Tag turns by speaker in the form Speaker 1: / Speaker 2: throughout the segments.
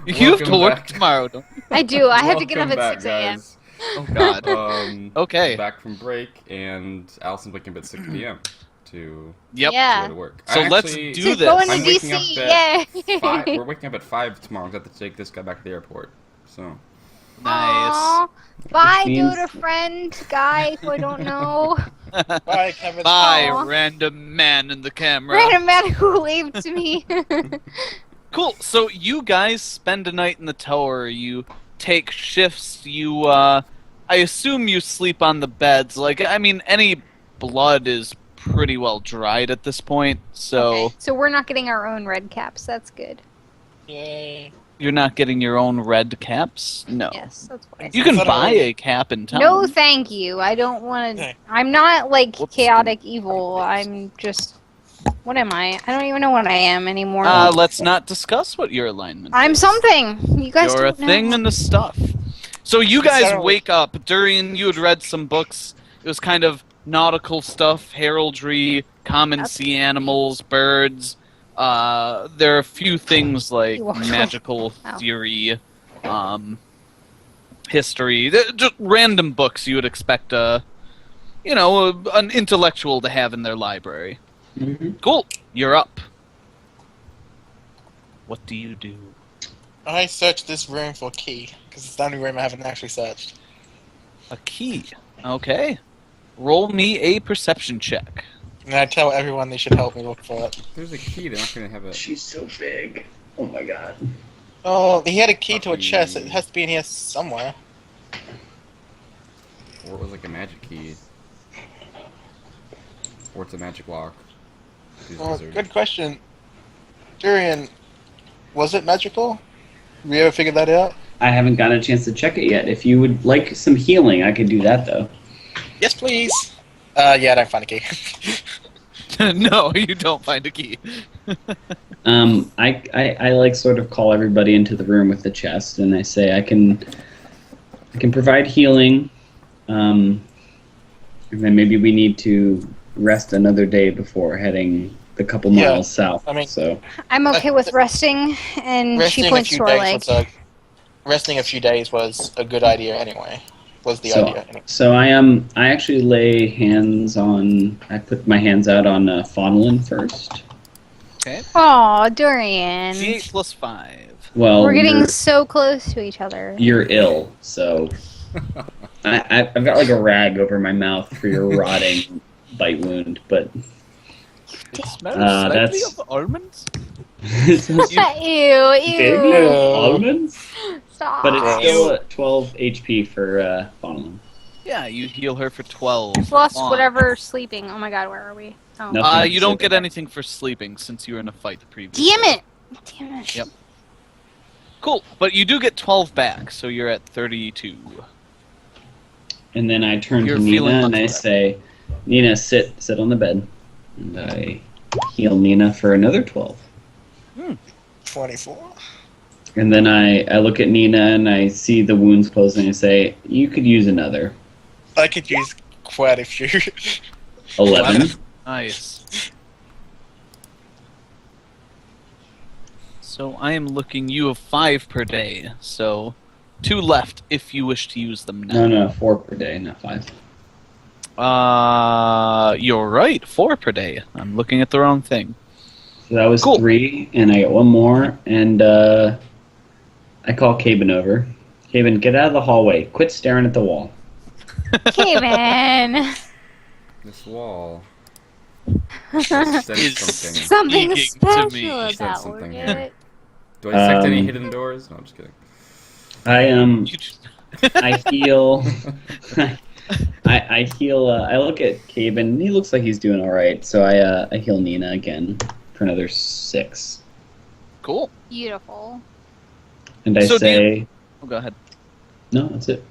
Speaker 1: You have to
Speaker 2: Welcome
Speaker 1: work
Speaker 2: back.
Speaker 1: tomorrow, don't you?
Speaker 3: I do. I have to get up
Speaker 2: Welcome
Speaker 3: at
Speaker 2: back,
Speaker 3: 6 a.m.
Speaker 2: guys.
Speaker 1: Oh, God. Okay.
Speaker 2: Back from break, and Allison's waking up at 6 p.m. to
Speaker 1: Yep.
Speaker 2: go
Speaker 3: Yeah.
Speaker 2: to work.
Speaker 1: So let's
Speaker 2: Actually,
Speaker 1: do
Speaker 3: To go
Speaker 1: this.
Speaker 3: into
Speaker 2: I'm waking
Speaker 3: DC,
Speaker 2: up at
Speaker 3: yay!
Speaker 2: 5. We're waking up at 5 tomorrow. I have to take this guy back to the airport. So,
Speaker 1: Nice.
Speaker 3: Aw. Bye,
Speaker 4: means-
Speaker 3: Dota friend, guy who I don't know.
Speaker 5: Bye, Kevin.
Speaker 1: Bye,
Speaker 3: Aw.
Speaker 1: random man in the camera.
Speaker 3: Random man who waved to me.
Speaker 1: Cool. So you guys spend a night in the tower. You take shifts. I assume you sleep on the beds. Like, I mean, any blood is pretty well dried at this point. So
Speaker 3: Okay, so we're not getting our own red caps. That's good.
Speaker 5: Yay.
Speaker 1: you're not getting your own red caps. No.
Speaker 3: Yes, that's what I
Speaker 1: You
Speaker 3: said.
Speaker 1: can buy a cap in town.
Speaker 3: No, thank you. I don't want to.
Speaker 5: Okay.
Speaker 3: I'm not like
Speaker 1: Whoops.
Speaker 3: chaotic evil. I'm just. What am I? I don't even know what I am anymore.
Speaker 1: Let's not discuss what your alignment
Speaker 3: I'm
Speaker 1: is.
Speaker 3: something. You guys
Speaker 1: You're a
Speaker 3: don't know.
Speaker 1: thing and a stuff. So you guys
Speaker 5: Sarah-
Speaker 1: wake up. Durian, you had read some books. It was kind of nautical stuff, common
Speaker 3: That's
Speaker 1: sea animals, birds. There are a few things like
Speaker 3: You walked away.
Speaker 1: magical
Speaker 3: Ow.
Speaker 1: theory, history, just random books you would expect an intellectual to have in their library.
Speaker 4: Mhm.
Speaker 1: Cool. You're up. What do you do?
Speaker 5: I searched this room for a key, because it's the only room I haven't actually searched.
Speaker 1: A key. Okay. Roll me a perception check.
Speaker 5: And I tell everyone they should help me look for it.
Speaker 2: there's a key. They're not going to have it.
Speaker 4: She's so big. Oh my god.
Speaker 5: Oh, he had a key to a
Speaker 2: Puppy.
Speaker 5: chest. It has to be in here somewhere.
Speaker 2: Or it was like a magic key. Or it's a magic lock. He's a
Speaker 5: Oh,
Speaker 2: wizard.
Speaker 5: good question. Durian, was it magical? Have you ever figured that out?
Speaker 4: I haven't gotten a chance to check it yet. If you would like some healing, I could do that though.
Speaker 5: Yes, please. Yeah, I don't find a key.
Speaker 1: No, you don't find a key.
Speaker 4: I like sort of call everybody into the room with the chest, and I say I can provide healing, and then maybe we need to rest another day before heading the couple
Speaker 5: Yeah,
Speaker 4: miles south.
Speaker 5: I mean-
Speaker 4: so
Speaker 3: I'm okay with resting, and
Speaker 5: resting
Speaker 3: she
Speaker 5: a
Speaker 3: points
Speaker 5: few
Speaker 3: to her leg.
Speaker 5: days was resting a few days was a good idea anyway. Was the
Speaker 4: So-
Speaker 5: idea anyway.
Speaker 4: so I actually lay hands on. I put my hands out on Fawnelin first.
Speaker 1: Okay.
Speaker 3: Aw, Durian.
Speaker 1: D8 plus 5.
Speaker 4: Well,
Speaker 3: We're getting so close to each other.
Speaker 4: you're ill, so I've got like a rag over my mouth for your rotting bite wound, but
Speaker 1: It smells
Speaker 4: that's-
Speaker 1: of almonds.
Speaker 4: it's
Speaker 3: Ew,
Speaker 4: big
Speaker 3: ew.
Speaker 4: almonds.
Speaker 3: Stop.
Speaker 4: But it's
Speaker 5: Gross.
Speaker 4: still at 12 HP for Fawnelin.
Speaker 1: Yeah, you heal her for 12.
Speaker 3: Plus
Speaker 1: on.
Speaker 3: whatever sleeping. Oh my god, where are we? Oh.
Speaker 4: No.
Speaker 1: You don't get anything for sleeping since you were in a fight the previous.
Speaker 3: Damn
Speaker 1: day.
Speaker 3: it! Damn it.
Speaker 1: Yep. Cool, but you do get 12 back, so you're at 32.
Speaker 4: And then I turn
Speaker 1: You're
Speaker 4: to
Speaker 1: feeling
Speaker 4: Nina and
Speaker 1: much
Speaker 4: I
Speaker 1: better.
Speaker 4: say, Nina, sit on the bed. And I heal Nina for another 12.
Speaker 5: 24.
Speaker 4: And then I look at Nina and I see the wounds closing and I say, you could use another.
Speaker 5: I could use quite a few.
Speaker 4: 11.
Speaker 1: Nice. So I am looking. You have 5 per day, so 2 left if you wish to use them now.
Speaker 4: No, 4 per day, not 5.
Speaker 1: You're right. 4 per day. I'm looking at the wrong thing.
Speaker 4: So that was
Speaker 1: Cool.
Speaker 4: 3, and I got 1 more, and I call Caben over. Caben, get out of the hallway. Quit staring at the wall.
Speaker 3: Kevin!
Speaker 2: This wall. Says something.
Speaker 3: Something
Speaker 1: Speaking to
Speaker 3: special
Speaker 1: me.
Speaker 3: about
Speaker 2: Said something
Speaker 3: it.
Speaker 2: here. Do I detect any
Speaker 4: Um,
Speaker 2: hidden doors? No, I'm just kidding.
Speaker 4: I
Speaker 1: You just-
Speaker 4: I heal. I heal. I look at Caben. He looks like he's doing all right. So I heal Nina again for another 6,
Speaker 1: Cool.
Speaker 3: Beautiful.
Speaker 4: and I
Speaker 1: So do
Speaker 4: say,
Speaker 1: Oh, go ahead.
Speaker 4: no, that's it.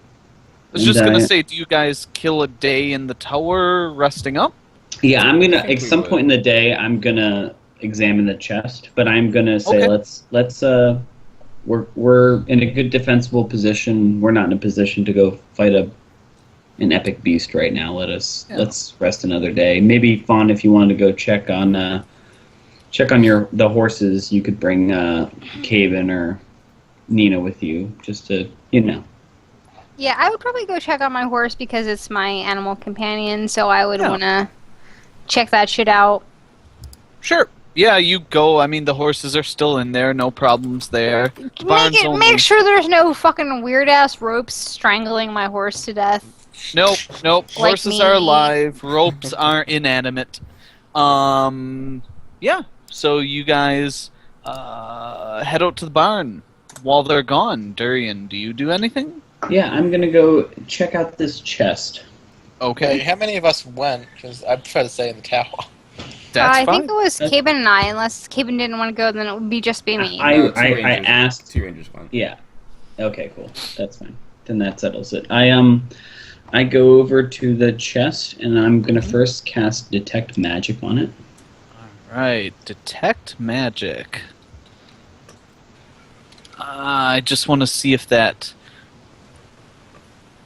Speaker 1: I was just
Speaker 4: And,
Speaker 1: gonna say, do you guys kill a day in the tower resting up?
Speaker 4: Yeah, I'm gonna
Speaker 2: I think
Speaker 4: at
Speaker 2: we
Speaker 4: some
Speaker 2: would.
Speaker 4: point in the day. I'm gonna examine the chest, but I'm gonna say
Speaker 1: Okay.
Speaker 4: let's we're in a good defensible position. We're not in a position to go fight an epic beast right now.
Speaker 1: Yeah.
Speaker 4: Let's rest another day. Maybe Fawn, if you wanted to go check on check on the horses. You could bring Caven or Nina with you, just to
Speaker 3: Yeah, I would probably go check on my horse because it's my animal companion, so I would want to check that shit out.
Speaker 1: Sure. Yeah, you go. I mean, the horses are still in there. No problems there.
Speaker 3: Make sure there's no fucking weird-ass ropes strangling my horse to death.
Speaker 1: Nope.
Speaker 3: Like
Speaker 1: Horses
Speaker 3: me.
Speaker 1: are alive. Ropes are inanimate. Yeah. So you guys head out to the barn. While they're gone, Durian, do you do anything?
Speaker 4: Yeah, I'm gonna go check out this chest.
Speaker 1: Okay.
Speaker 5: Hey, how many of us went? Because I prefer to stay in the tower.
Speaker 1: That's
Speaker 3: I
Speaker 1: fine.
Speaker 3: think it was Caben and I. Unless Caben didn't want to go, then it would just be me.
Speaker 2: No,
Speaker 4: I asked.
Speaker 2: 2 rangers went.
Speaker 4: Yeah. Okay, cool. That's fine. Then that settles it. I go over to the chest and I'm gonna first cast Detect Magic on it.
Speaker 1: Right. Detect magic. I just want to see if that.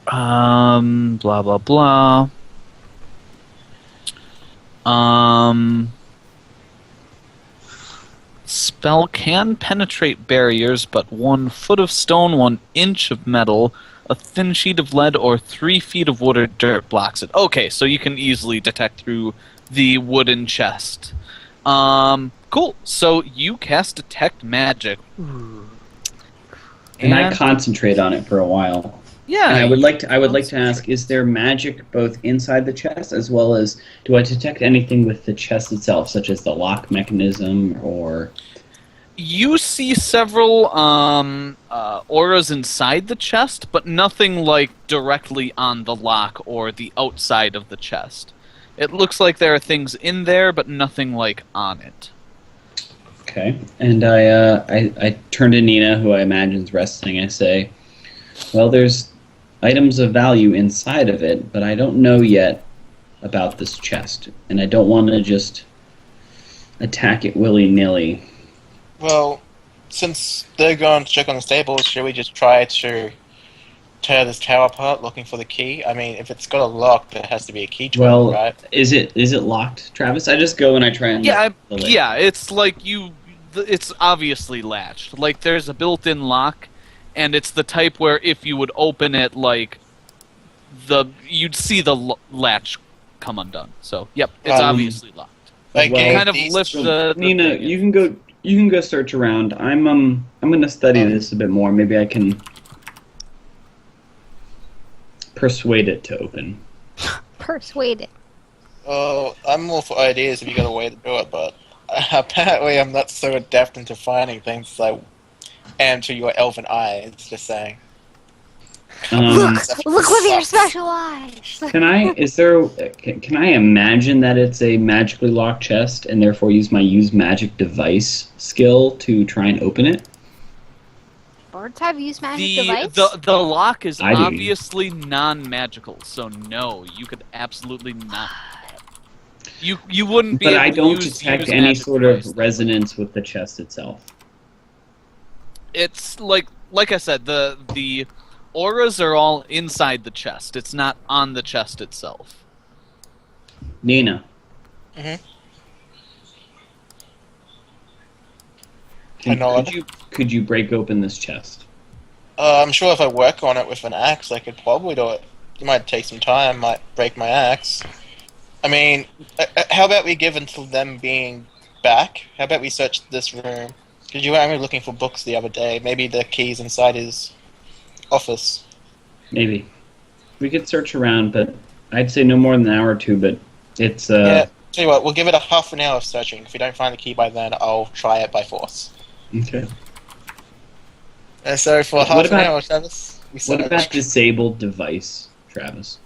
Speaker 1: Blah blah blah. Spell can penetrate barriers, but 1 foot of stone, 1 inch of metal, a thin sheet of lead, or 3 feet of wood or dirt blocks it. Okay, so you can easily detect through the wooden chest. Cool. So you cast Detect Magic.
Speaker 4: And I concentrate on it for a while.
Speaker 1: Yeah.
Speaker 4: And I would like to ask, is there magic both inside the chest as well as do I detect anything with the chest itself, such as the lock mechanism or
Speaker 1: You see several auras inside the chest, but nothing like directly on the lock or the outside of the chest. It looks like there are things in there, but nothing like on it.
Speaker 4: Okay. And I turn to Nina, who I imagine is resting. I say, well, there's items of value inside of it, but I don't know yet about this chest, and I don't want to just attack it willy-nilly.
Speaker 5: Well, since they're going to check on the stables, should we just try to tear this tower apart looking for the key? I mean, if it's got a lock, there has to be a key to
Speaker 4: Well,
Speaker 5: it, right?
Speaker 4: is it locked, Travis? I just go and I try and lift the lid.
Speaker 1: Yeah, it's like it's obviously latched. Like there's a built-in lock, and it's the type where if you would open it, like you'd see the latch come undone. So, yep, it's obviously locked.
Speaker 5: Like,
Speaker 4: well,
Speaker 5: getting
Speaker 1: Kind of
Speaker 5: these-
Speaker 1: lift the
Speaker 4: Nina,
Speaker 1: thing.
Speaker 4: you can go search around. I'm gonna study this a bit more. Maybe I can persuade it to open.
Speaker 3: Persuaded.
Speaker 5: Oh, I'm all for ideas if you got a way to do it, but apparently I'm not so adept into finding things as I am to your elven eyes, just saying.
Speaker 3: Look with your special eyes.
Speaker 4: Can I imagine that it's a magically locked chest and therefore use my use magic device skill to try and open it?
Speaker 3: Birds have used magic device?
Speaker 1: The lock is
Speaker 4: I do.
Speaker 1: obviously non-magical, so no, you could absolutely not. You wouldn't be
Speaker 4: But
Speaker 1: able
Speaker 4: I
Speaker 1: to
Speaker 4: don't
Speaker 1: use
Speaker 4: detect any
Speaker 1: magic
Speaker 4: sort
Speaker 1: device.
Speaker 4: of resonance with the chest itself.
Speaker 1: It's like I said, the auras are all inside the chest. It's not on the chest itself.
Speaker 4: Nina.
Speaker 5: Mhm. I nod.
Speaker 4: Could you break open this chest?
Speaker 5: I'm sure if I work on it with an axe, I could probably do it. It might take some time, might break my axe. I mean, how about we give until them being back? How about we search this room? Because you were only looking for books the other day. Maybe the key's inside his office.
Speaker 4: Maybe. We could search around, but I'd say no more than an hour or two, but it's
Speaker 5: Yeah, tell you what, we'll give it a half an hour of searching. If we don't find the key by then, I'll try it by force.
Speaker 4: okay.
Speaker 5: And so for
Speaker 4: What
Speaker 5: half an
Speaker 4: about-
Speaker 5: hour, Travis, we
Speaker 4: What
Speaker 5: search.
Speaker 4: about disabled device, Travis?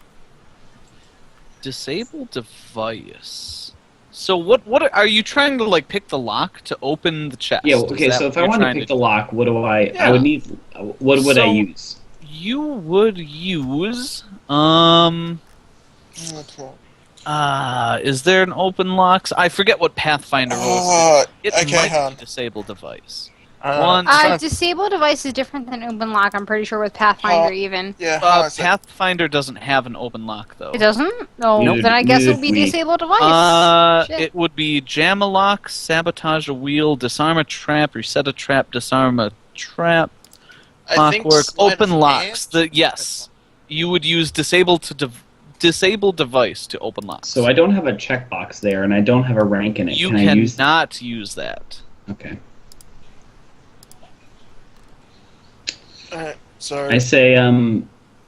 Speaker 1: Disable device. So what are you trying to like pick the lock to open the chest?
Speaker 4: Yeah,
Speaker 1: Is
Speaker 4: okay,
Speaker 1: that
Speaker 4: so
Speaker 1: what
Speaker 4: if I
Speaker 1: you're
Speaker 4: want to
Speaker 1: trying
Speaker 4: pick the lock, what do I
Speaker 1: Yeah.
Speaker 4: would need what would I
Speaker 1: So-
Speaker 4: use?
Speaker 1: You would use
Speaker 5: Okay.
Speaker 1: is there an open locks? I forget what Pathfinder rules.
Speaker 5: Oh,
Speaker 1: It
Speaker 5: okay,
Speaker 1: might
Speaker 5: hang on.
Speaker 1: be disable device. One.
Speaker 3: Disable device is different than open lock. I'm pretty sure with Pathfinder even.
Speaker 5: Yeah.
Speaker 1: Pathfinder doesn't have an open lock though.
Speaker 3: It doesn't? No.
Speaker 4: Neither-
Speaker 3: Then I guess
Speaker 4: neither
Speaker 3: it'll be
Speaker 4: do we.
Speaker 3: disable device. Shit.
Speaker 1: It would be jam a lock, sabotage a wheel, disarm a trap, reset a trap, disarm a trap,
Speaker 5: I think
Speaker 1: clockwork,
Speaker 5: sleight
Speaker 1: open
Speaker 5: of
Speaker 1: locks.
Speaker 5: hand?
Speaker 1: Yes, you would use disable device to open locks.
Speaker 4: So I don't have a checkbox there, and I don't have a rank in it.
Speaker 1: You
Speaker 4: Can I use?
Speaker 1: cannot use that.
Speaker 4: Okay.
Speaker 5: So
Speaker 4: I say,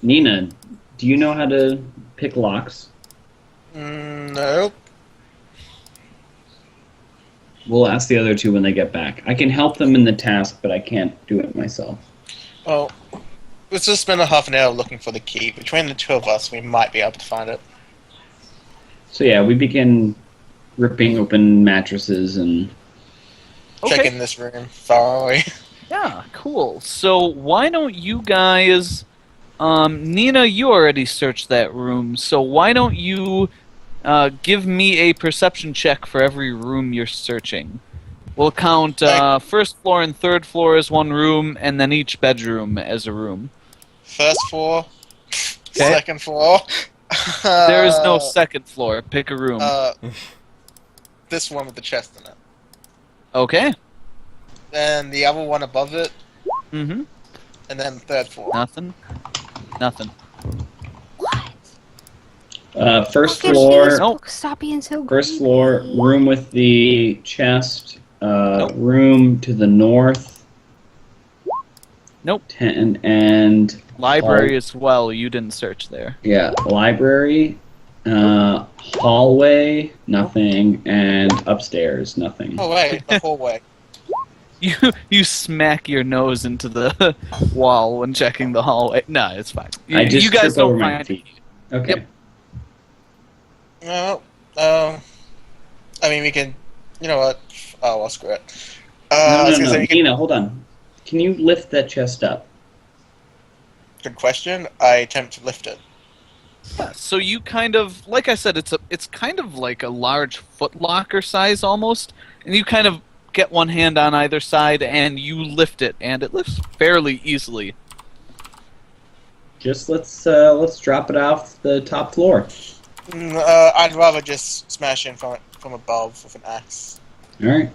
Speaker 4: Nina, do you know how to pick locks?
Speaker 5: no.
Speaker 4: We'll ask the other two when they get back. I can help them in the task, but I can't do it myself.
Speaker 5: Well, let's just spend a half an hour looking for the key. Between the two of us, we might be able to find it.
Speaker 4: So yeah, we begin ripping open mattresses and
Speaker 1: Okay.
Speaker 5: Checking this room thoroughly.
Speaker 1: Yeah, cool. So why don't you guys, Nina, you already searched that room, so why don't you give me a perception check for every room you're searching? We'll count first floor and third floor as one room, and then each bedroom as a room.
Speaker 5: First floor, second floor.
Speaker 1: There is no second floor. Pick a room.
Speaker 5: This one with the chest in it.
Speaker 1: Okay.
Speaker 5: Then the other one above it,
Speaker 1: Mm-hmm.
Speaker 5: and then third floor.
Speaker 1: Nothing. Nothing.
Speaker 4: first
Speaker 3: Okay,
Speaker 4: floor.
Speaker 3: Jesus,
Speaker 1: Nope.
Speaker 3: Stop being so
Speaker 4: First
Speaker 3: greedy.
Speaker 4: floor, room with the chest. Room to the north.
Speaker 1: Nope.
Speaker 4: 10 and
Speaker 1: Library as well. You didn't search there.
Speaker 4: yeah, library. Hallway, nothing, and upstairs, nothing.
Speaker 5: Oh wait, the hallway.
Speaker 1: You smack your nose into the wall when checking the hallway. No, it's fine.
Speaker 4: I just
Speaker 1: you guys
Speaker 4: trip over
Speaker 1: don't
Speaker 4: my
Speaker 1: find
Speaker 4: feet. Okay.
Speaker 5: No, I mean we can. You know what? Oh, well, screw it.
Speaker 4: No,
Speaker 5: I was
Speaker 4: no,
Speaker 5: gonna
Speaker 4: no.
Speaker 5: say we can,
Speaker 4: Nina, hold on. Can you lift that chest up?
Speaker 5: good question. I attempt to lift it.
Speaker 1: Yeah, so you kind of, like I said, it's kind of like a large foot locker size almost, and you kind of get one hand on either side and you lift it, and it lifts fairly easily.
Speaker 4: Just let's drop it off the top floor.
Speaker 5: I'd rather just smash in from above with an axe.
Speaker 4: All right.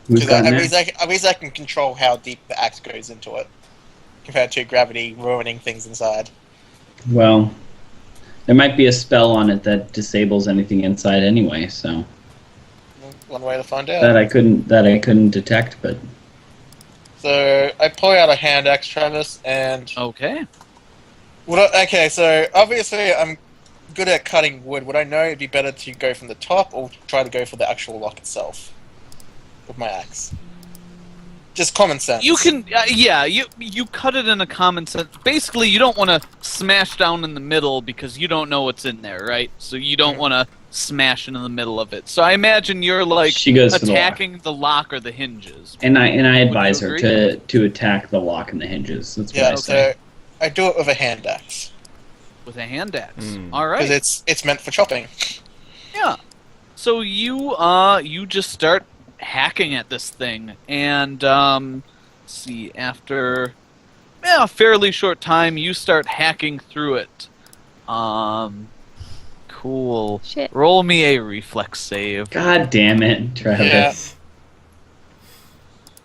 Speaker 4: Who's
Speaker 5: Because
Speaker 4: got
Speaker 5: at
Speaker 4: next?
Speaker 5: least I can control how deep the axe goes into it, compared to gravity ruining things inside.
Speaker 4: Well, there might be a spell on it that disables anything inside anyway. So
Speaker 5: One way to find out.
Speaker 4: that I couldn't detect, but
Speaker 5: So I pull out a hand axe, Travis, and
Speaker 1: Okay.
Speaker 5: okay. So obviously I'm good at cutting wood. Would I know it'd be better to go from the top or try to go for the actual lock itself with my axe? Just common sense.
Speaker 1: You can, you cut it in a common sense. Basically, you don't want to smash down in the middle because you don't know what's in there, right? So you don't want to smash into the middle of it. So I imagine you're like
Speaker 4: she goes for
Speaker 1: attacking the lock or the hinges.
Speaker 4: and I advise
Speaker 1: you
Speaker 4: her
Speaker 1: agree?
Speaker 4: to attack the lock and the hinges. That's what
Speaker 5: Yeah.
Speaker 4: I say.
Speaker 5: So I do it with a hand axe
Speaker 1: With a hand axe.
Speaker 2: Mm.
Speaker 1: All
Speaker 5: because
Speaker 1: right.
Speaker 5: it's meant for chopping.
Speaker 1: Yeah. So you just start hacking at this thing, and let's see, after a fairly short time, you start hacking through it. Cool.
Speaker 3: Shit.
Speaker 1: Roll me a reflex save.
Speaker 4: God damn it, Travis.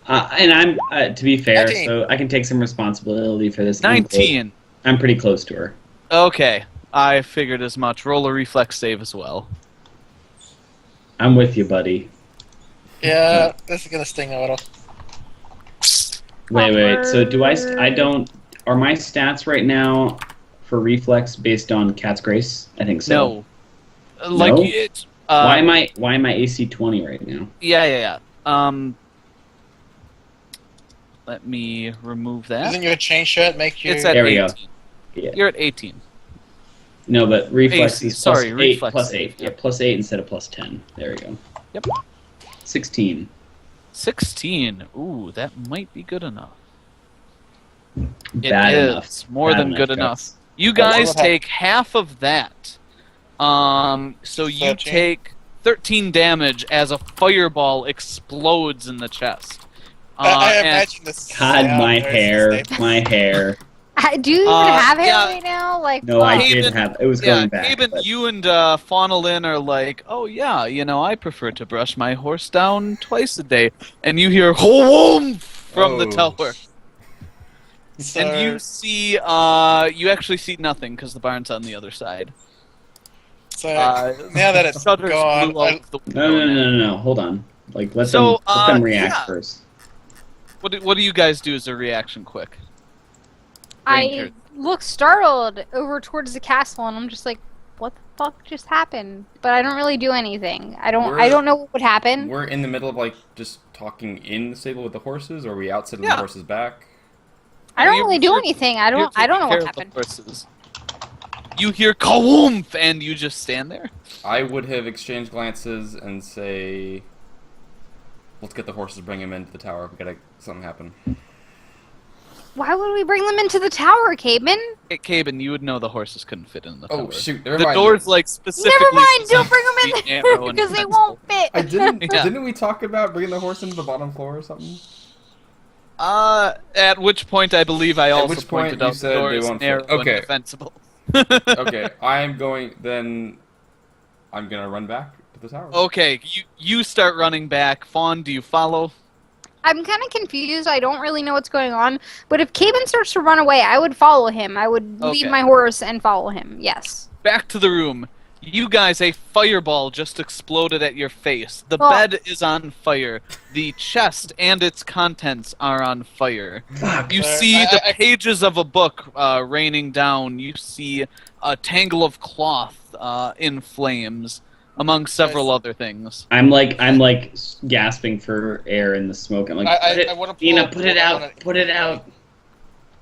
Speaker 4: And I'm to be fair,
Speaker 5: 19.
Speaker 4: so I can take some responsibility for this. I'm close-
Speaker 1: 19.
Speaker 4: I'm pretty close to her.
Speaker 1: Okay, I figured as much. Roll a reflex save as well.
Speaker 4: I'm with you, buddy.
Speaker 5: Yeah, this is gonna sting a little.
Speaker 4: Wait. So do I don't. Are my stats right now for reflex based on Cat's Grace? I think so.
Speaker 1: No. Like
Speaker 4: No?
Speaker 1: it's
Speaker 4: Why am I AC 20 right now?
Speaker 1: Yeah. Let me remove that.
Speaker 5: Doesn't your chain shirt make you?
Speaker 1: It's at
Speaker 4: There we
Speaker 1: 18.
Speaker 4: go. Yeah.
Speaker 1: You're at 18.
Speaker 4: No, but reflex
Speaker 1: AC,
Speaker 4: is
Speaker 1: sorry,
Speaker 4: plus 8,
Speaker 1: reflex
Speaker 4: plus
Speaker 1: save,
Speaker 4: 8. Yeah,
Speaker 1: yep.
Speaker 4: plus 8 instead of plus 10. There we go.
Speaker 1: Yep.
Speaker 4: 16.
Speaker 1: 16. Ooh, that might be good enough. It
Speaker 4: Bad
Speaker 1: is
Speaker 4: enough.
Speaker 1: more
Speaker 4: Bad
Speaker 1: than good enough.
Speaker 4: Travis.
Speaker 1: You
Speaker 5: That's
Speaker 1: guys
Speaker 5: what happened.
Speaker 1: take half of that. So you
Speaker 5: 13.
Speaker 1: take 13 damage as a fireball explodes in the chest.
Speaker 5: I
Speaker 1: and-
Speaker 5: imagine this.
Speaker 4: God, my hair, my hair.
Speaker 3: Do you even have hair
Speaker 1: yeah.
Speaker 3: right now? Like,
Speaker 4: No, I
Speaker 3: fuck.
Speaker 1: Hey,
Speaker 4: did
Speaker 1: Haven-
Speaker 4: have. It was
Speaker 1: Yeah,
Speaker 4: going back.
Speaker 1: Haven,
Speaker 4: but-
Speaker 1: you and Faunalin are like, oh yeah, I prefer to brush my horse down twice a day. And you hear "Hoom" from the
Speaker 2: Oh.
Speaker 1: tower.
Speaker 5: So,
Speaker 1: And you see, you actually see nothing because the barn's on the other side.
Speaker 5: so
Speaker 1: Uh,
Speaker 5: now that it's
Speaker 1: shutters
Speaker 5: gone,
Speaker 1: blew out the
Speaker 4: No,
Speaker 1: window.
Speaker 4: no. Hold on. Like, let
Speaker 1: So,
Speaker 4: them react
Speaker 1: yeah.
Speaker 4: first.
Speaker 1: What do you guys do as a reaction quick?
Speaker 3: I
Speaker 1: Ranger.
Speaker 3: look startled over towards the castle, and I'm just like, "What the fuck just happened?" But I don't really do anything. I don't know what would happen.
Speaker 2: We're in the middle of like just talking in the stable with the horses, or are we outside on
Speaker 1: Yeah.
Speaker 2: the horses' back?
Speaker 3: I don't
Speaker 1: You're-
Speaker 3: really do
Speaker 1: you're-
Speaker 3: anything. I
Speaker 1: You're
Speaker 3: don't know
Speaker 1: taking
Speaker 3: what
Speaker 1: care of
Speaker 3: happened.
Speaker 1: the horses. You hear "Kawoomf" and you just stand there.
Speaker 2: I would have exchanged glances and say, "Let's get the horses, bring him into the tower. We gotta something happen."
Speaker 3: Why would we bring them into the tower, Caveman?
Speaker 1: Hey, Caben, you would know the horses couldn't fit in the tower.
Speaker 2: Oh shoot! Never
Speaker 1: The
Speaker 2: mind.
Speaker 1: door's like specifically.
Speaker 3: Never mind. Don't
Speaker 1: designed
Speaker 3: bring
Speaker 1: to
Speaker 3: them
Speaker 1: be
Speaker 3: in there
Speaker 1: narrow and
Speaker 3: because they
Speaker 1: flexible.
Speaker 3: won't fit.
Speaker 2: I didn't.
Speaker 1: Yeah.
Speaker 2: Didn't we talk about bringing the horse into the bottom floor or something?
Speaker 1: At which point I believe I
Speaker 2: At
Speaker 1: also
Speaker 2: which point
Speaker 1: pointed
Speaker 2: you
Speaker 1: out the
Speaker 2: said
Speaker 1: door
Speaker 2: they
Speaker 1: is
Speaker 2: won't fit.
Speaker 1: narrow
Speaker 2: Okay.
Speaker 1: and defensible.
Speaker 2: Okay, I'm going. Then I'm gonna run back to the tower.
Speaker 1: Okay, you start running back. Fawn, do you follow?
Speaker 3: I'm kind of confused. I don't really know what's going on. But if Caven starts to run away, I would follow him. I would lead
Speaker 1: Okay.
Speaker 3: my horse and follow him. Yes.
Speaker 1: Back to the room. You guys, a fireball just exploded at your face. The
Speaker 3: Oh.
Speaker 1: bed is on fire. The chest and its contents are on fire.
Speaker 4: Fuck.
Speaker 1: You
Speaker 5: Uh,
Speaker 1: see
Speaker 5: I-
Speaker 1: the
Speaker 5: I-
Speaker 1: pages of a book raining down. You see a tangle of cloth in flames, among several other things.
Speaker 4: I'm like gasping for air in the smoke. I'm like,
Speaker 5: I wanna pour
Speaker 4: Nina, put it
Speaker 5: water on
Speaker 4: out.
Speaker 5: it.
Speaker 4: Put it out.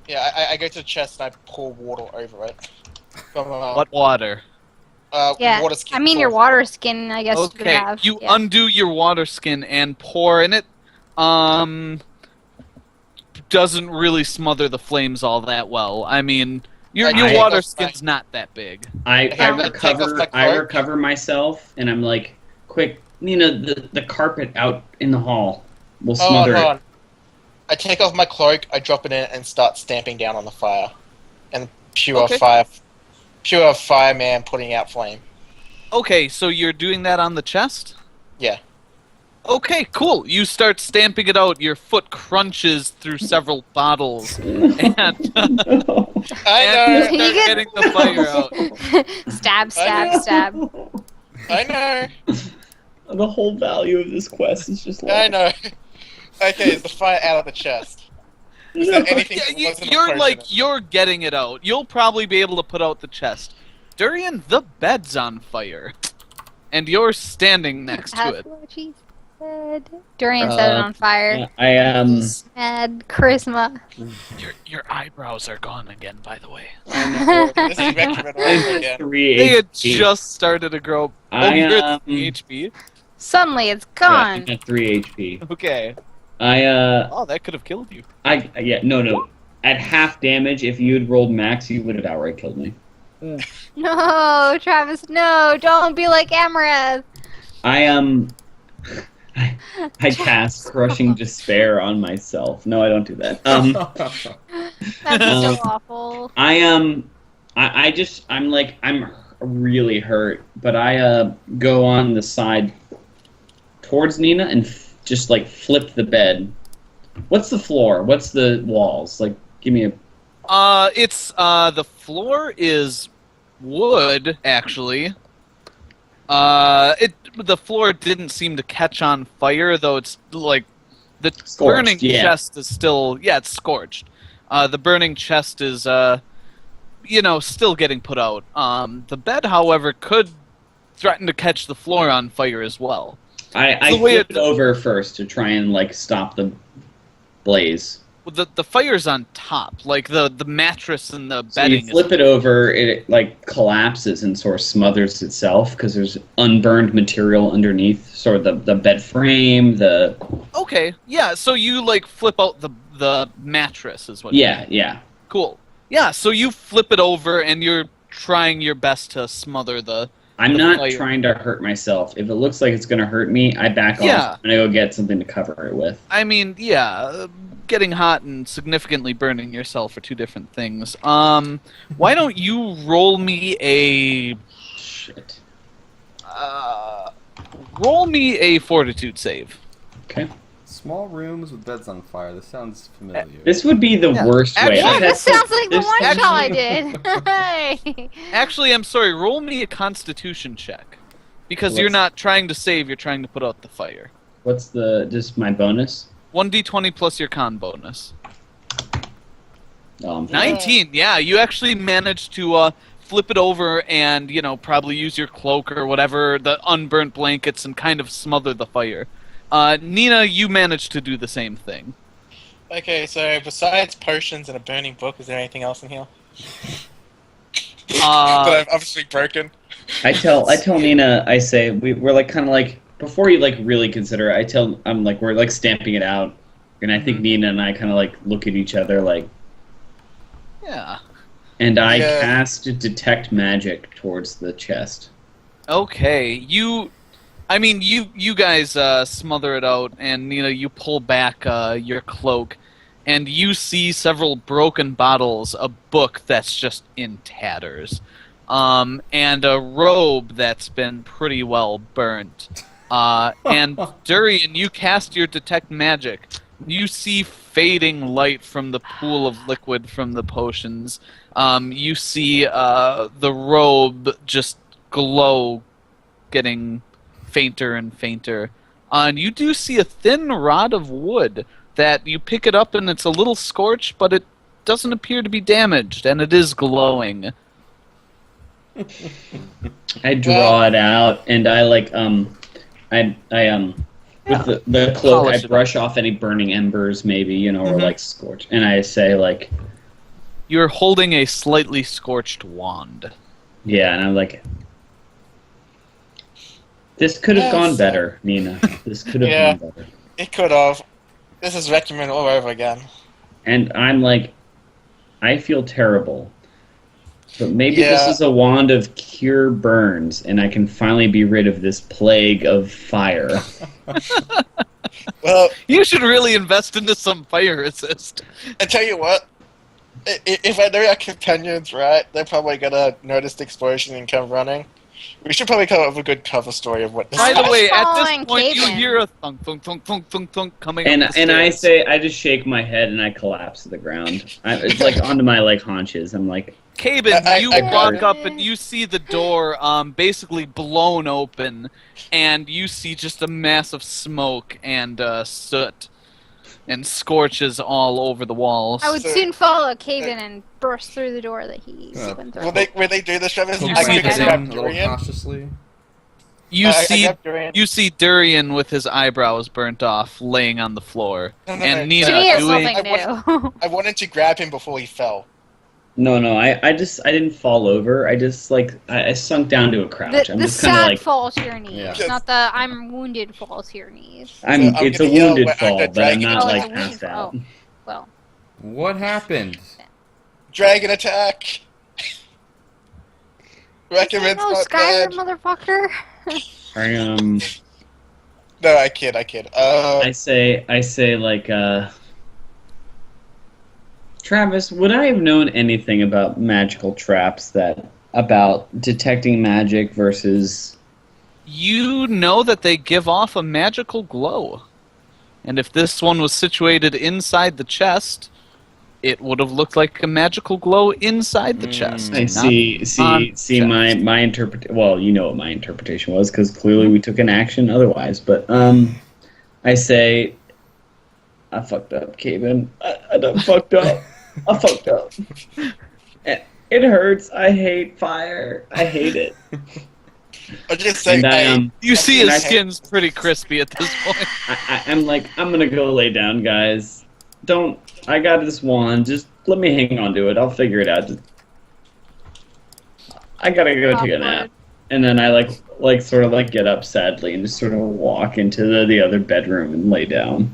Speaker 5: Yeah, I go to the chest and I pour water over it. From,
Speaker 1: What water?
Speaker 3: Yeah.
Speaker 5: water skin
Speaker 3: I mean, your
Speaker 5: cloth.
Speaker 3: water skin, I guess, you would
Speaker 1: Okay,
Speaker 3: have.
Speaker 1: you
Speaker 3: yeah.
Speaker 1: undo your water skin and pour in it. Doesn't really smother the flames all that well. I mean, your
Speaker 5: I-
Speaker 1: water
Speaker 5: I-
Speaker 1: skin's not that big.
Speaker 4: I
Speaker 5: Take off
Speaker 4: recover.
Speaker 5: my
Speaker 4: I
Speaker 5: cloak.
Speaker 4: recover myself, and I'm like, quick, Nina, the carpet out in the hall. We'll
Speaker 5: Oh,
Speaker 4: smother
Speaker 5: hold
Speaker 4: it.
Speaker 5: on. I take off my cloak, I drop it in, and start stamping down on the fire. And
Speaker 1: Okay.
Speaker 5: pure fireman putting out flame.
Speaker 1: Okay, so you're doing that on the chest?
Speaker 5: Yeah.
Speaker 1: Okay, cool. You start stamping it out. Your foot crunches through several bottles, and
Speaker 5: I
Speaker 1: and
Speaker 5: know.
Speaker 1: you start
Speaker 3: You get-
Speaker 1: getting the fire out.
Speaker 3: Stab,
Speaker 5: I
Speaker 3: stab,
Speaker 5: know.
Speaker 3: stab.
Speaker 5: I know.
Speaker 4: The whole value of this quest is just
Speaker 5: I know. Okay, is the fire out of the chest? Is there anything
Speaker 1: Yeah,
Speaker 5: that
Speaker 1: you,
Speaker 5: wasn't
Speaker 1: you're
Speaker 5: approaching
Speaker 1: like
Speaker 5: it?
Speaker 1: you're getting it out. You'll probably be able to put out the chest. Durian, the bed's on fire, and you're standing next to
Speaker 3: That's
Speaker 1: it.
Speaker 3: what she said. Durian set it on fire.
Speaker 4: I
Speaker 3: Mad charisma.
Speaker 1: Your eyebrows are gone again, by the way.
Speaker 5: This is Retroman all over again.
Speaker 4: 3
Speaker 1: They had
Speaker 4: HP.
Speaker 1: just started to grow
Speaker 4: I,
Speaker 1: over the HP.
Speaker 3: Suddenly, it's
Speaker 4: Yeah,
Speaker 3: gone.
Speaker 4: I'm at 3 HP.
Speaker 1: Okay.
Speaker 4: I
Speaker 1: Oh, that could have killed you.
Speaker 4: no. At half damage, if you had rolled max, you would have outright killed me.
Speaker 3: No, Travis, no! Don't be like Amareth.
Speaker 4: I I cast crushing despair on myself. No, I don't do that.
Speaker 3: That's so awful.
Speaker 4: I'm really hurt, but I go on the side towards Nina and just like flip the bed. What's the floor? What's the walls? Like, give me a.
Speaker 1: It's the floor is wood actually. The floor didn't seem to catch on fire, though it's like the
Speaker 4: Scorched,
Speaker 1: burning
Speaker 4: yeah.
Speaker 1: chest is still it's scorched. The burning chest is still getting put out. The bed, however, could threaten to catch the floor on fire as well.
Speaker 4: I
Speaker 1: the way
Speaker 4: flip
Speaker 1: it-
Speaker 4: it over first to try and like stop the blaze.
Speaker 1: The fire's on top, like the mattress and the
Speaker 4: So you
Speaker 1: bedding.
Speaker 4: flip it over, it like collapses and sort of smothers itself because there's unburned material underneath, sort of the bed frame, the
Speaker 1: Okay, yeah. So you like flip out the mattress is what.
Speaker 4: yeah.
Speaker 1: Cool. Yeah. So you flip it over and you're trying your best to smother the
Speaker 4: I'm
Speaker 1: the
Speaker 4: not
Speaker 1: fire.
Speaker 4: trying to hurt myself. If it looks like it's going to hurt me, I back
Speaker 1: Yeah.
Speaker 4: off and I go get something to cover it with.
Speaker 1: I mean, yeah, getting hot and significantly burning yourself are two different things. Why don't you roll me a
Speaker 4: Shit.
Speaker 1: fortitude save?
Speaker 4: Okay.
Speaker 2: Small rooms with beds on fire. This sounds familiar.
Speaker 4: This would be the
Speaker 1: Yeah.
Speaker 4: worst way.
Speaker 1: Actually-
Speaker 3: Yeah,
Speaker 4: I've had
Speaker 3: this sounds like the
Speaker 4: this-
Speaker 3: one shot I
Speaker 1: actually-
Speaker 3: did. Hey.
Speaker 1: Actually, I'm sorry. Roll me a Constitution check, because you're
Speaker 4: What's-
Speaker 1: not trying to save. You're trying to put out the fire.
Speaker 4: What's just my bonus?
Speaker 1: 1d20 plus your con bonus.
Speaker 4: Oh, I'm
Speaker 1: 19. Yeah, you actually managed to flip it over and probably use your cloak or whatever, the unburnt blankets, and kind of smother the fire. Nina, you managed to do the same thing.
Speaker 5: Okay, so besides potions and a burning book, is there anything else in here that I've obviously broken?
Speaker 4: I tell Nina, I say we're like kind of like before you like really consider it, I'm like we're like stamping it out, and I think Nina and I kind of like look at each other like,
Speaker 1: Yeah.
Speaker 4: and I
Speaker 5: Yeah.
Speaker 4: cast detect magic towards the chest.
Speaker 1: Okay, you guys smother it out, and you pull back your cloak, and you see several broken bottles, a book that's just in tatters, and a robe that's been pretty well burnt. And Durian, you cast your detect magic. You see fading light from the pool of liquid from the potions. You see the robe just glow, getting fainter and fainter. And you do see a thin rod of wood that you pick it up, and it's a little scorched, but it doesn't appear to be damaged, and it is glowing.
Speaker 4: I draw it out, and I like with the cloak,
Speaker 1: Polish
Speaker 4: I
Speaker 1: it
Speaker 4: brush off any burning embers, maybe or
Speaker 1: Mhm.
Speaker 4: like scorch, and I say like,
Speaker 1: You're holding a slightly scorched wand.
Speaker 4: yeah, and I'm like, this could have
Speaker 5: Yes.
Speaker 4: gone better, Nina. This could have
Speaker 5: Yeah.
Speaker 4: gone better.
Speaker 5: It could have. This is recommend all over again.
Speaker 4: And I'm like, I feel terrible. But maybe this
Speaker 5: Yeah.
Speaker 4: is a wand of cure burns, and I can finally be rid of this plague of fire.
Speaker 5: Well,
Speaker 1: You should really invest into some fire resist.
Speaker 5: I tell you what. If I know our companions right, they're probably gonna notice the explosion and come running. We should probably come up with a good cover story of what this
Speaker 1: By the
Speaker 5: is.
Speaker 1: way, at
Speaker 3: following
Speaker 1: this point, you
Speaker 3: Caven.
Speaker 1: hear a thunk, thunk, thunk, thunk, thunk, thunk coming
Speaker 4: And
Speaker 1: up the
Speaker 4: and I
Speaker 1: stairs.
Speaker 4: say, I just shake my head and I collapse to the ground. It's like onto my like haunches. I'm like,
Speaker 1: Caben, you
Speaker 5: I
Speaker 1: walk up and you see the door basically blown open, and you see just a mass of smoke and soot and scorches all over the walls.
Speaker 3: I would
Speaker 5: So-
Speaker 3: soon follow Caven and burst through the door that he
Speaker 2: Yeah.
Speaker 3: went through.
Speaker 5: Will they do this, Travis?
Speaker 2: Poke
Speaker 1: You
Speaker 5: I
Speaker 1: see
Speaker 5: could
Speaker 1: the
Speaker 2: it
Speaker 5: grab
Speaker 2: in a little
Speaker 5: Durian.
Speaker 2: cautiously.
Speaker 1: You
Speaker 5: I
Speaker 1: see
Speaker 5: grab Durian.
Speaker 1: you see Durian with his eyebrows burnt off, laying on the floor,
Speaker 5: No,
Speaker 1: and
Speaker 5: no.
Speaker 3: To me,
Speaker 1: Nina
Speaker 3: it's
Speaker 1: doing.
Speaker 3: something new.
Speaker 5: I wanted to grab him before he fell.
Speaker 4: no, I didn't fall over. I just like I sunk down to a crouch. I'm
Speaker 3: the
Speaker 4: just kind of
Speaker 3: sad
Speaker 4: like,
Speaker 3: fall to your knees,
Speaker 2: Yeah.
Speaker 3: not the I'm wounded fall to your knees.
Speaker 4: I'm.
Speaker 5: I'm
Speaker 4: It's a
Speaker 5: gonna yell
Speaker 4: wounded
Speaker 5: when I'm
Speaker 4: fall,
Speaker 5: the
Speaker 4: but I'm
Speaker 5: dragon.
Speaker 4: not
Speaker 3: Oh,
Speaker 4: like
Speaker 3: it's a wounded
Speaker 4: passed
Speaker 3: fall.
Speaker 4: out.
Speaker 3: Well,
Speaker 2: What happened?
Speaker 5: Dragon attack. Recommends
Speaker 3: no,
Speaker 5: not
Speaker 3: Skyrim,
Speaker 5: bad.
Speaker 3: motherfucker.
Speaker 5: No, I kid.
Speaker 4: I say like, Travis, would I have known anything about magical traps about detecting magic versus?
Speaker 1: You know that they give off a magical glow, and if this one was situated inside the chest, it would have looked like a magical glow inside the chest.
Speaker 4: I
Speaker 1: not
Speaker 4: see
Speaker 1: on
Speaker 4: see
Speaker 1: chest.
Speaker 4: my interpret. Well, you know what my interpretation was because clearly we took an action otherwise. But I say, I fucked up, Caven. I done fucked up. I fucked up. It hurts. I hate fire. I hate it.
Speaker 5: I just say,
Speaker 4: And I
Speaker 5: hey,
Speaker 1: You see
Speaker 4: And
Speaker 1: his
Speaker 4: I-
Speaker 1: skin's pretty crispy at this point.
Speaker 4: I'm like, I'm gonna go lay down, guys. Don't. I got this wand. Just let me hang on to it. I'll figure it out. I gotta go take a nap. And then I like sort of like get up sadly and just sort of walk into the other bedroom and lay down.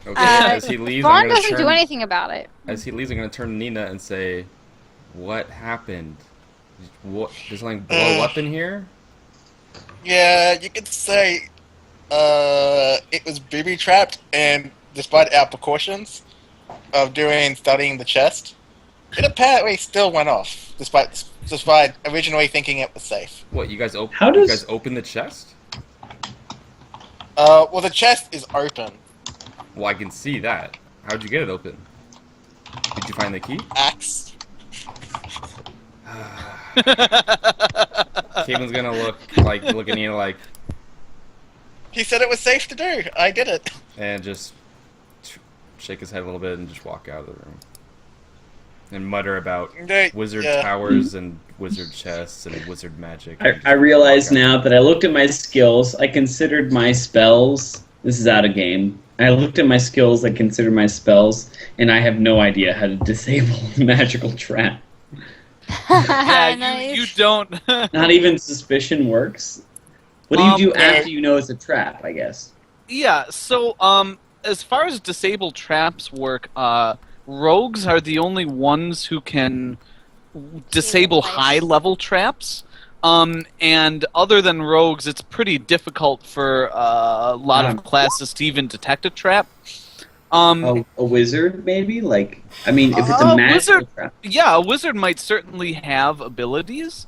Speaker 2: Okay, as he leaves, I'm
Speaker 3: Vaughn
Speaker 2: gonna
Speaker 3: doesn't
Speaker 2: turn.
Speaker 3: do anything about it.
Speaker 2: As he leaves, I'm gonna turn to Nina and say, "What happened?" What? Does something blow up in here?
Speaker 5: Yeah, you could say it was booby trapped, and despite our precautions of studying the chest, it apparently still went off, despite originally thinking it was safe.
Speaker 2: What? You guys
Speaker 4: How does-
Speaker 2: You guys open the chest?
Speaker 5: Well, the chest is open.
Speaker 2: Well, I can see that. How'd you get it open? Did you find the key?
Speaker 5: Axe.
Speaker 2: Caitlin's gonna look at Nina like,
Speaker 5: He said it was safe to do. I did it.
Speaker 2: and just shake his head a little bit and just walk out of the room. And mutter about wizard
Speaker 5: Yeah.
Speaker 2: towers and wizard chests and wizard magic.
Speaker 4: I realize now that I looked at my skills. I considered my spells. This is out of game. I looked at my skills. I considered my spells, and I have no idea how to disable a magical trap.
Speaker 1: Yeah,
Speaker 3: Nice.
Speaker 1: you don't.
Speaker 4: Not even suspicion works. What do you do after you know it's a trap? I guess.
Speaker 1: Yeah, so as far as disabled traps work, rogues are the only ones who can disable high-level traps. And other than rogues, it's pretty difficult for a lot of classes to even detect a trap.
Speaker 4: A wizard, maybe? Like, I mean, if it's a magical
Speaker 1: wizard-
Speaker 4: trap.
Speaker 1: Yeah, a wizard might certainly have abilities.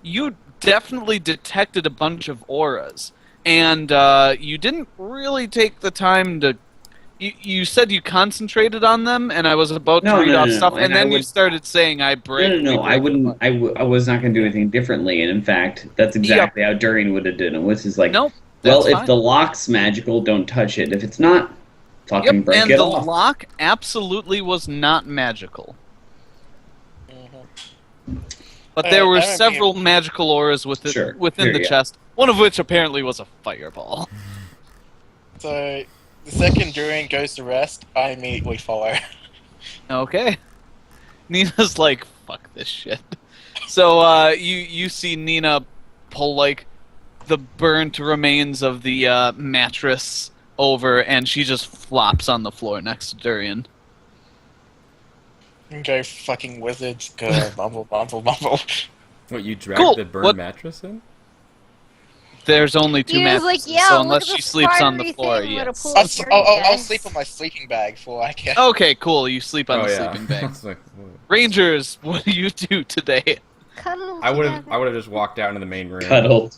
Speaker 1: You definitely detected a bunch of auras, and you didn't really take the time to. You said you concentrated on them, and I was about to read off stuff, and then you started saying, "I break."
Speaker 4: No, I wouldn't. I was not going to do anything differently, and in fact, that's exactly how Durian would have done it. Which is like,
Speaker 1: Nope.
Speaker 4: well,
Speaker 1: that's
Speaker 4: if
Speaker 1: fine.
Speaker 4: the lock's magical, don't touch it. If it's not, fucking break
Speaker 1: and
Speaker 4: it
Speaker 1: the
Speaker 4: off.
Speaker 1: lock absolutely was not magical. But there were several magical auras within
Speaker 4: Sure.
Speaker 1: the
Speaker 4: Yeah.
Speaker 1: chest, one of which apparently was a fireball.
Speaker 5: So the second Durian goes to rest, I immediately follow.
Speaker 1: Okay. Nina's like, fuck this shit. So you see Nina pull like the burnt remains of the mattress over, and she just flops on the floor next to Durian.
Speaker 5: Go fucking wizards. Go mumble, mumble, mumble.
Speaker 2: What, you dragged
Speaker 1: Cool.
Speaker 2: the burned
Speaker 1: What-
Speaker 2: mattress in?
Speaker 1: There's only two
Speaker 3: He was
Speaker 1: mattresses,
Speaker 3: like, yeah,
Speaker 1: so
Speaker 3: look
Speaker 1: unless
Speaker 3: at
Speaker 1: she
Speaker 3: the
Speaker 1: sleeps on the
Speaker 3: spidery
Speaker 1: floor,
Speaker 3: thing with a
Speaker 1: yes.
Speaker 3: pool.
Speaker 5: I'll sleep on my sleeping bag for I can.
Speaker 1: Okay, cool. You sleep on
Speaker 2: Oh
Speaker 1: the
Speaker 2: yeah.
Speaker 1: sleeping bag.
Speaker 2: It's like, whoa.
Speaker 1: Rangers, what do you do today?
Speaker 3: Cuddle
Speaker 2: I would have
Speaker 3: together.
Speaker 2: just walked out into the main room.
Speaker 4: Cuddled.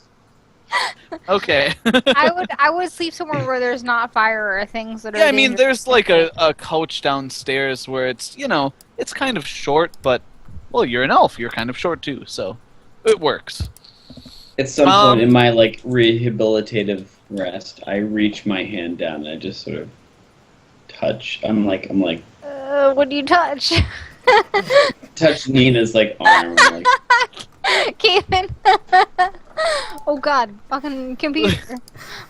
Speaker 1: Okay.
Speaker 3: I would sleep somewhere where there's not fire or things that are.
Speaker 1: Yeah, I mean,
Speaker 3: dangerous.
Speaker 1: there's like a couch downstairs where it's, it's kind of short, but, well, you're an elf. You're kind of short too, so it works.
Speaker 4: At some point in my like rehabilitative rest, I reach my hand down and I just sort of touch. I'm like,
Speaker 3: What do you touch?
Speaker 4: touch Nina's like arm. I'm like,
Speaker 3: Kevin. Oh god, fucking computer.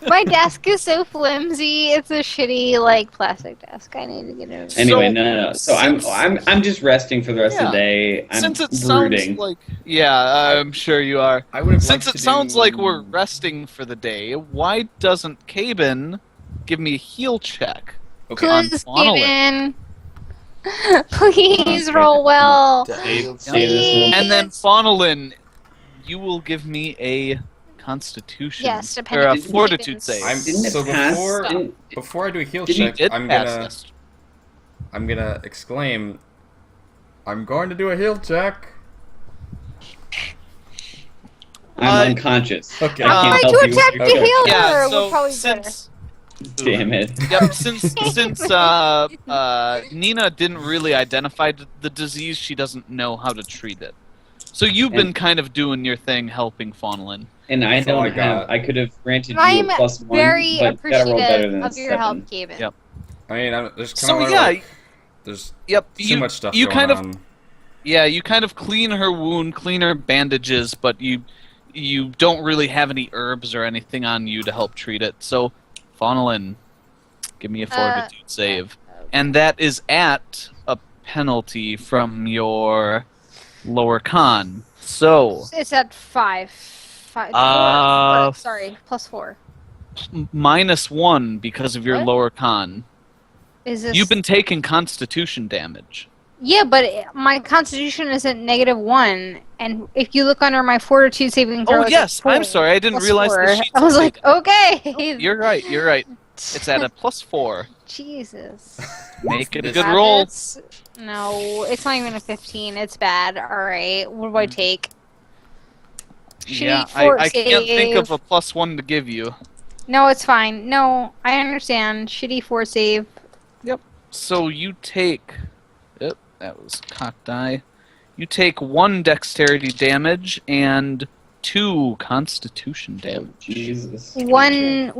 Speaker 3: My desk is so flimsy. It's a shitty like plastic desk. I need to get it.
Speaker 4: anyway,
Speaker 1: So,
Speaker 4: no. So I'm just resting for the rest of the day. I'm
Speaker 1: Since it
Speaker 4: brooding.
Speaker 1: sounds like, yeah, I'm sure you are.
Speaker 2: I would have
Speaker 1: Since
Speaker 2: liked
Speaker 1: it
Speaker 2: to
Speaker 1: sounds
Speaker 2: do-
Speaker 1: like we're resting for the day, why doesn't Cabin give me a heal check?
Speaker 2: Okay.
Speaker 1: on
Speaker 3: Please,
Speaker 1: Fawnelin?
Speaker 3: Kevin. Please roll well.
Speaker 4: Save this one.
Speaker 1: And then Fawnelin, you will give me a Constitution
Speaker 3: Yes,
Speaker 1: or
Speaker 3: depending
Speaker 1: a
Speaker 3: on
Speaker 1: Fortitude
Speaker 3: Cabin's-
Speaker 1: save.
Speaker 2: I'm
Speaker 4: Didn't it
Speaker 2: so
Speaker 4: pass?
Speaker 2: before
Speaker 4: Didn't-
Speaker 2: before I do a heal
Speaker 4: Did you
Speaker 2: check,
Speaker 1: Did
Speaker 2: I'm
Speaker 1: pass
Speaker 2: gonna
Speaker 1: this.
Speaker 2: exclaim, I'm going to do a heal check.
Speaker 4: I'm unconscious.
Speaker 2: Okay.
Speaker 4: I can't
Speaker 3: I'm
Speaker 4: help
Speaker 3: going to
Speaker 4: you.
Speaker 3: attempt to
Speaker 2: Okay.
Speaker 3: heal
Speaker 1: Yeah,
Speaker 3: her.
Speaker 1: so
Speaker 3: We're probably
Speaker 1: since
Speaker 4: Damn it.
Speaker 1: Yep, since Nina didn't really identify the disease, she doesn't know how to treat it. So you've been kind of doing your thing, helping Fawnelin.
Speaker 4: And I
Speaker 2: That's all
Speaker 4: don't
Speaker 2: I
Speaker 4: have.
Speaker 2: got.
Speaker 4: I could have granted you
Speaker 3: I'm
Speaker 4: a +1,
Speaker 3: very
Speaker 4: but gotta roll better than
Speaker 3: appreciative
Speaker 4: a
Speaker 3: of your
Speaker 4: 7.
Speaker 3: help, Kevin.
Speaker 1: Yep.
Speaker 2: I mean, there's kind
Speaker 1: So
Speaker 2: of
Speaker 1: yeah,
Speaker 2: there's
Speaker 1: yep.
Speaker 2: too much stuff
Speaker 1: You
Speaker 2: going
Speaker 1: kind of
Speaker 2: on.
Speaker 1: Yeah, you kind of clean her wound, clean her bandages, but you don't really have any herbs or anything on you to help treat it. So, Fawnelin, give me a Fortitude save, and that is at a penalty from your lower con. So,
Speaker 3: It's at 5. 4, sorry, +4.
Speaker 1: -1 because of your
Speaker 3: What?
Speaker 1: lower con.
Speaker 3: Is this?
Speaker 1: You've been taking Constitution damage.
Speaker 3: Yeah, but my Constitution isn't -1, and if you look under my Fortitude saving throw,
Speaker 1: Oh
Speaker 3: it's
Speaker 1: yes,
Speaker 3: a 4,
Speaker 1: I'm sorry, I didn't
Speaker 3: plus
Speaker 1: realize
Speaker 3: 4.
Speaker 1: the sheets.
Speaker 3: I was like,
Speaker 1: updated.
Speaker 3: okay.
Speaker 1: You're right. You're right. It's at a +4.
Speaker 3: Jesus.
Speaker 1: Make it a
Speaker 2: This-
Speaker 1: good roll.
Speaker 3: Rabbits? No, it's not even a 15. It's bad. All right, what do I take?
Speaker 1: Yeah,
Speaker 3: Shitty fort
Speaker 1: I can't think of
Speaker 3: save.
Speaker 1: a +1 to give you.
Speaker 3: No, it's fine. No, I understand. Shitty fort save.
Speaker 1: So you take. Yep, that was cocked die. You take 1 dexterity damage and 2 constitution damage.
Speaker 4: Jesus.
Speaker 3: One.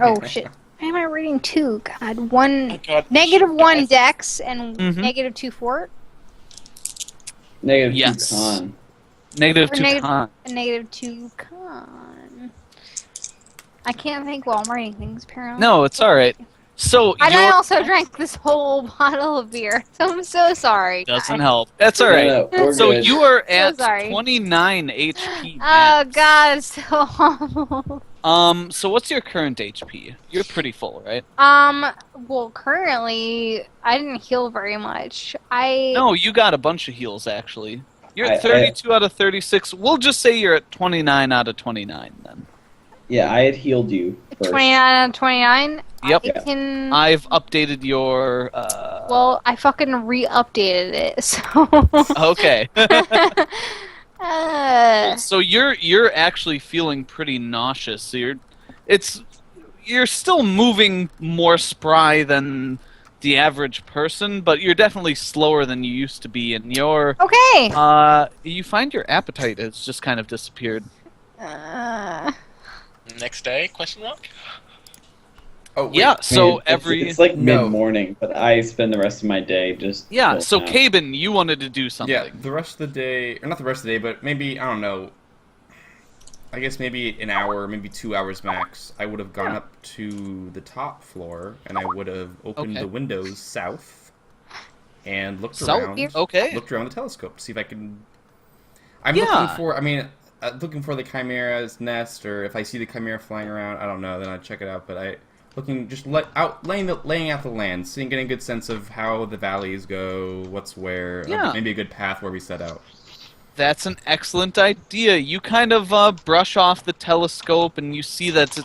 Speaker 3: Oh shit. Why am I reading 2? God,
Speaker 5: Oh,
Speaker 3: 1
Speaker 5: God.
Speaker 3: -1 dex and
Speaker 1: Mhm.
Speaker 3: -2 fort.
Speaker 4: Negative
Speaker 1: Yes.
Speaker 4: 2 con.
Speaker 1: Negative
Speaker 3: Or
Speaker 1: 2
Speaker 3: neg-
Speaker 1: con.
Speaker 3: A -2 con. I can't think while I'm writing things, apparently.
Speaker 1: No, it's alright. So
Speaker 3: And
Speaker 1: your
Speaker 3: I also drank this whole bottle of beer, so I'm so sorry.
Speaker 1: doesn't
Speaker 3: guys.
Speaker 1: help. That's alright.
Speaker 4: No, we're
Speaker 1: So
Speaker 4: good.
Speaker 1: you are at
Speaker 3: sorry.
Speaker 1: 29 HP.
Speaker 3: Oh
Speaker 1: max.
Speaker 3: god, it's so awful.
Speaker 1: So what's your current HP? You're pretty full, right?
Speaker 3: Well, currently, I didn't heal very much.
Speaker 1: No, you got a bunch of heals actually. You're
Speaker 4: I-
Speaker 1: at 32 out of 36. We'll just say you're at 29 out of 29 then.
Speaker 4: Yeah, I had healed you first.
Speaker 3: 29 out of 29.
Speaker 1: Yep.
Speaker 3: I can.
Speaker 1: I've updated your.
Speaker 3: Well, I fucking re-updated it, so.
Speaker 1: Okay.
Speaker 3: uh,
Speaker 1: So you're actually feeling pretty nauseous. So you're still moving more spry than the average person, but you're definitely slower than you used to be, and
Speaker 3: okay.
Speaker 1: you find your appetite has just kind of disappeared.
Speaker 5: Next day? Question mark.
Speaker 2: Oh, wait.
Speaker 1: Yeah.
Speaker 4: I mean,
Speaker 1: So
Speaker 4: it's, it's like
Speaker 2: No.
Speaker 4: mid-morning, but I spend the rest of my day just.
Speaker 1: Yeah. So
Speaker 4: chilling out.
Speaker 1: Caben, you wanted to do something.
Speaker 2: Yeah, the rest of the day, or not the rest of the day, but maybe, I don't know, I guess maybe an hour, maybe 2 hours max, I would have gone
Speaker 1: Yeah.
Speaker 2: up to the top floor, and I would have opened
Speaker 1: Okay.
Speaker 2: the windows south, and looked
Speaker 1: South?
Speaker 2: around.
Speaker 1: Okay.
Speaker 2: Looked around the telescope to see if I can... I'm
Speaker 1: Yeah.
Speaker 2: looking for, I mean, looking for the Chimera's nest, or if I see the Chimera flying around, I don't know, then I'd check it out, but looking, just laying out the land, seeing, getting a good sense of how the valleys go, what's where,
Speaker 1: Yeah.
Speaker 2: maybe a good path where we set out.
Speaker 1: That's an excellent idea. You kind of brush off the telescope, and you see that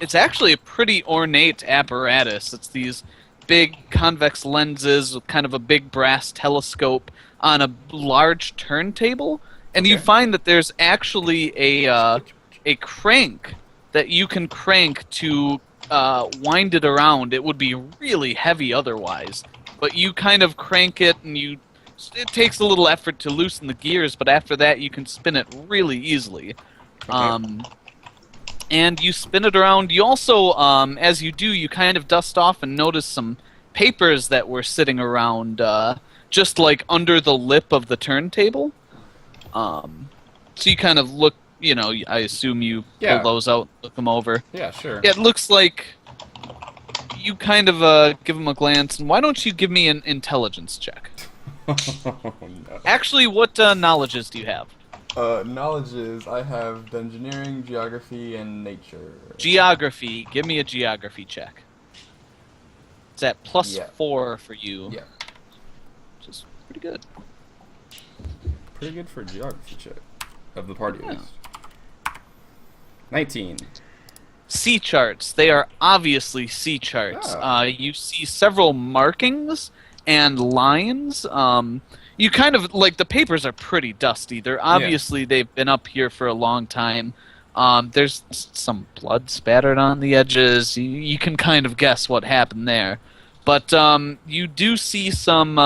Speaker 1: it's actually a pretty ornate apparatus. It's these big convex lenses with kind of a big brass telescope on a large turntable, and you
Speaker 2: Okay.
Speaker 1: find that there's actually a crank that you can crank to wind it around. It would be really heavy otherwise, but you kind of crank it, and it takes a little effort to loosen the gears, but after that you can spin it really easily. And you spin it around. You also, as you do, you kind of dust off and notice some papers that were sitting around, just like under the lip of the turntable. So you kind of look, I assume you
Speaker 2: Yeah.
Speaker 1: pull those out, look them over.
Speaker 2: Yeah, sure.
Speaker 1: Yeah, it looks like you kind of give them a glance, and why don't you give me an intelligence check?
Speaker 2: Oh, no.
Speaker 1: Actually, what knowledges do you have?
Speaker 6: Knowledges, I have engineering, geography, and nature.
Speaker 1: Geography. Give me a geography check. It's at
Speaker 6: Yeah.
Speaker 1: +4 for you.
Speaker 6: Yeah.
Speaker 1: Which is pretty good.
Speaker 2: Pretty good for a geography check. Of the party,
Speaker 1: Yeah.
Speaker 2: at least. 19.
Speaker 1: Sea charts. They are obviously sea charts.
Speaker 2: Ah.
Speaker 1: You see several markings and lines. You kind of, the papers are pretty dusty. They're obviously, they've been up here for a long time. There's some blood spattered on the edges. You can kind of guess what happened there. But you do see some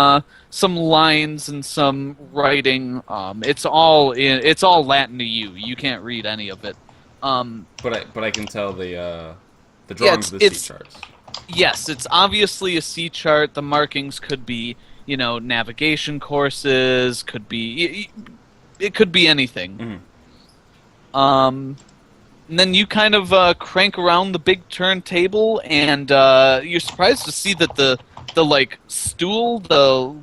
Speaker 1: lines and some writing. It's all Latin to you. You can't read any of it.
Speaker 2: But I can tell the
Speaker 1: Yeah,
Speaker 2: drawings of the
Speaker 1: it's-
Speaker 2: sea charts.
Speaker 1: Yes, it's obviously a sea chart. The markings could be, navigation courses. Could be, it could be anything.
Speaker 2: Mhm.
Speaker 1: And then you kind of crank around the big turntable, and you're surprised to see that the stool, the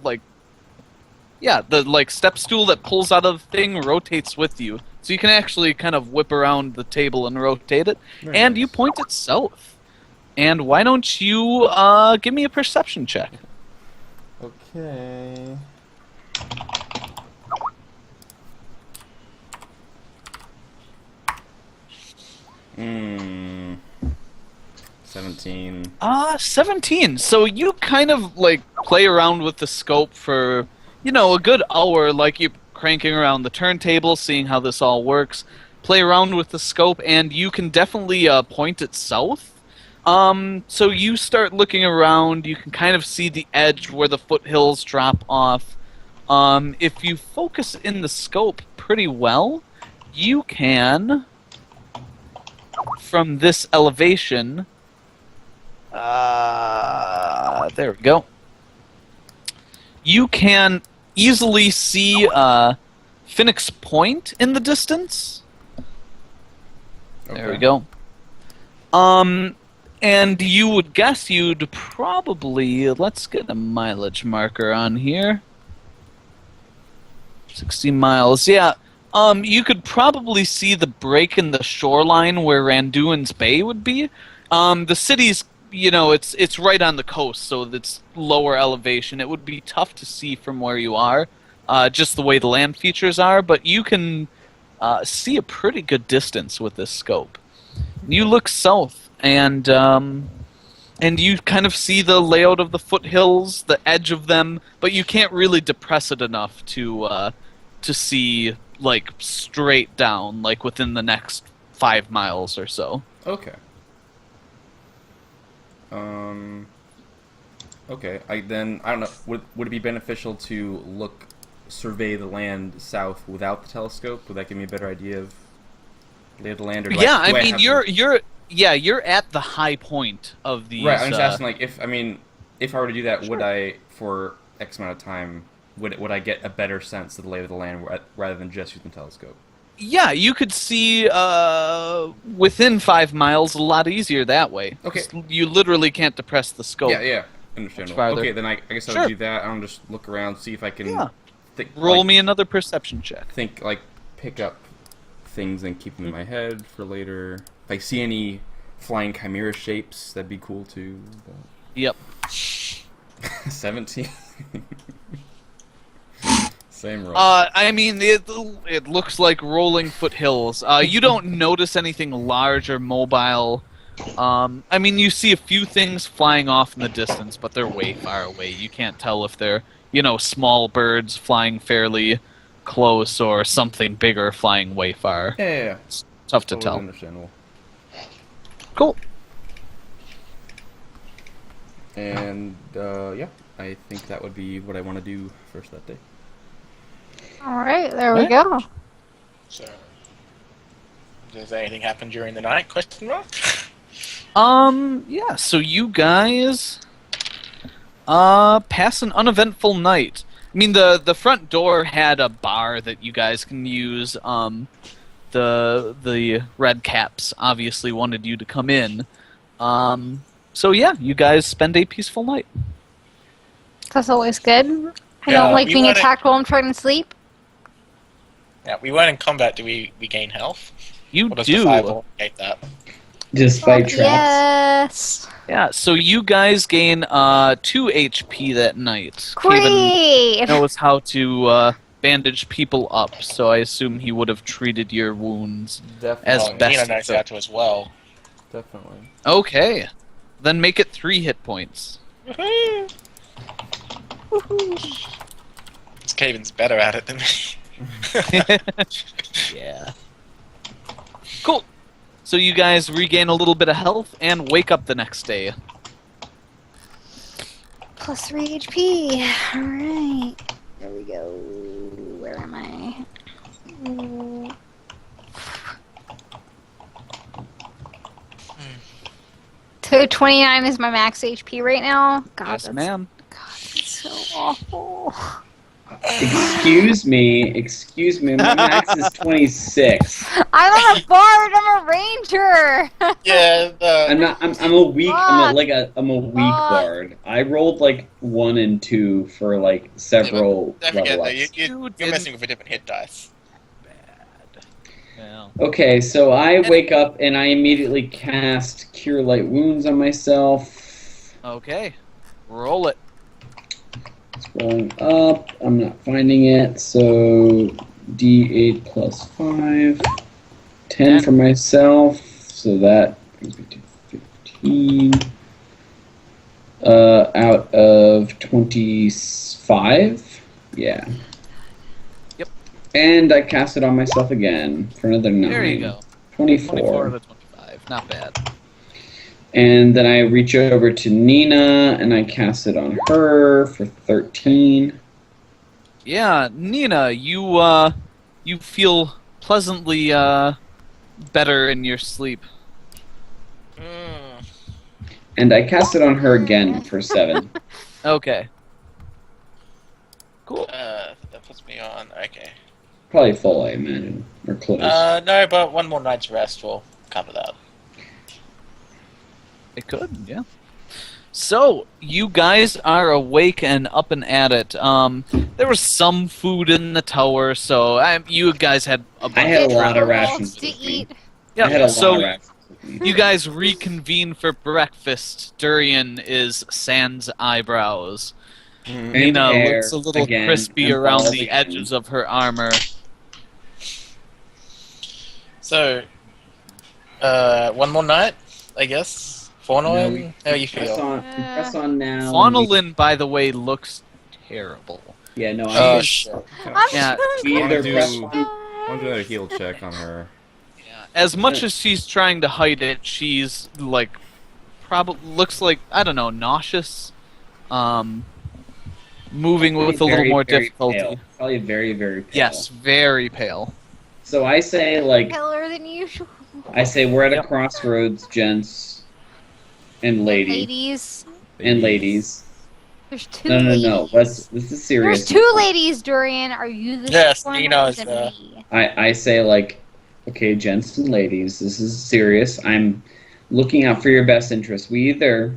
Speaker 1: step stool that pulls out of the thing rotates with you. So you can actually kind of whip around the table and rotate it,
Speaker 2: Very
Speaker 1: and
Speaker 2: nice.
Speaker 1: you point it south. And why don't you give me a perception check?
Speaker 6: Okay.
Speaker 2: Hmm. 17.
Speaker 1: 17. So you kind of like play around with the scope for, a good hour, like you're cranking around the turntable, seeing how this all works. Play around with the scope, and you can definitely point it south. So you start looking around. You can kind of see the edge where the foothills drop off. If you focus in the scope pretty well, you can, from this elevation, there we go. You can easily see Phoenix Point in the distance. There we go. And you would guess you'd probably, let's get a mileage marker on here. 60 miles, yeah. You could probably see the break in the shoreline where Randuin's Bay would be. The city's, it's right on the coast, so it's lower elevation. It would be tough to see from where you are, just the way the land features are, but you can see a pretty good distance with this scope. You look south, and you kind of see the layout of the foothills, the edge of them, but you can't really depress it enough to see, like, straight down, like, within the next 5 miles or so.
Speaker 2: Okay. Okay. I don't know. Would it be beneficial to survey the land south without the telescope? Would that give me a better idea of lay of the land? Or
Speaker 1: Yeah, I mean, you're at the high point of these.
Speaker 2: Right. I'm just asking, like, if I were to do that, would I, for X amount of time, would I get a better sense of the lay of the land rather than just using the telescope?
Speaker 1: Yeah, you could see within 5 miles a lot easier that way.
Speaker 2: Okay.
Speaker 1: You literally can't depress the scope.
Speaker 2: Yeah, understandable.
Speaker 1: Farther.
Speaker 2: Okay, then I guess I'll do that. I'll just look around, see if I can
Speaker 1: roll me another perception check.
Speaker 2: Pick up things and keep them in my head for later. If I see any flying chimera shapes, that'd be cool too. But...
Speaker 1: Yep.
Speaker 2: 17. Same roll.
Speaker 1: I mean, it looks like rolling foothills. You don't notice anything large or mobile. I mean, you see a few things flying off in the distance, but they're way far away. You can't tell if they're, small birds flying fairly close or something bigger flying way far.
Speaker 2: Yeah.
Speaker 1: It's tough to
Speaker 2: Totally
Speaker 1: tell.
Speaker 2: Understandable.
Speaker 1: Cool.
Speaker 2: And, I think that would be what I want to do first that day.
Speaker 3: Alright, there we go.
Speaker 5: So, does anything happen during the night? Question mark.
Speaker 1: Yeah, so you guys pass an uneventful night. I mean, the front door had a bar that you guys can use. The Red Caps obviously wanted you to come in. So yeah, you guys spend a peaceful night.
Speaker 3: That's always good. I
Speaker 5: Yeah,
Speaker 3: don't like
Speaker 5: we
Speaker 3: being
Speaker 5: wanna-
Speaker 3: attacked while I'm trying to sleep.
Speaker 5: Yeah, we weren't in combat. Do we gain health?
Speaker 1: You
Speaker 5: Or does
Speaker 1: do.
Speaker 5: survival negate that?
Speaker 4: Just fight
Speaker 3: Fuck
Speaker 4: traps.
Speaker 3: yes.
Speaker 1: Yeah, so you guys gain 2 HP that night. Kaven
Speaker 3: Great!
Speaker 1: knows how to bandage people up, so I assume he would have treated your wounds.
Speaker 6: Definitely.
Speaker 1: As best
Speaker 5: Nina
Speaker 1: he
Speaker 5: knows
Speaker 1: could.
Speaker 5: how to as well.
Speaker 6: Definitely.
Speaker 1: Okay. Then make it 3 hit points.
Speaker 5: Skaven's better at it than me.
Speaker 1: Yeah. Cool. So you guys regain a little bit of health and wake up the next day.
Speaker 3: Plus 3 HP. Alright. There we go. Where am I? Ooh. So 29 is my max HP right now. God,
Speaker 1: Yes,
Speaker 3: that's,
Speaker 1: ma'am.
Speaker 3: God, that's so awful.
Speaker 4: Excuse me, my max is 26.
Speaker 3: I'm not a bard. I'm a ranger.
Speaker 5: Yeah,
Speaker 4: I'm a weak. I'm a weak
Speaker 3: Fuck.
Speaker 4: bard. I rolled like 1 and 2 for like several
Speaker 5: don't forget
Speaker 4: level
Speaker 5: that
Speaker 4: ups.
Speaker 5: you're messing with a different hit dice.
Speaker 1: Bad. Well,
Speaker 4: Okay, so I wake up and I immediately cast Cure Light Wounds on myself.
Speaker 1: okay. Roll it.
Speaker 4: Scrolling up, I'm not finding it, so D8 plus 5. 10 for myself, so that brings me to 15. Out of 25? Yeah.
Speaker 1: Yep.
Speaker 4: And I cast it on myself again for another 9.
Speaker 1: There you go.
Speaker 4: 24.
Speaker 1: 24 out of 25. Not bad.
Speaker 4: And then I reach over to Nina and I cast it on her for 13.
Speaker 1: Yeah, Nina, you feel pleasantly better in your sleep.
Speaker 4: And I cast it on her again for 7.
Speaker 1: Okay. Cool.
Speaker 5: That puts me on. Okay.
Speaker 4: Probably full, I imagine. Or close.
Speaker 5: No, but one more night's rest will cover that.
Speaker 1: It could, yeah. So, you guys are awake and up and at it. There was some food in the tower, so you guys had a bunch
Speaker 4: I had a lot of
Speaker 3: Lots
Speaker 4: rations
Speaker 3: to
Speaker 4: with me.
Speaker 3: eat.
Speaker 1: Yeah,
Speaker 4: I had a
Speaker 1: so
Speaker 4: lot of rations with me.
Speaker 1: you guys reconvene for breakfast. Durian is sans eyebrows.
Speaker 2: Mhm.
Speaker 1: Nina
Speaker 4: hair
Speaker 1: looks a little
Speaker 4: again,
Speaker 1: crispy
Speaker 4: and
Speaker 1: around
Speaker 4: balls
Speaker 1: the
Speaker 4: again.
Speaker 1: edges of her armor.
Speaker 5: So, one more night, I guess. Fornoin, how you
Speaker 4: Press
Speaker 5: feel?
Speaker 4: on, press on now.
Speaker 1: Faunalyn, by the way, looks terrible.
Speaker 4: Yeah, no,
Speaker 5: Oh
Speaker 4: I
Speaker 5: shit!
Speaker 3: I'm
Speaker 1: Yeah,
Speaker 4: we
Speaker 2: wanna
Speaker 4: either
Speaker 2: do-
Speaker 4: press
Speaker 2: I want to do another heal check on her.
Speaker 1: Yeah, as much as she's trying to hide it, she's like, probably looks like, I don't know, nauseous. Moving with a little more difficulty.
Speaker 4: Pale. Probably very, very pale.
Speaker 1: Yes, very pale.
Speaker 4: So I say, like,
Speaker 3: paler than usual.
Speaker 4: I say we're at a
Speaker 1: Yep.
Speaker 4: crossroads, gents and ladies.
Speaker 3: Ladies. There's two
Speaker 4: No,
Speaker 3: ladies.
Speaker 4: this is serious.
Speaker 3: There's two ladies, Dorian. Are you the
Speaker 5: Yes,
Speaker 3: one
Speaker 5: Nina
Speaker 3: or
Speaker 5: is
Speaker 3: it
Speaker 5: there.
Speaker 3: me?
Speaker 4: I say, like, okay, gents and ladies, this is serious. I'm looking out for your best interest. We either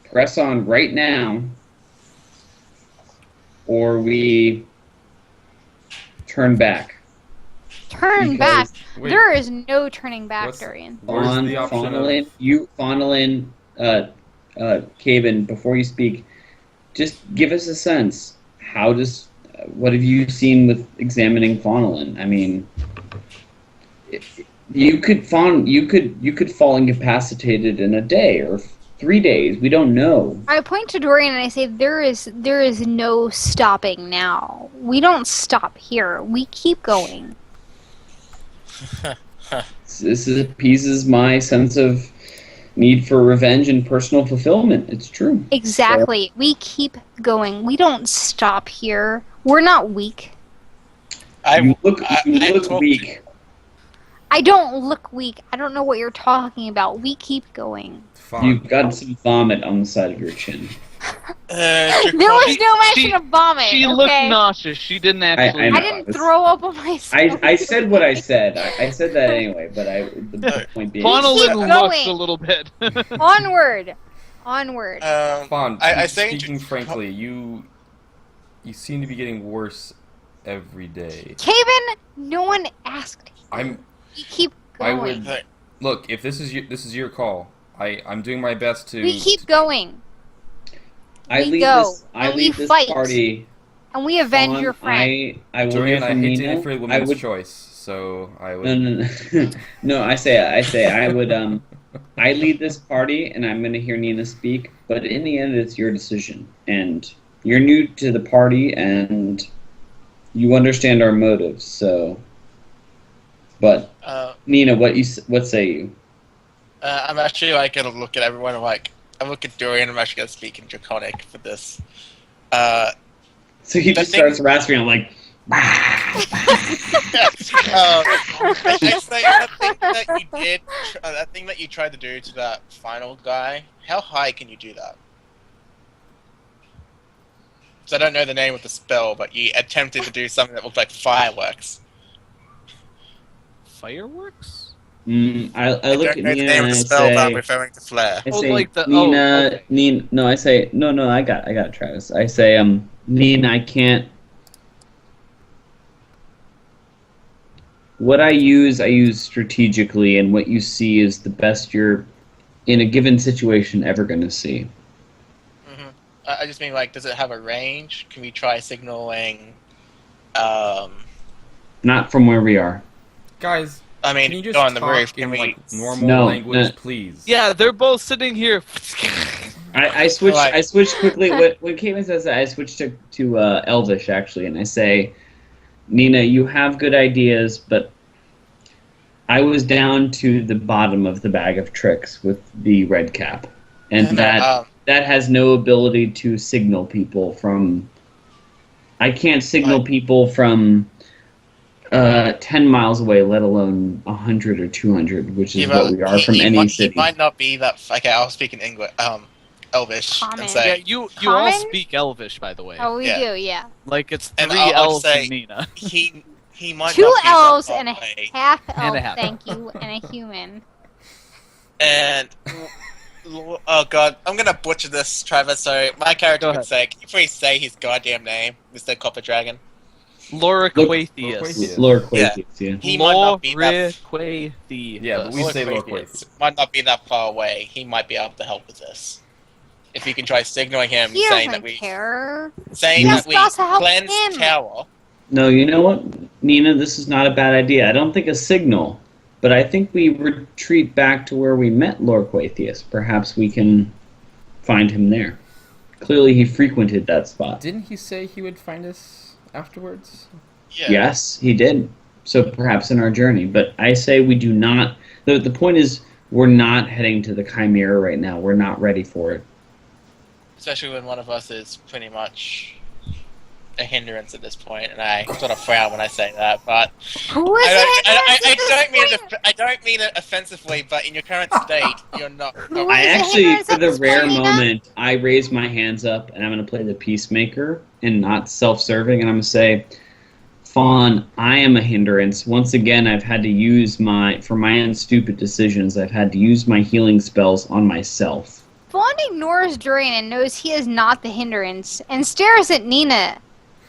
Speaker 4: press on right now, or we turn back.
Speaker 3: Turn
Speaker 4: Because
Speaker 3: back.
Speaker 2: Wait,
Speaker 3: There is no turning back,
Speaker 2: What's-
Speaker 3: Dorian.
Speaker 2: where's the option of...
Speaker 4: Faunalyn, Caven, before you speak, just give us a sense. What have you seen with examining Faunalyn? I mean, you could fall incapacitated in a day or 3 days. We don't know.
Speaker 3: I point to Dorian and I say, there is no stopping now. We don't stop here. We keep going.
Speaker 4: This appeases my sense of need for revenge and personal fulfillment. It's true.
Speaker 3: Exactly. We keep going. We don't stop here. We're not weak.
Speaker 4: You look
Speaker 5: talked-
Speaker 4: weak.
Speaker 3: I don't look weak. I don't know what you're talking about. We keep going.
Speaker 2: Fine.
Speaker 4: You've got some vomit on the side of your chin.
Speaker 3: There was no mention
Speaker 1: She-
Speaker 3: of vomit.
Speaker 1: She looked
Speaker 3: okay?
Speaker 1: nauseous. She didn't actually.
Speaker 4: I
Speaker 3: I
Speaker 4: know.
Speaker 3: didn't throw up on myself.
Speaker 4: I said what I said. I said that anyway, but the point being...
Speaker 1: Faunalyn
Speaker 3: Keep
Speaker 1: looks
Speaker 3: going.
Speaker 1: a little bit.
Speaker 3: Onward. Onward.
Speaker 2: Fawn,
Speaker 5: I say
Speaker 2: speaking frankly, you seem to be getting worse every day.
Speaker 3: Caven, no one asked.
Speaker 2: I'm...
Speaker 3: We keep
Speaker 2: I
Speaker 3: going.
Speaker 2: would... Look, if this is your call, I'm doing my best to...
Speaker 3: We keep going.
Speaker 4: I
Speaker 3: we
Speaker 4: lead
Speaker 3: go,
Speaker 4: this, I
Speaker 3: and we
Speaker 4: lead this
Speaker 3: fight.
Speaker 4: party.
Speaker 3: And we avenge
Speaker 4: on-
Speaker 3: your friend.
Speaker 4: I will
Speaker 2: Dorian,
Speaker 4: hear
Speaker 2: I
Speaker 4: from
Speaker 2: hate to
Speaker 4: Nina.
Speaker 2: interfere with
Speaker 4: I
Speaker 2: women's
Speaker 4: would
Speaker 2: choice, so I would...
Speaker 4: no. No, I say I would I lead this party and I'm going to hear Nina speak, but in the end it's your decision. And you're new to the party and you understand our motives, so but Nina, what say you?
Speaker 5: I'm actually like gonna look at everyone. I look at Dorian. I'm actually gonna speak in Draconic for this.
Speaker 4: So he
Speaker 5: The
Speaker 4: just
Speaker 5: thing-
Speaker 4: starts rasping. I'm like,
Speaker 5: I say that thing that you tried to do to that final guy. How high can you do that? So I don't know the name of the spell, but you attempted to do something that looked like fireworks.
Speaker 1: Fireworks?
Speaker 4: I look
Speaker 5: don't
Speaker 4: at
Speaker 5: know the
Speaker 4: Nina
Speaker 5: name
Speaker 4: and
Speaker 5: of
Speaker 4: I
Speaker 5: the spell, but I'm
Speaker 4: say,
Speaker 5: referring to flare.
Speaker 4: I
Speaker 1: Oh,
Speaker 4: say,
Speaker 1: like the- oh,
Speaker 4: Nina,
Speaker 1: okay.
Speaker 4: Nina. No, I say no. I got it, Travis. I say, Nina, I can't. What I use strategically, and what you see is the best you're in a given situation ever going to see.
Speaker 5: I just mean, like, does it have a range? Can we try signaling?
Speaker 4: Not from where we are.
Speaker 2: Guys,
Speaker 5: I mean,
Speaker 2: can you just
Speaker 5: go on the
Speaker 2: talk
Speaker 5: roof.
Speaker 2: in
Speaker 5: Can we?
Speaker 2: like normal
Speaker 4: No,
Speaker 2: language,
Speaker 4: no.
Speaker 2: please?
Speaker 1: Yeah, they're both sitting here.
Speaker 4: I switched.
Speaker 5: Like-
Speaker 4: I switched quickly. When Caitlin says that, I switched to Elvish actually, and I say, Nina, you have good ideas, but I was down to the bottom of the bag of tricks with the red cap, and that has no ability to signal people from. I can't signal people from 10 miles away, let alone 100 or 200, which is what we are from any city.
Speaker 5: He might not be that. Okay, I'll speak in English. Elvish.
Speaker 3: Common.
Speaker 5: And
Speaker 1: Yeah,
Speaker 5: say,
Speaker 1: you all
Speaker 3: Common?
Speaker 1: speak Elvish, by the way.
Speaker 3: Oh, we
Speaker 5: Yeah.
Speaker 3: do, yeah.
Speaker 1: Like it's
Speaker 5: And
Speaker 1: 3
Speaker 5: I'll
Speaker 1: elves
Speaker 5: say-
Speaker 1: and Nina.
Speaker 5: he might
Speaker 3: Two
Speaker 5: not be
Speaker 3: elves
Speaker 5: that
Speaker 3: and a
Speaker 5: far away.
Speaker 3: half elf,
Speaker 1: And a half.
Speaker 3: thank you, and a human.
Speaker 5: And oh god, I'm gonna butcher this, Trevor. So my character
Speaker 1: Go
Speaker 5: would
Speaker 1: ahead.
Speaker 5: say, "Can you please say his goddamn name, Mr. Copper Dragon?"
Speaker 1: Loriquathius.
Speaker 2: Loriquathius.
Speaker 4: Lord
Speaker 5: Yeah.
Speaker 4: Quaithius, yeah.
Speaker 5: He might not be that.
Speaker 1: Loriquathius.
Speaker 2: Yeah, but we say Lord
Speaker 5: Loriquathius might not be that far away. He might be able to help with this. If you can try signaling him,
Speaker 3: He
Speaker 5: saying that
Speaker 3: doesn't
Speaker 5: we
Speaker 3: care.
Speaker 5: saying
Speaker 3: Yes,
Speaker 5: that we
Speaker 3: boss, help
Speaker 5: cleanse
Speaker 3: him.
Speaker 5: tower.
Speaker 4: No, you know what, Nina? This is not a bad idea. I don't think a signal, but I think we retreat back to where we met Lord Quaithius. Perhaps we can find him there. Clearly, he frequented that spot.
Speaker 2: Didn't he say he would find us afterwards?
Speaker 5: Yeah.
Speaker 4: Yes, he did. So perhaps in our journey. But I say we do not. The point is, we're not heading to the Chimera right now. We're not ready for it.
Speaker 5: Especially when one of us is pretty much a hindrance at this point, and I sort of frown when I say that. But
Speaker 3: Who is it?
Speaker 5: I don't mean it offensively, but in your current state, you're not.
Speaker 3: Who
Speaker 4: I
Speaker 3: is a
Speaker 4: actually,
Speaker 3: hindrance
Speaker 4: for
Speaker 3: at
Speaker 4: the
Speaker 3: this
Speaker 4: rare
Speaker 3: point, Nina?
Speaker 4: moment, I raise my hands up and I'm going to play the peacemaker and not self-serving, and I'm going to say, Fawn, I am a hindrance. Once again, I've had to use for my own stupid decisions, I've had to use my healing spells on myself.
Speaker 3: Fawn ignores Durian and knows he is not the hindrance and stares at Nina.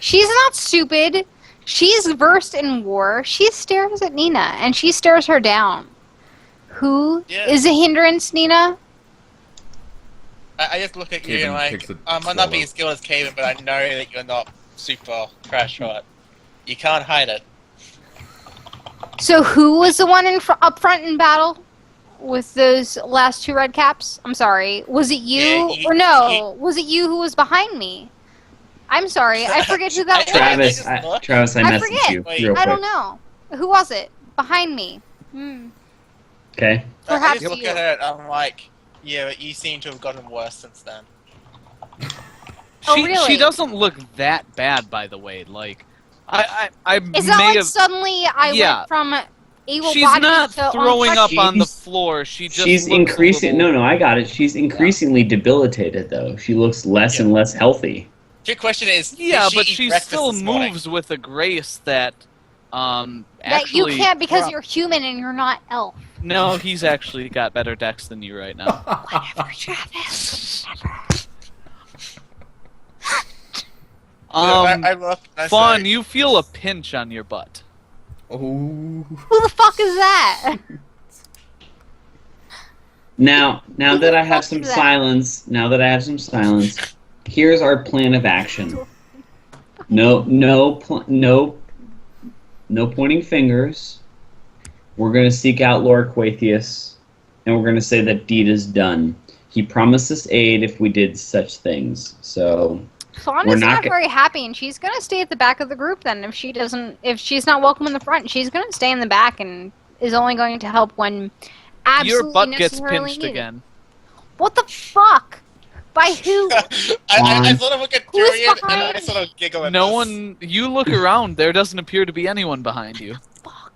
Speaker 3: She's not stupid. She's versed in war. She stares at Nina and she stares her down. Who is
Speaker 5: Yeah.
Speaker 3: a hindrance, Nina?
Speaker 5: I just look at you
Speaker 2: Caven
Speaker 5: and like,
Speaker 2: picks a
Speaker 5: I might not
Speaker 2: swallow.
Speaker 5: be as skilled as Caven, but I know that you're not super crash hot. You can't hide it.
Speaker 3: So who was the one up front in battle with those last two red caps? I'm sorry. Was it you
Speaker 5: Yeah,
Speaker 3: or no? Was it you who was behind me? I'm sorry. I forget who that was.
Speaker 4: Travis,
Speaker 5: just look.
Speaker 4: Travis, I
Speaker 3: I
Speaker 4: messaged
Speaker 3: forget.
Speaker 4: you
Speaker 5: Wait.
Speaker 4: real
Speaker 3: I
Speaker 4: quick.
Speaker 3: don't know. Who was it? Behind me.
Speaker 4: Okay.
Speaker 5: I
Speaker 3: Perhaps
Speaker 5: just look
Speaker 3: you.
Speaker 5: at her and I'm like, yeah, but you seem to have gotten worse since then.
Speaker 3: Oh,
Speaker 1: She
Speaker 3: really?
Speaker 1: doesn't look that bad, by the way. Like, I
Speaker 3: It's not
Speaker 1: may
Speaker 3: like
Speaker 1: have.
Speaker 3: suddenly I
Speaker 1: Yeah.
Speaker 3: went from able
Speaker 1: She's
Speaker 3: body
Speaker 1: not
Speaker 3: to
Speaker 1: throwing up
Speaker 3: untouchable.
Speaker 1: on the
Speaker 4: She's-
Speaker 1: floor. She just
Speaker 4: She's
Speaker 1: looks a
Speaker 4: increasing.
Speaker 1: little-
Speaker 4: No, I got it. She's increasingly debilitated, though. She looks less and less healthy.
Speaker 5: Your question is,
Speaker 1: Yeah,
Speaker 5: did she
Speaker 1: but
Speaker 5: eat
Speaker 1: she
Speaker 5: breakfast
Speaker 1: still
Speaker 5: this morning?
Speaker 1: moves with a grace that,
Speaker 3: That
Speaker 1: actually.
Speaker 3: you can't because you're human and you're not elf.
Speaker 1: No, he's actually got better decks than you right now.
Speaker 3: Whatever, Travis.
Speaker 5: I look. And I
Speaker 1: Fawn,
Speaker 5: say,
Speaker 1: you feel a pinch on your butt.
Speaker 2: Oh.
Speaker 3: Who the fuck is that?
Speaker 4: Now
Speaker 3: Who
Speaker 4: that
Speaker 3: the
Speaker 4: I have
Speaker 3: fuck
Speaker 4: some
Speaker 3: is that?
Speaker 4: silence, here's our plan of action. No pointing fingers. We're gonna seek out Lord Quaithius, and we're gonna say that deed is done. He promised us aid if we did such things. So
Speaker 3: Fawn
Speaker 4: We're
Speaker 3: is
Speaker 4: not
Speaker 3: not
Speaker 4: go-
Speaker 3: very happy, and she's gonna stay at the back of the group. Then, if she's not welcome in the front, she's gonna stay in the back and is only going to help when absolutely
Speaker 1: Your butt gets
Speaker 3: necessarily
Speaker 1: pinched
Speaker 3: needed.
Speaker 1: again.
Speaker 3: What the fuck? By who?
Speaker 5: I sort of look at
Speaker 3: Who's
Speaker 5: Durian and
Speaker 3: behind
Speaker 5: I sort of giggle at
Speaker 1: No
Speaker 5: this.
Speaker 1: one. You look around. There doesn't appear to be anyone behind you.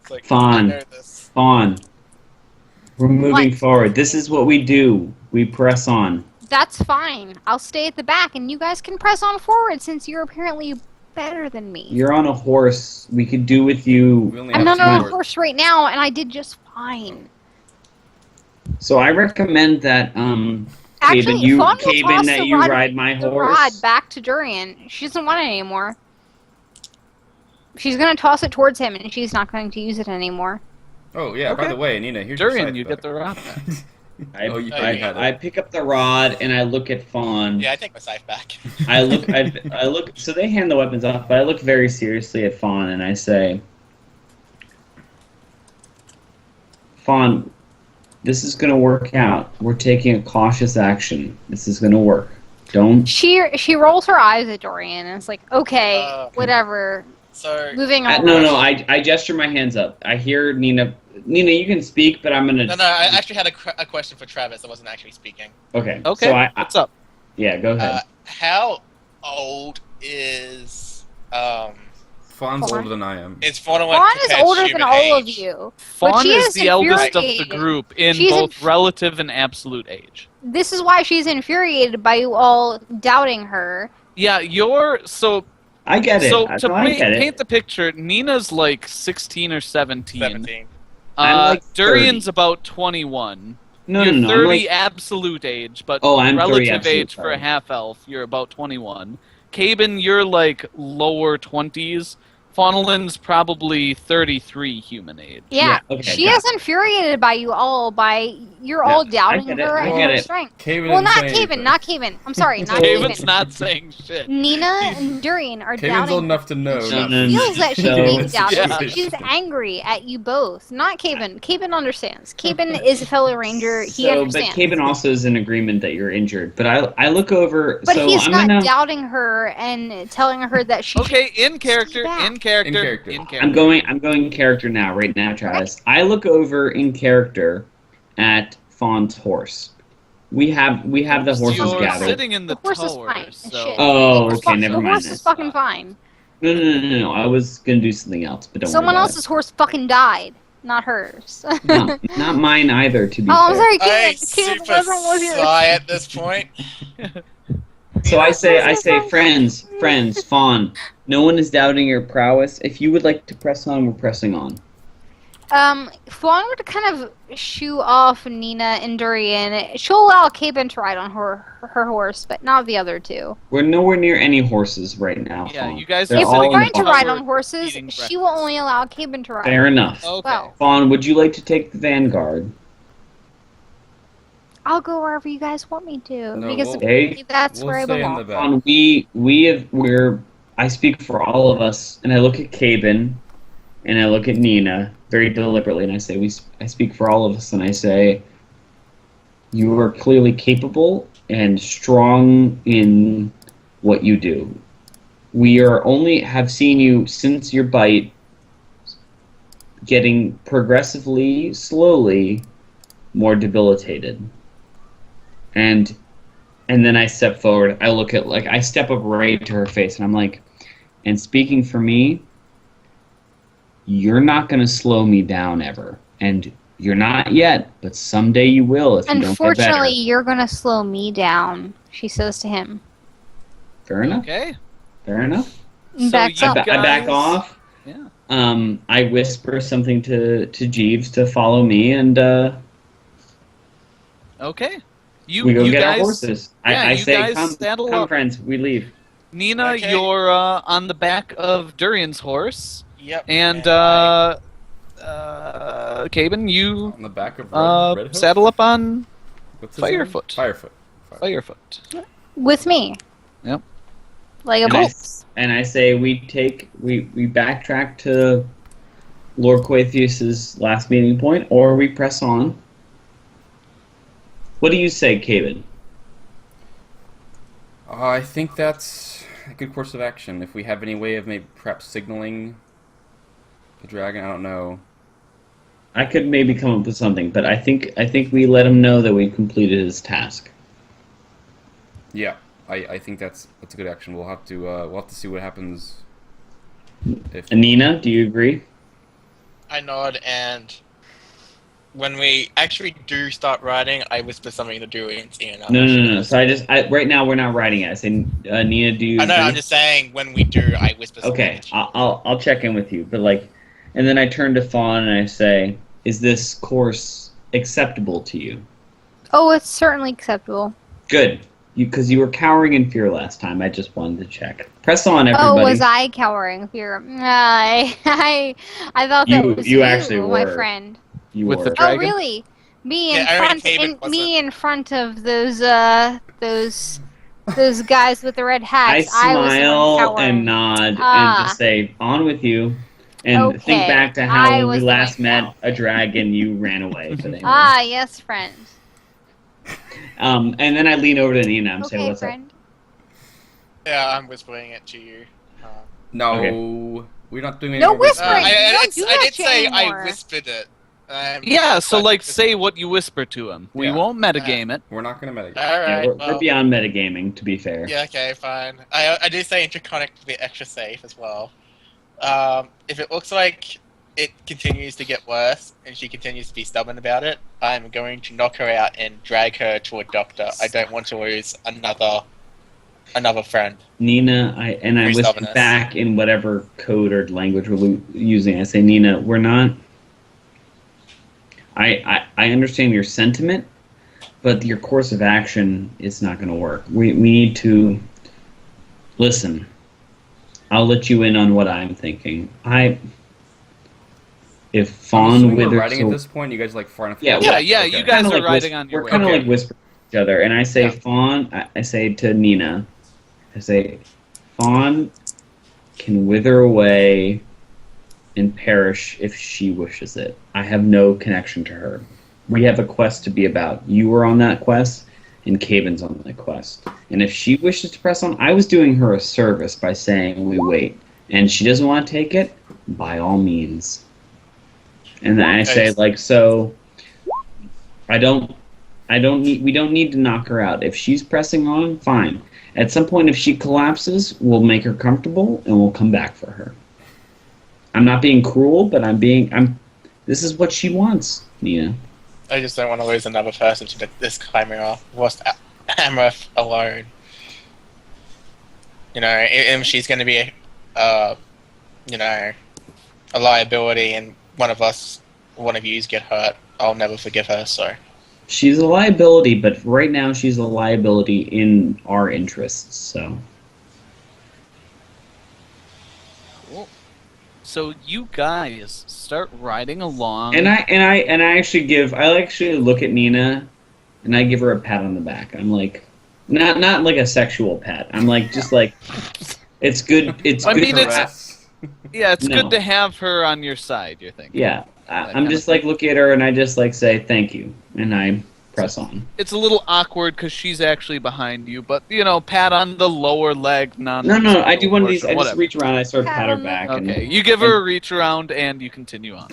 Speaker 5: It's like,
Speaker 4: Fawn.
Speaker 5: I know this.
Speaker 4: on. We're moving
Speaker 3: What?
Speaker 4: forward. This is what we do. We press on.
Speaker 3: That's fine. I'll stay at the back, and you guys can press on forward since you're apparently better than me.
Speaker 4: You're on a horse. We could do with you.
Speaker 2: We only
Speaker 3: I'm
Speaker 2: have
Speaker 3: not
Speaker 2: two
Speaker 3: on a
Speaker 2: more.
Speaker 3: horse right now, and I did just fine.
Speaker 4: So I recommend that
Speaker 3: Actually,
Speaker 4: Caven,
Speaker 3: Fawn will toss
Speaker 4: that
Speaker 3: the
Speaker 4: you
Speaker 3: rod-
Speaker 4: ride my
Speaker 3: the
Speaker 4: horse.
Speaker 3: rod back to Durian. She doesn't want it anymore. She's gonna toss it towards him, and she's not going to use it anymore.
Speaker 2: Oh yeah. By
Speaker 1: Okay.
Speaker 2: the way, Nina, here's your
Speaker 1: Durian,
Speaker 2: scythe
Speaker 1: you
Speaker 2: back.
Speaker 1: get the rod.
Speaker 2: Oh, you
Speaker 5: I-
Speaker 2: had it.
Speaker 4: I pick up the rod and I look at Fawn.
Speaker 5: Yeah, I take my scythe back.
Speaker 4: I look. So they hand the weapons off, but I look very seriously at Fawn and I say, Fawn, this is gonna work out. We're taking a cautious action. This is gonna work. Don't.
Speaker 3: She rolls her eyes at Dorian and it's like, okay, whatever.
Speaker 5: So
Speaker 3: Moving on.
Speaker 4: No. I gesture my hands up. I hear Nina. Nina, you can speak, but I'm gonna.
Speaker 5: no, I actually had a question for Travis. I wasn't actually speaking.
Speaker 4: Okay.
Speaker 1: Okay,
Speaker 4: So
Speaker 1: what's up?
Speaker 4: yeah, go ahead.
Speaker 5: How old is
Speaker 2: Fawn's
Speaker 3: Fawn?
Speaker 2: older than I am.
Speaker 5: is Fawn
Speaker 3: Fawn is older than all of you.
Speaker 1: Fawn
Speaker 3: she
Speaker 1: is
Speaker 3: is
Speaker 1: the eldest of the
Speaker 3: infuriated.
Speaker 1: group in
Speaker 3: She's
Speaker 1: both relative and absolute age.
Speaker 3: This is why she's infuriated by you all doubting her.
Speaker 1: Yeah,
Speaker 4: I get it.
Speaker 1: So
Speaker 4: I
Speaker 1: to
Speaker 4: get it.
Speaker 1: paint the picture, Nina's like 16 or 17.
Speaker 5: 17.
Speaker 4: I'm like 30.
Speaker 1: Durian's about 21.
Speaker 4: No,
Speaker 1: You're
Speaker 4: no, no.
Speaker 1: 30
Speaker 4: I'm like,
Speaker 1: absolute age, but
Speaker 4: Oh, I'm 30
Speaker 1: relative
Speaker 4: absolute,
Speaker 1: age for a
Speaker 4: sorry.
Speaker 1: half elf, you're about 21. Caben, you're like lower 20s. Faunelin's probably 33 human age.
Speaker 3: Yeah,
Speaker 4: okay,
Speaker 3: she
Speaker 4: got
Speaker 3: is infuriated by you all. By you're all doubting
Speaker 4: get it,
Speaker 3: her
Speaker 4: I
Speaker 3: and
Speaker 4: get
Speaker 3: her
Speaker 4: it.
Speaker 3: strength.
Speaker 2: Caven
Speaker 3: Well,
Speaker 2: didn't
Speaker 3: not
Speaker 2: say
Speaker 3: Caven,
Speaker 2: anything.
Speaker 3: not Caven. I'm sorry, not
Speaker 1: Caben's
Speaker 3: Caven.
Speaker 1: not saying shit.
Speaker 3: Nina and Durian are
Speaker 2: Caven's
Speaker 3: doubting.
Speaker 2: old enough to know.
Speaker 4: No,
Speaker 2: not-
Speaker 4: no,
Speaker 3: Feels that she's
Speaker 4: So-
Speaker 3: being doubted.
Speaker 1: Yeah.
Speaker 3: She's angry at you both. Not Caven. Caven understands. Caven is a fellow ranger. He
Speaker 4: But
Speaker 3: understands.
Speaker 4: Caven also is in agreement that you're injured. But I look over.
Speaker 3: But
Speaker 4: so
Speaker 3: he's
Speaker 4: I'm
Speaker 3: not
Speaker 4: gonna.
Speaker 3: doubting her and telling her that she.
Speaker 1: Okay, in character,
Speaker 3: back.
Speaker 1: in character,
Speaker 2: In character.
Speaker 1: in character.
Speaker 4: I'm going character now, right now, Travis. I look over in character at Fawn's horse. We have the horses
Speaker 1: You're
Speaker 4: gathered.
Speaker 1: sitting in the
Speaker 3: The horse is
Speaker 1: tower,
Speaker 3: fine as
Speaker 1: so
Speaker 3: shit.
Speaker 4: Oh,
Speaker 3: The
Speaker 4: okay,
Speaker 3: horse-
Speaker 4: never
Speaker 3: the
Speaker 4: mind.
Speaker 3: horse
Speaker 4: then.
Speaker 3: is fucking fine.
Speaker 4: No. I was gonna do something else, but don't
Speaker 3: Someone
Speaker 4: worry about
Speaker 3: else's horse fucking died, not hers.
Speaker 4: it. No, not mine either. To be
Speaker 3: Oh, I'm
Speaker 4: fair.
Speaker 3: sorry,
Speaker 5: I
Speaker 3: Caven.
Speaker 5: super
Speaker 3: Caven wasn't with you.
Speaker 5: sigh at this point.
Speaker 4: So I say,
Speaker 3: Horses are
Speaker 4: friends, Fawn. No one is doubting your prowess. If you would like to press on, we're pressing on.
Speaker 3: Fawn were to kind of shoo off Nina and Durian. She'll allow Caven to ride on her horse, but not the other two.
Speaker 4: We're nowhere near any horses right now.
Speaker 1: Yeah,
Speaker 4: Fawn.
Speaker 1: you guys
Speaker 4: They're
Speaker 1: are
Speaker 3: If
Speaker 4: all
Speaker 3: we're
Speaker 1: sitting
Speaker 4: in
Speaker 1: in
Speaker 3: going
Speaker 4: the
Speaker 3: to
Speaker 1: tower
Speaker 3: ride on horses,
Speaker 1: eating
Speaker 3: she will only allow Caven to ride.
Speaker 4: Fair enough.
Speaker 1: Okay.
Speaker 3: Well,
Speaker 4: Fawn, would you like to take the vanguard?
Speaker 3: I'll go wherever you guys want me to
Speaker 2: No,
Speaker 3: because
Speaker 2: we'll-
Speaker 3: apparently that's
Speaker 2: We'll
Speaker 3: where I
Speaker 2: stay in
Speaker 3: belong.
Speaker 2: the back.
Speaker 4: Fawn, I speak for all of us, and I look at Caben, and I look at Nina very deliberately, and I say, I speak for all of us, and I say, you are clearly capable and strong in what you do. We have seen you since your bite getting progressively, slowly more debilitated. And then I step forward. I step up right to her face, and I'm like, and speaking for me, you're not going to slow me down ever. And you're not yet, but someday you will if you don't get better.
Speaker 3: Unfortunately, you're gonna slow me down, she says to him.
Speaker 4: Fair enough.
Speaker 1: Okay.
Speaker 4: Fair enough.
Speaker 1: So
Speaker 3: Backs
Speaker 1: you
Speaker 3: up.
Speaker 4: I back
Speaker 1: guys-
Speaker 4: off.
Speaker 1: Yeah.
Speaker 4: I whisper something to Jeeves to follow me, and
Speaker 1: Okay.
Speaker 4: we go
Speaker 1: you
Speaker 4: get
Speaker 1: guys,
Speaker 4: our horses.
Speaker 1: yeah,
Speaker 4: I
Speaker 1: you
Speaker 4: say,
Speaker 1: guys
Speaker 4: come,
Speaker 1: saddle
Speaker 4: come
Speaker 1: up.
Speaker 4: friends, we leave.
Speaker 1: Nina,
Speaker 5: Okay.
Speaker 1: you're on the back of Durian's horse,
Speaker 5: Yep.
Speaker 1: and Caben, you
Speaker 2: On the back of Red Hook?
Speaker 1: saddle up on
Speaker 2: What's his name?
Speaker 1: Firefoot.
Speaker 2: Firefoot.
Speaker 1: Firefoot.
Speaker 3: With me.
Speaker 1: Yep.
Speaker 3: Like a
Speaker 4: And I,
Speaker 3: bolt.
Speaker 4: and I say we backtrack to Lord Quaithius's last meeting point, or we press on. What do you say, Caven?
Speaker 2: I think that's a good course of action. If we have any way of maybe perhaps signaling the dragon, I don't know.
Speaker 4: I could maybe come up with something, but I think we let him know that we completed his task.
Speaker 2: Yeah, I think that's a good action. We'll have to see what happens. If
Speaker 4: Anina, do you agree?
Speaker 5: I nod, and when we actually do start riding, I whisper something to Durian's ear.
Speaker 4: No. So right now we're not writing it. I say, Nina, do you?
Speaker 5: I know.
Speaker 4: agree?
Speaker 5: I'm just saying when we do, I whisper.
Speaker 4: Okay,
Speaker 5: Something.
Speaker 4: I'll check in with you, but and then I turn to Fawn and I say, "Is this course acceptable to you?"
Speaker 3: Oh, it's certainly acceptable.
Speaker 4: Good, because you were cowering in fear last time. I just wanted to check. Press on, everybody.
Speaker 3: Oh, was I cowering fear? I thought that
Speaker 4: You-
Speaker 3: was
Speaker 4: you actually
Speaker 3: my
Speaker 4: were.
Speaker 3: friend.
Speaker 4: You
Speaker 1: With
Speaker 4: were.
Speaker 1: the
Speaker 3: Oh,
Speaker 1: dragon?
Speaker 3: really? Me
Speaker 5: Yeah,
Speaker 3: in
Speaker 5: I already
Speaker 3: front,
Speaker 5: came and
Speaker 3: me in front of those guys with the red
Speaker 4: I
Speaker 3: hats. I was the one
Speaker 4: smile
Speaker 3: cowering.
Speaker 4: and nod and
Speaker 3: Ah.
Speaker 4: just say, "On with you." And think
Speaker 3: Okay,
Speaker 4: back to how
Speaker 3: I
Speaker 4: when we
Speaker 3: was the
Speaker 4: last
Speaker 3: one
Speaker 4: met
Speaker 3: cowering.
Speaker 4: a dragon, you ran away. But anyway.
Speaker 3: Ah, yes, friend.
Speaker 4: And then I lean over to Nina and say,
Speaker 3: Okay,
Speaker 4: "What's up?"
Speaker 3: friend.
Speaker 5: Yeah, I'm whispering it to you.
Speaker 2: No,
Speaker 4: Okay.
Speaker 2: we're not doing any
Speaker 3: No
Speaker 2: more
Speaker 3: whispering.
Speaker 2: whispering.
Speaker 3: You don't do
Speaker 5: I
Speaker 3: that
Speaker 5: did
Speaker 3: shit
Speaker 5: say
Speaker 3: anymore.
Speaker 5: I whispered it.
Speaker 1: Yeah, so
Speaker 5: but-
Speaker 1: like say what you whisper to him. We
Speaker 2: Yeah.
Speaker 1: won't metagame it.
Speaker 2: We're not gonna metagame.
Speaker 4: Yeah,
Speaker 5: Alright,
Speaker 4: we're
Speaker 5: well,
Speaker 4: beyond metagaming, to be fair.
Speaker 5: yeah, okay, fine. I do say interconnect to be extra safe as well. If it looks like it continues to get worse and she continues to be stubborn about it, I'm going to knock her out and drag her to a doctor. I don't want to lose another friend.
Speaker 4: Nina, I
Speaker 5: Very
Speaker 4: whisper
Speaker 5: stubbornness.
Speaker 4: back in whatever code or language we're using. I say, Nina, we're not. I understand your sentiment, but your course of action is not going to work. We need to listen. I'll let you in on what I'm thinking. If
Speaker 2: I'm
Speaker 4: Fawn
Speaker 2: assuming we're
Speaker 4: withers,
Speaker 2: ring at this point. You guys like far enough.
Speaker 4: Yeah,
Speaker 1: Yeah,
Speaker 2: away?
Speaker 1: yeah,
Speaker 2: Okay.
Speaker 1: you guys
Speaker 4: kinda
Speaker 1: are riding on your
Speaker 4: we're
Speaker 1: way.
Speaker 4: kind of
Speaker 2: Okay.
Speaker 4: like whispering to each other, and I say,
Speaker 1: Yeah.
Speaker 4: Fawn. I say to Nina, I say, Fawn can wither away and perish if she wishes it. I have no connection to her. We have a quest to be about. You were on that quest, and Caven's on that quest. And if she wishes to press on, I was doing her a service by saying we wait. And she doesn't want to take it, by all means. And then I say, like, so we don't need to knock her out. If she's pressing on, fine. At some point, if she collapses, we'll make her comfortable and we'll come back for her. I'm not being cruel, but this is what she wants, Nina.
Speaker 5: I just don't want to lose another person to this chimera. Lost Amrith alone. You know, if she's going to be a liability and one of yous get hurt, I'll never forgive her, so.
Speaker 4: She's a liability, but right now she's a liability in our interests, so.
Speaker 1: Cool. So you guys start riding along.
Speaker 4: And I actually look at Nina and I give her a pat on the back. I'm like, not like a sexual pat. I'm like, just like, it's good. It's
Speaker 1: I
Speaker 4: good.
Speaker 1: mean, it's-
Speaker 2: Caress.
Speaker 1: Yeah, it's
Speaker 4: No.
Speaker 1: good to have her on your side, you're thinking.
Speaker 4: Yeah,
Speaker 1: That
Speaker 4: I'm
Speaker 1: kind
Speaker 4: just
Speaker 1: of
Speaker 4: like
Speaker 1: thing.
Speaker 4: look at her and I just like say thank you and I press on.
Speaker 1: It's a little awkward because she's actually behind you, but, pat on the lower leg,
Speaker 4: No, I do one of these. I just
Speaker 1: whatever.
Speaker 4: reach around, I sort of
Speaker 3: Pat
Speaker 4: pat her
Speaker 3: on the-
Speaker 4: back.
Speaker 1: Okay,
Speaker 4: And,
Speaker 1: you give her a reach around and you continue on.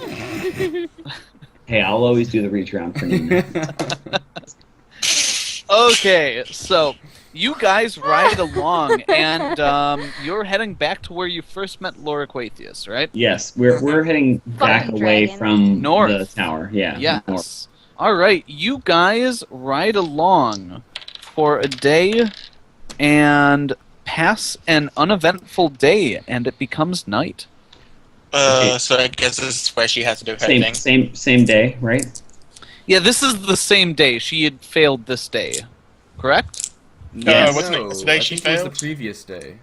Speaker 4: hey, I'll always do the reach around for Nina.
Speaker 1: Okay, so you guys ride along and you're heading back to where you first met Laura Quathius, right?
Speaker 4: Yes, we're heading back
Speaker 3: Fucking
Speaker 4: away
Speaker 3: dragon.
Speaker 4: from
Speaker 1: North.
Speaker 4: the tower. Yeah, north.
Speaker 1: Yes. All right, you guys ride along for a day and pass an uneventful day, and it becomes night.
Speaker 5: So I guess this is where she has to do her thing.
Speaker 4: Same day, right?
Speaker 1: Yeah, this is the same day. She had failed this day, correct?
Speaker 4: Yes.
Speaker 5: wasn't it yesterday
Speaker 2: I
Speaker 5: she
Speaker 2: think it was
Speaker 5: failed?
Speaker 2: the previous day.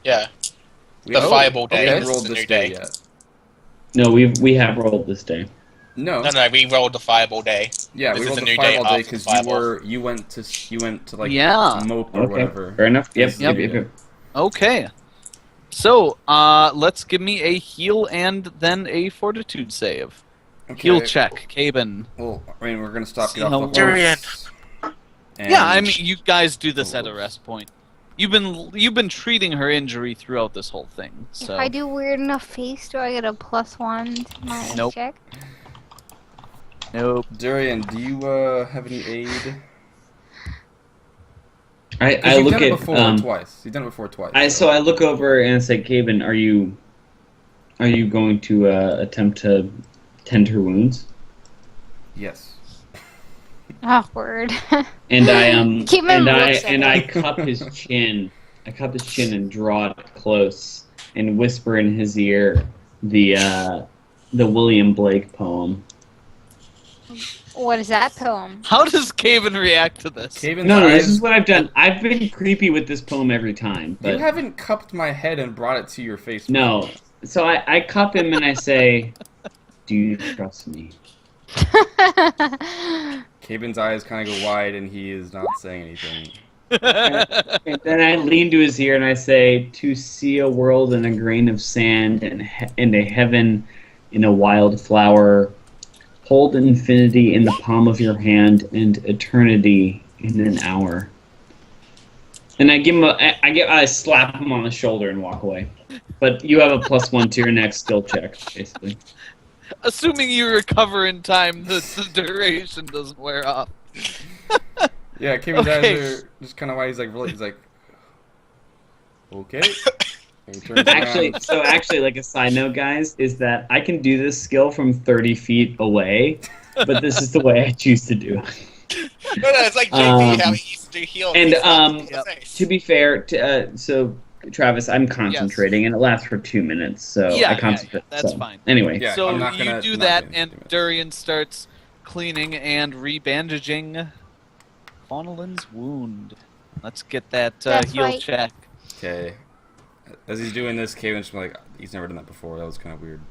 Speaker 5: Yeah.
Speaker 2: We
Speaker 5: The
Speaker 2: haven't-
Speaker 5: fireball day
Speaker 2: We haven't
Speaker 5: is
Speaker 2: rolled
Speaker 5: the
Speaker 2: this
Speaker 5: new
Speaker 2: day
Speaker 5: day.
Speaker 2: yet.
Speaker 4: No, we have rolled this day.
Speaker 2: No.
Speaker 5: No, we rolled the fireball day.
Speaker 2: Yeah,
Speaker 5: This
Speaker 2: we
Speaker 5: is
Speaker 2: rolled
Speaker 5: a
Speaker 2: the
Speaker 5: new day
Speaker 2: fireball day
Speaker 5: after
Speaker 2: because
Speaker 5: fireball.
Speaker 2: you went to like
Speaker 1: Yeah.
Speaker 2: mope or
Speaker 4: Okay,
Speaker 2: whatever.
Speaker 4: fair enough. Yep,
Speaker 2: This is
Speaker 4: yep,
Speaker 2: the
Speaker 4: yep,
Speaker 2: day.
Speaker 4: yep.
Speaker 1: Okay. So, let's give me a heal and then a fortitude save.
Speaker 2: Okay.
Speaker 1: Heal check, Caben.
Speaker 2: Well, I mean, we're gonna stop
Speaker 1: See
Speaker 2: you
Speaker 1: how
Speaker 2: off the
Speaker 1: long-
Speaker 5: Durian.
Speaker 2: horse.
Speaker 1: Yeah, I
Speaker 2: And-
Speaker 1: mean, you guys do this at a rest point. You've been treating her injury throughout this whole thing. So
Speaker 3: If I do weird enough face, do I get a +1 to my
Speaker 1: Nope.
Speaker 3: check?
Speaker 1: nope.
Speaker 2: Durian, do you have any aid?
Speaker 4: I
Speaker 2: 'Cause you've
Speaker 4: look
Speaker 2: done it
Speaker 4: at
Speaker 2: before twice. You've done it before twice.
Speaker 4: I look over and say, Caven, are you going to attempt to tend her wounds?
Speaker 2: Yes.
Speaker 3: Awkward.
Speaker 4: And I
Speaker 3: Keep my
Speaker 4: and
Speaker 3: looks at
Speaker 4: I
Speaker 3: it.
Speaker 4: cup his chin. I cup his chin and draw it close and whisper in his ear the William Blake poem.
Speaker 3: What is that poem?
Speaker 1: How does Caven react to this?
Speaker 2: Caven's
Speaker 4: No,
Speaker 2: eyes,
Speaker 4: this is what I've done. I've been creepy with this poem every time,
Speaker 2: You
Speaker 4: but
Speaker 2: haven't cupped my head and brought it to your face.
Speaker 4: no. So I cup him and I say, "Do you trust me?"
Speaker 2: Caben's eyes kind of go wide, and he is not saying anything.
Speaker 4: And then I lean to his ear and I say, "To see a world in a grain of sand and a heaven in a wild flower, hold infinity in the palm of your hand and eternity in an hour." And I give him I slap him on the shoulder and walk away. But you have a +1 to your next skill check, basically.
Speaker 1: Assuming you recover in time, the duration doesn't wear off.
Speaker 2: Yeah, Caben's
Speaker 1: Okay.
Speaker 2: eyes are just kind of wide. He's like, okay. And he turns around.
Speaker 4: Actually, like a side note, guys, is that I can do this skill from 30 feet away, but this is the way I choose to do it.
Speaker 5: No, it's like JP how he used to do heal.
Speaker 4: And
Speaker 1: Yep.
Speaker 4: to be fair, so Travis, I'm concentrating, and it lasts for 2 minutes, so
Speaker 1: Yeah,
Speaker 4: I concentrate.
Speaker 1: that's
Speaker 4: so,
Speaker 1: fine.
Speaker 4: Anyway,
Speaker 2: Yeah,
Speaker 1: So
Speaker 2: I'm not
Speaker 1: you
Speaker 2: gonna-
Speaker 1: do
Speaker 2: not
Speaker 1: that,
Speaker 2: doing
Speaker 1: and
Speaker 2: 50 minutes.
Speaker 1: Durian starts cleaning and rebandaging Faunelin's wound. Let's get that
Speaker 3: That's
Speaker 1: heal
Speaker 3: right.
Speaker 1: check.
Speaker 2: Okay. As he's doing this, Caben's just like, he's never done that before. That was kind of weird.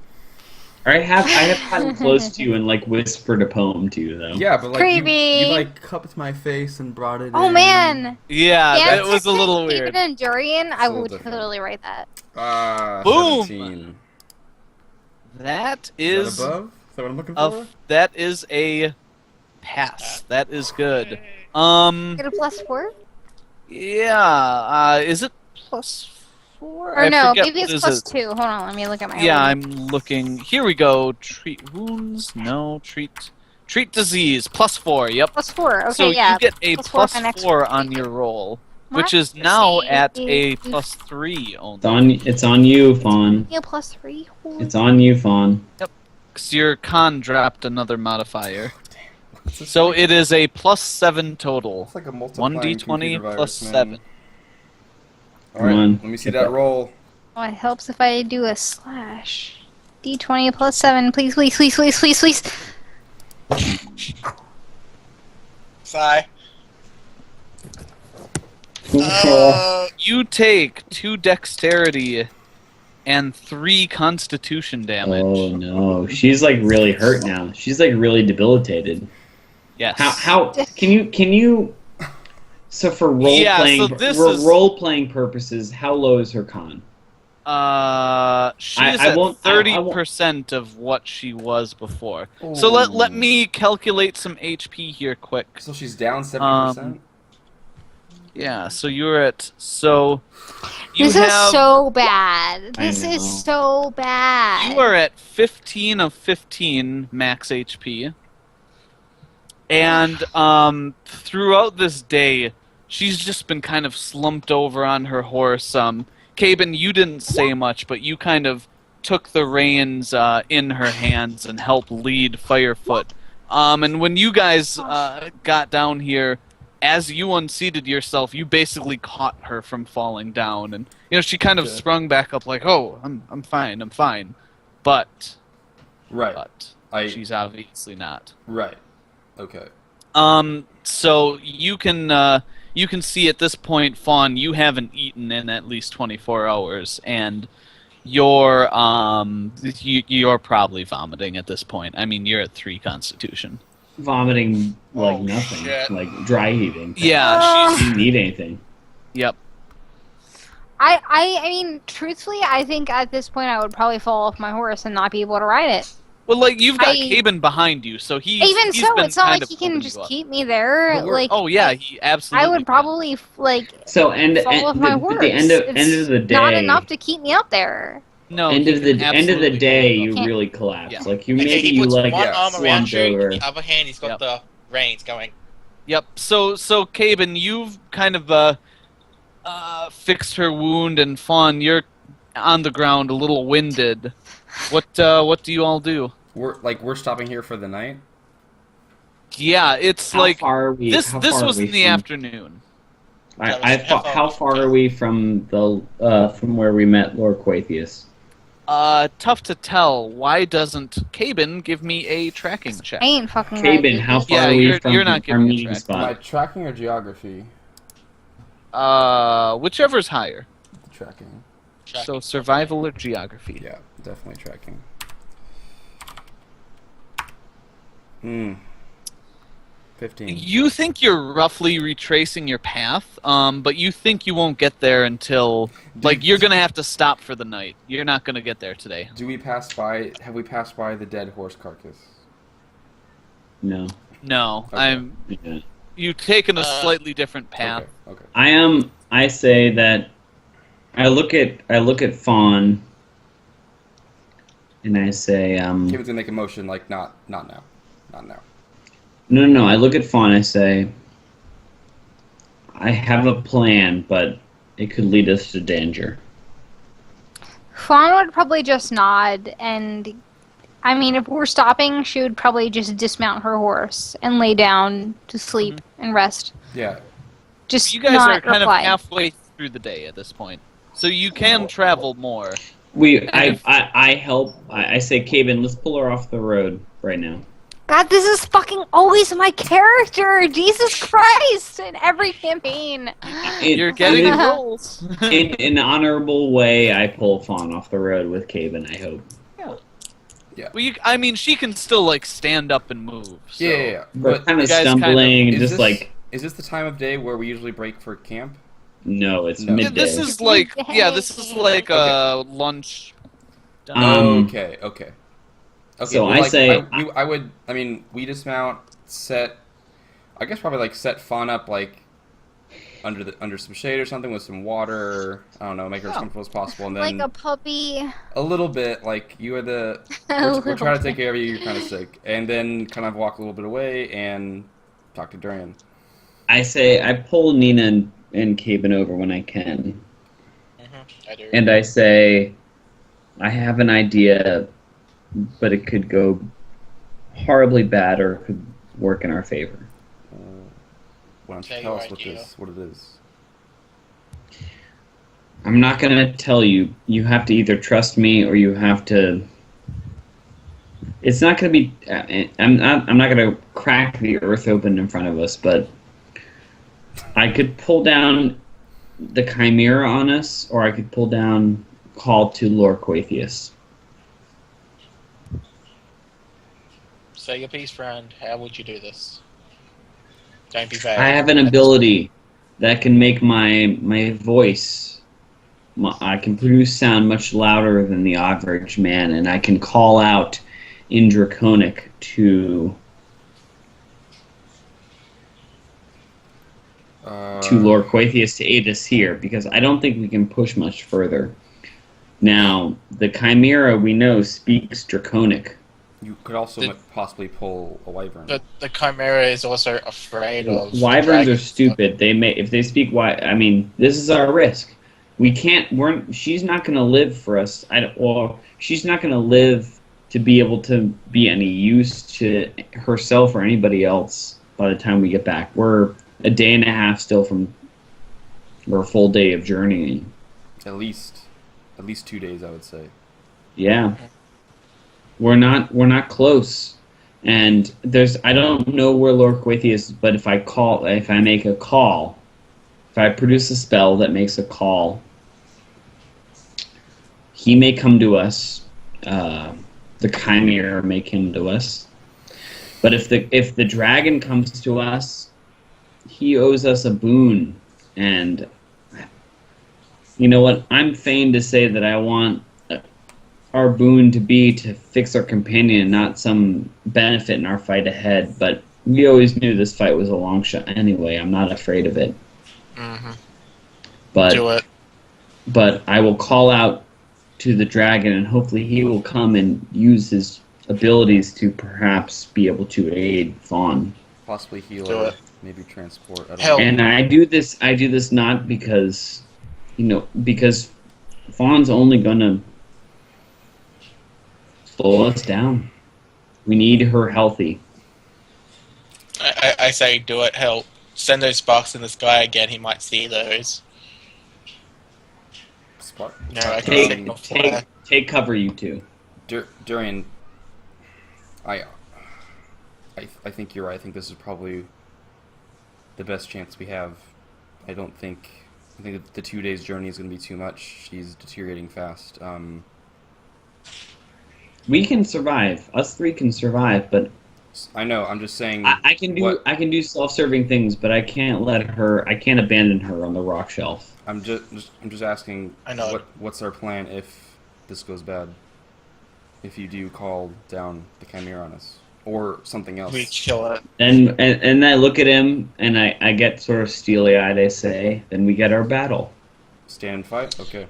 Speaker 4: I have gotten close to you and like whispered a poem to you, though.
Speaker 2: Yeah, but like
Speaker 3: Creepy.
Speaker 6: You like cupped my face and brought it
Speaker 3: Oh
Speaker 6: in.
Speaker 3: man.
Speaker 1: Yeah,
Speaker 3: Yeah,
Speaker 1: that was a little weird.
Speaker 3: Even in Durian, I
Speaker 2: a little
Speaker 3: would
Speaker 2: different.
Speaker 3: totally write that.
Speaker 1: Boom!
Speaker 2: 17.
Speaker 1: That
Speaker 2: Is
Speaker 1: is
Speaker 2: that above? Is that what I'm looking
Speaker 1: a
Speaker 2: for?
Speaker 1: that is a pass. That is good.
Speaker 3: Get a +4?
Speaker 1: Yeah. Is it +4?
Speaker 3: Or no,
Speaker 1: forget
Speaker 3: maybe
Speaker 1: what
Speaker 3: it's
Speaker 1: is it.
Speaker 3: +2. Hold on, let me look at my.
Speaker 1: Yeah,
Speaker 3: own.
Speaker 1: I'm looking. Here we go. Treat wounds. No. Treat disease. +4. Yep.
Speaker 3: +4. Okay,
Speaker 1: So
Speaker 3: yeah.
Speaker 1: you get a
Speaker 3: +4 for next
Speaker 1: +4
Speaker 3: week.
Speaker 1: on your roll,
Speaker 3: My
Speaker 1: which is now
Speaker 3: see.
Speaker 1: at a +3
Speaker 4: It's
Speaker 1: only.
Speaker 4: it's on you, Fawn.
Speaker 3: Yeah, +3.
Speaker 4: It's on you, Fawn.
Speaker 1: Because your con dropped another modifier.
Speaker 2: What's this
Speaker 1: So
Speaker 2: like?
Speaker 1: it is a +7 total.
Speaker 2: It's like a multiplying
Speaker 1: 1d20
Speaker 2: computer
Speaker 1: plus
Speaker 2: virus,
Speaker 1: 7.
Speaker 2: man. All right,
Speaker 4: Come on.
Speaker 2: let me see that roll.
Speaker 3: Oh, it helps if I do a slash. D20 +7, please, please, please, please, please, please.
Speaker 5: Sigh.
Speaker 1: You take 2 dexterity and 3 constitution damage.
Speaker 4: Oh no, she's like really hurt now. She's like really debilitated.
Speaker 1: Yes.
Speaker 4: How can you? So for role
Speaker 1: Yeah,
Speaker 4: playing
Speaker 1: so this is-
Speaker 4: role playing purposes, how low is her con?
Speaker 1: She's
Speaker 4: I
Speaker 1: at
Speaker 4: won't- I won't-
Speaker 1: 30% of what she was before. So let me calculate some HP here quick.
Speaker 2: So she's down 70%.
Speaker 1: Yeah, so you're at you
Speaker 3: This
Speaker 1: have
Speaker 3: is so bad.
Speaker 4: I
Speaker 3: This
Speaker 4: know.
Speaker 3: is so bad.
Speaker 1: you are at 15 of 15 max HP. And throughout this day, she's just been kind of slumped over on her horse. Caben, you didn't say much, but you kind of took the reins in her hands and helped lead Firefoot. And when you guys got down here, as you unseated yourself, you basically caught her from falling down, and she kind of
Speaker 6: Okay.
Speaker 1: sprung back up like, "Oh, I'm fine," but
Speaker 2: Right.
Speaker 1: she's obviously not.
Speaker 2: Right. Okay.
Speaker 1: So you can see at this point, Fawn, you haven't eaten in at least 24 hours, and you're probably vomiting at this point. I mean, you're at 3 Constitution.
Speaker 4: Vomiting like
Speaker 5: Oh,
Speaker 4: nothing,
Speaker 5: shit.
Speaker 4: like dry heaving.
Speaker 1: Yeah,
Speaker 4: She didn't need anything.
Speaker 1: yep.
Speaker 3: I mean, truthfully, I think at this point I would probably fall off my horse and not be able to ride it.
Speaker 1: Well, like you've got
Speaker 3: I-
Speaker 1: Caben behind you, so he's
Speaker 3: Even
Speaker 1: he's
Speaker 3: so,
Speaker 1: been
Speaker 3: it's not
Speaker 1: kind
Speaker 3: like
Speaker 1: of
Speaker 3: he can
Speaker 1: holding
Speaker 3: just
Speaker 1: you up.
Speaker 3: keep me there.
Speaker 2: But we're-
Speaker 3: Like,
Speaker 1: Oh yeah, he absolutely.
Speaker 3: I would
Speaker 1: can.
Speaker 3: probably
Speaker 4: So end
Speaker 3: fall off my
Speaker 4: the,
Speaker 3: horse.
Speaker 4: the end of the day.
Speaker 3: Not enough to keep me up there.
Speaker 1: No.
Speaker 4: end
Speaker 1: he
Speaker 4: of the
Speaker 1: can
Speaker 4: end of the
Speaker 1: absolutely
Speaker 4: day,
Speaker 1: hold
Speaker 4: you
Speaker 1: up.
Speaker 3: Can't-
Speaker 4: really collapse.
Speaker 1: Yeah.
Speaker 4: Like you
Speaker 5: Okay,
Speaker 4: maybe
Speaker 5: he
Speaker 4: you
Speaker 5: puts
Speaker 4: like
Speaker 5: one
Speaker 2: yeah,
Speaker 5: arm around
Speaker 4: slumped
Speaker 5: you,
Speaker 4: over.
Speaker 5: and the other hand he's got
Speaker 1: Yep.
Speaker 5: the reins going.
Speaker 1: Yep. So Caben, you've kind of fixed her wound, and Fawn, you're on the ground, a little winded. What do you all do?
Speaker 2: We're stopping here for the night.
Speaker 1: Yeah, it's
Speaker 4: How
Speaker 1: like
Speaker 4: far are we?
Speaker 1: this.
Speaker 4: how
Speaker 1: This
Speaker 4: far
Speaker 1: was
Speaker 4: are we
Speaker 1: in the
Speaker 4: from-
Speaker 1: afternoon.
Speaker 4: How far are we from from where we met Lord Quathius?
Speaker 1: Tough to tell. Why doesn't Caben give me a tracking check?
Speaker 3: I ain't fucking
Speaker 4: Caben,
Speaker 3: ready.
Speaker 4: how far
Speaker 1: Yeah,
Speaker 4: are we
Speaker 1: you're-
Speaker 4: from
Speaker 1: you're not
Speaker 4: our
Speaker 1: giving me a
Speaker 4: meeting
Speaker 1: track.
Speaker 6: Am I
Speaker 4: spot?
Speaker 6: tracking or geography?
Speaker 1: Whichever's higher.
Speaker 6: Tracking.
Speaker 1: So survival or geography.
Speaker 2: Yeah, definitely tracking. Hmm. 15.
Speaker 1: You think you're roughly retracing your path, but you think you won't get there until like you're gonna have to stop for the night. You're not gonna get there today.
Speaker 2: Do we pass by? Have we passed by the dead horse carcass?
Speaker 4: No.
Speaker 1: No,
Speaker 2: Okay.
Speaker 4: Yeah.
Speaker 1: you've taken a slightly different path.
Speaker 2: Okay.
Speaker 4: I say that I look at Fawn and I say
Speaker 2: Kevin's gonna make a motion like not now.
Speaker 4: no, I look at Fawn and I say I have a plan, but it could lead us to danger.
Speaker 3: Fawn would probably just nod, and I mean, if we're stopping, she would probably just dismount her horse and lay down to sleep and rest.
Speaker 2: Yeah.
Speaker 3: Just
Speaker 1: You guys
Speaker 3: not
Speaker 1: are kind
Speaker 3: reply.
Speaker 1: of halfway through the day at this point, so you can travel more.
Speaker 4: I help. I say, Caven, let's pull her off the road right now.
Speaker 3: God, this is fucking always my character. Jesus Christ! In every campaign.
Speaker 1: You're getting
Speaker 4: in,
Speaker 1: rolls.
Speaker 4: in an honorable way. I pull Fawn off the road with Caven. I hope.
Speaker 1: Well, I mean, she can still like stand up and move. So.
Speaker 2: Yeah.
Speaker 4: We're
Speaker 2: But
Speaker 4: kind of
Speaker 1: you guys kind of-
Speaker 4: stumbling and
Speaker 2: is
Speaker 4: just
Speaker 2: this,
Speaker 4: like
Speaker 2: is this the time of day where we usually break for camp?
Speaker 4: no, it's
Speaker 2: No.
Speaker 1: Yeah,
Speaker 4: midday.
Speaker 1: this is like this is like a lunch.
Speaker 2: Okay.
Speaker 4: So
Speaker 2: well,
Speaker 4: I
Speaker 2: like,
Speaker 4: say-
Speaker 2: I mean, we dismount, set. I guess probably like set Fawn up like under some shade or something with some water. I don't know, make her as comfortable as possible, and then
Speaker 3: Like a puppy.
Speaker 2: a little bit like you are the.
Speaker 3: A
Speaker 2: We're trying to
Speaker 3: little
Speaker 2: take care of you. You're kind of sick, and then kind of walk a little bit away and talk to Durian.
Speaker 4: I say I pull Nina and Caven over when I can,
Speaker 5: I do.
Speaker 4: and I say I have an idea, but it could go horribly bad or it could work in our favor.
Speaker 2: Why don't you
Speaker 5: Tell
Speaker 2: tell
Speaker 5: your
Speaker 2: us
Speaker 5: idea.
Speaker 2: what it is?
Speaker 4: I'm not gonna tell you. You have to either trust me or you have to. It's not gonna be. I'm not gonna crack the earth open in front of us, but I could pull down the Chimera on us, or I could pull down Call to Lord Quaithius.
Speaker 5: Say your piece, friend. How would you do this? Don't be vague.
Speaker 4: I have an ability that can make my voice. I can produce sound much louder than the average man, and I can call out in Draconic to Lord Quaithius to aid us here, because I don't think we can push much further. Now, the Chimera we know speaks Draconic.
Speaker 2: You could also possibly pull a wyvern.
Speaker 5: The Chimera is also afraid of
Speaker 4: Wyverns are
Speaker 5: dragons.
Speaker 4: stupid. They may if they speak. I mean, this is our risk. We can't. She's not going to live for us. She's not going to live to be able to be any use to herself or anybody else by the time we get back. We're a day and a half still from. We're a full day of journeying.
Speaker 2: At least 2 days, I would say.
Speaker 4: Yeah. We're not close, and I don't know where Lord Quaithius is, but if I make a call, if I produce a spell that makes a call, he may come to us. The Chimera may come to us, but if the dragon comes to us, he owes us a boon, and you know what? I'm fain to say that I want our boon to be to fix our companion, not some benefit in our fight ahead. But we always knew this fight was a long shot anyway. I'm not afraid of it.
Speaker 5: Mm-hmm.
Speaker 4: But
Speaker 5: Do it.
Speaker 4: But I will call out to the dragon, and hopefully he will come and use his abilities to perhaps be able to aid Fawn.
Speaker 2: Possibly heal
Speaker 5: Do
Speaker 2: or
Speaker 5: it.
Speaker 2: maybe transport. I don't
Speaker 5: Help.
Speaker 2: know.
Speaker 4: And I do this not because, because Fawn's only gonna slow us down. We need her healthy.
Speaker 5: I say do it. Hell, send those sparks in the sky again. He might see those.
Speaker 2: Spark.
Speaker 5: No, I can
Speaker 4: Take,
Speaker 5: signal fire.
Speaker 4: take cover, you two.
Speaker 2: Durian, I think you're right. I think this is probably the best chance we have. I think that the 2 days journey is going to be too much. She's deteriorating fast.
Speaker 4: We can survive. Us three can survive, but
Speaker 2: I know. I'm just saying.
Speaker 4: I can do
Speaker 2: what-
Speaker 4: I can do self-serving things, but I can't abandon her on the rock shelf.
Speaker 2: I'm just asking.
Speaker 5: I know.
Speaker 2: What's our plan if this goes bad? If you do call down the Chimera on us, or something else.
Speaker 5: We kill it.
Speaker 4: And I look at him and I get sort of steely-eyed. I say, then we get our battle.
Speaker 2: Stand and fight. Okay.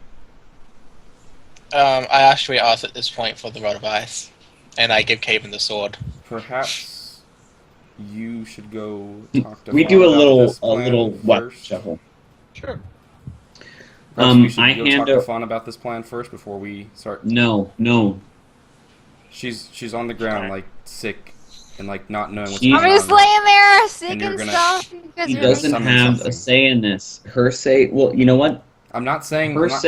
Speaker 5: I actually ask at this point for the Rod of Ice, and I give Caven the sword.
Speaker 2: Perhaps you should go talk to.
Speaker 4: We
Speaker 2: Fawn
Speaker 4: do
Speaker 2: about this plan
Speaker 4: little what
Speaker 2: first.
Speaker 4: shuffle.
Speaker 1: Sure.
Speaker 2: Perhaps we should
Speaker 4: I
Speaker 2: go
Speaker 4: hand
Speaker 2: talk to
Speaker 4: her-
Speaker 2: Fawn about this plan first before we start.
Speaker 4: No.
Speaker 2: She's on the ground like sick and like not knowing what's
Speaker 4: She-
Speaker 2: going
Speaker 3: I'm
Speaker 2: on.
Speaker 3: just laying there, sick
Speaker 2: And you're
Speaker 3: and
Speaker 2: gonna-
Speaker 3: stuff. Because
Speaker 4: He
Speaker 3: you're
Speaker 4: doesn't
Speaker 2: summon
Speaker 4: have
Speaker 2: something.
Speaker 4: a say in this. Her say, well, you know what?
Speaker 2: I'm not saying
Speaker 4: Her
Speaker 2: I'm not-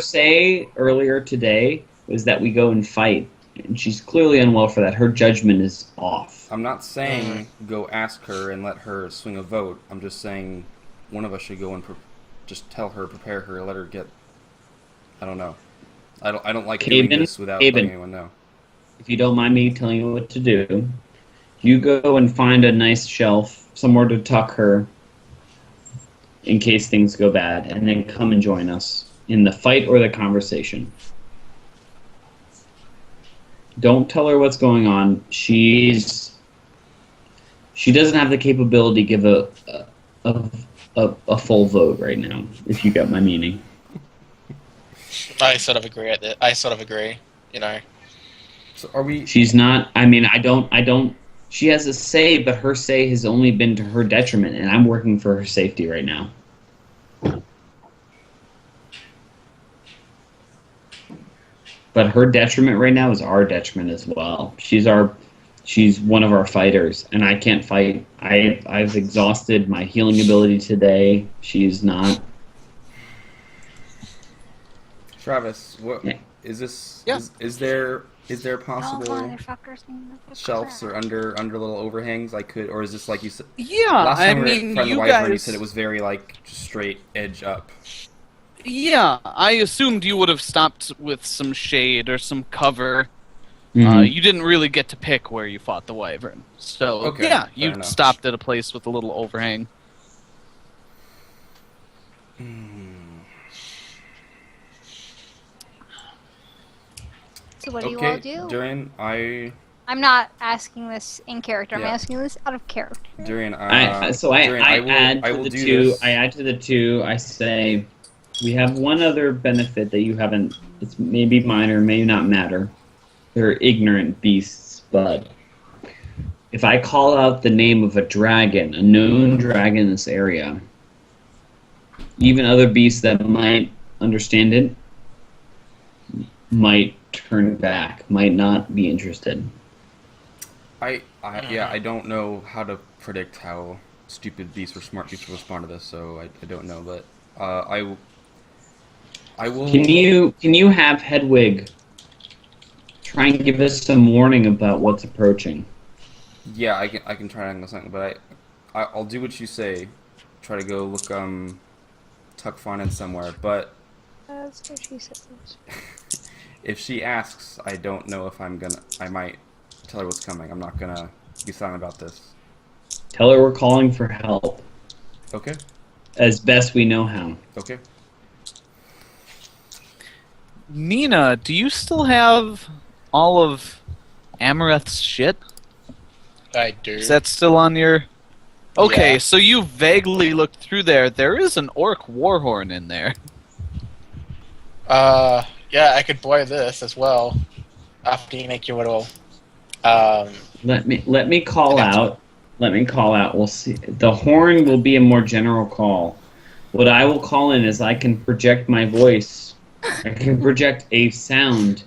Speaker 4: say earlier today was that we go and fight, and she's clearly unwell for that. Her judgment is off.
Speaker 2: I'm not saying go ask her and let her swing a vote. I'm just saying one of us should go and just tell her, prepare her, let her get. I don't know. I don't like doing
Speaker 4: Caven,
Speaker 2: this without
Speaker 4: Caven.
Speaker 2: letting anyone know.
Speaker 4: If you don't mind me telling you what to do, you go and find a nice shelf somewhere to tuck her in case things go bad, and then come and join us in the fight or the conversation. Don't tell her what's going on. She doesn't have the capability to give a full vote right now, if you get my meaning.
Speaker 5: I sort of agree at that. I sort of agree. You know.
Speaker 2: So are we?
Speaker 4: She's not. I mean, I don't. She has a say, but her say has only been to her detriment, and I'm working for her safety right now. But her detriment right now is our detriment as well. She's one of our fighters, and I can't fight. I've exhausted my healing ability today. She's not.
Speaker 2: Travis, what
Speaker 4: Yeah.
Speaker 2: is this?
Speaker 1: Yeah.
Speaker 2: Is there
Speaker 3: Oh,
Speaker 2: possible
Speaker 3: motherfuckers.
Speaker 2: shelves or under little overhangs I could, or is this like you said?
Speaker 1: Yeah,
Speaker 2: Last
Speaker 1: I
Speaker 2: time we were
Speaker 1: mean,
Speaker 2: at Friend of
Speaker 1: you
Speaker 2: the Wyvern, you
Speaker 1: guys.
Speaker 2: said it was very like just straight edge up.
Speaker 1: Yeah, I assumed you would have stopped with some shade or some cover.
Speaker 4: Mhm.
Speaker 1: You didn't really get to pick where you fought the wyvern, so
Speaker 2: Okay,
Speaker 1: yeah,
Speaker 2: fair
Speaker 1: you
Speaker 2: enough.
Speaker 1: stopped at a place with a little overhang.
Speaker 3: So what do you
Speaker 2: Okay,
Speaker 3: all do?
Speaker 2: Durian,
Speaker 3: I'm not asking this in character. I'm
Speaker 2: Yeah.
Speaker 3: asking this out of character.
Speaker 2: Durian,
Speaker 4: I
Speaker 2: Durian,
Speaker 4: add
Speaker 2: I
Speaker 4: to
Speaker 2: will
Speaker 4: the
Speaker 2: do
Speaker 4: two.
Speaker 2: this.
Speaker 4: I add to the two. I say, we have one other benefit that you haven't. It's maybe minor, may not matter. They're ignorant beasts, but if I call out the name of a dragon, a known dragon in this area, even other beasts that might understand it might turn back, might not be interested.
Speaker 2: I don't know how to predict how stupid beasts or smart beasts will respond to this, so I don't know, but I will.
Speaker 4: Can you have Hedwig try and give us some warning about what's approaching?
Speaker 2: Yeah, I can try and something, but I'll do what you say. Try to go look tuck Fawn in somewhere, but
Speaker 3: That's what she says.
Speaker 2: if she asks, I don't know if I might tell her what's coming. I'm not gonna be silent about this.
Speaker 4: Tell her we're calling for help
Speaker 2: Okay.
Speaker 4: as best we know how.
Speaker 2: Okay.
Speaker 1: Nina, do you still have all of Amareth's shit?
Speaker 5: I do.
Speaker 1: Is that still on your... Okay,
Speaker 5: Yeah.
Speaker 1: so you vaguely looked through there. There is an orc warhorn in there.
Speaker 5: Yeah, I could borrow this as well. After you make your little,
Speaker 4: Let me call
Speaker 5: That's-
Speaker 4: out. Let me call out. We'll see. The horn will be a more general call. What I will call in is I can project my voice. I can project a sound,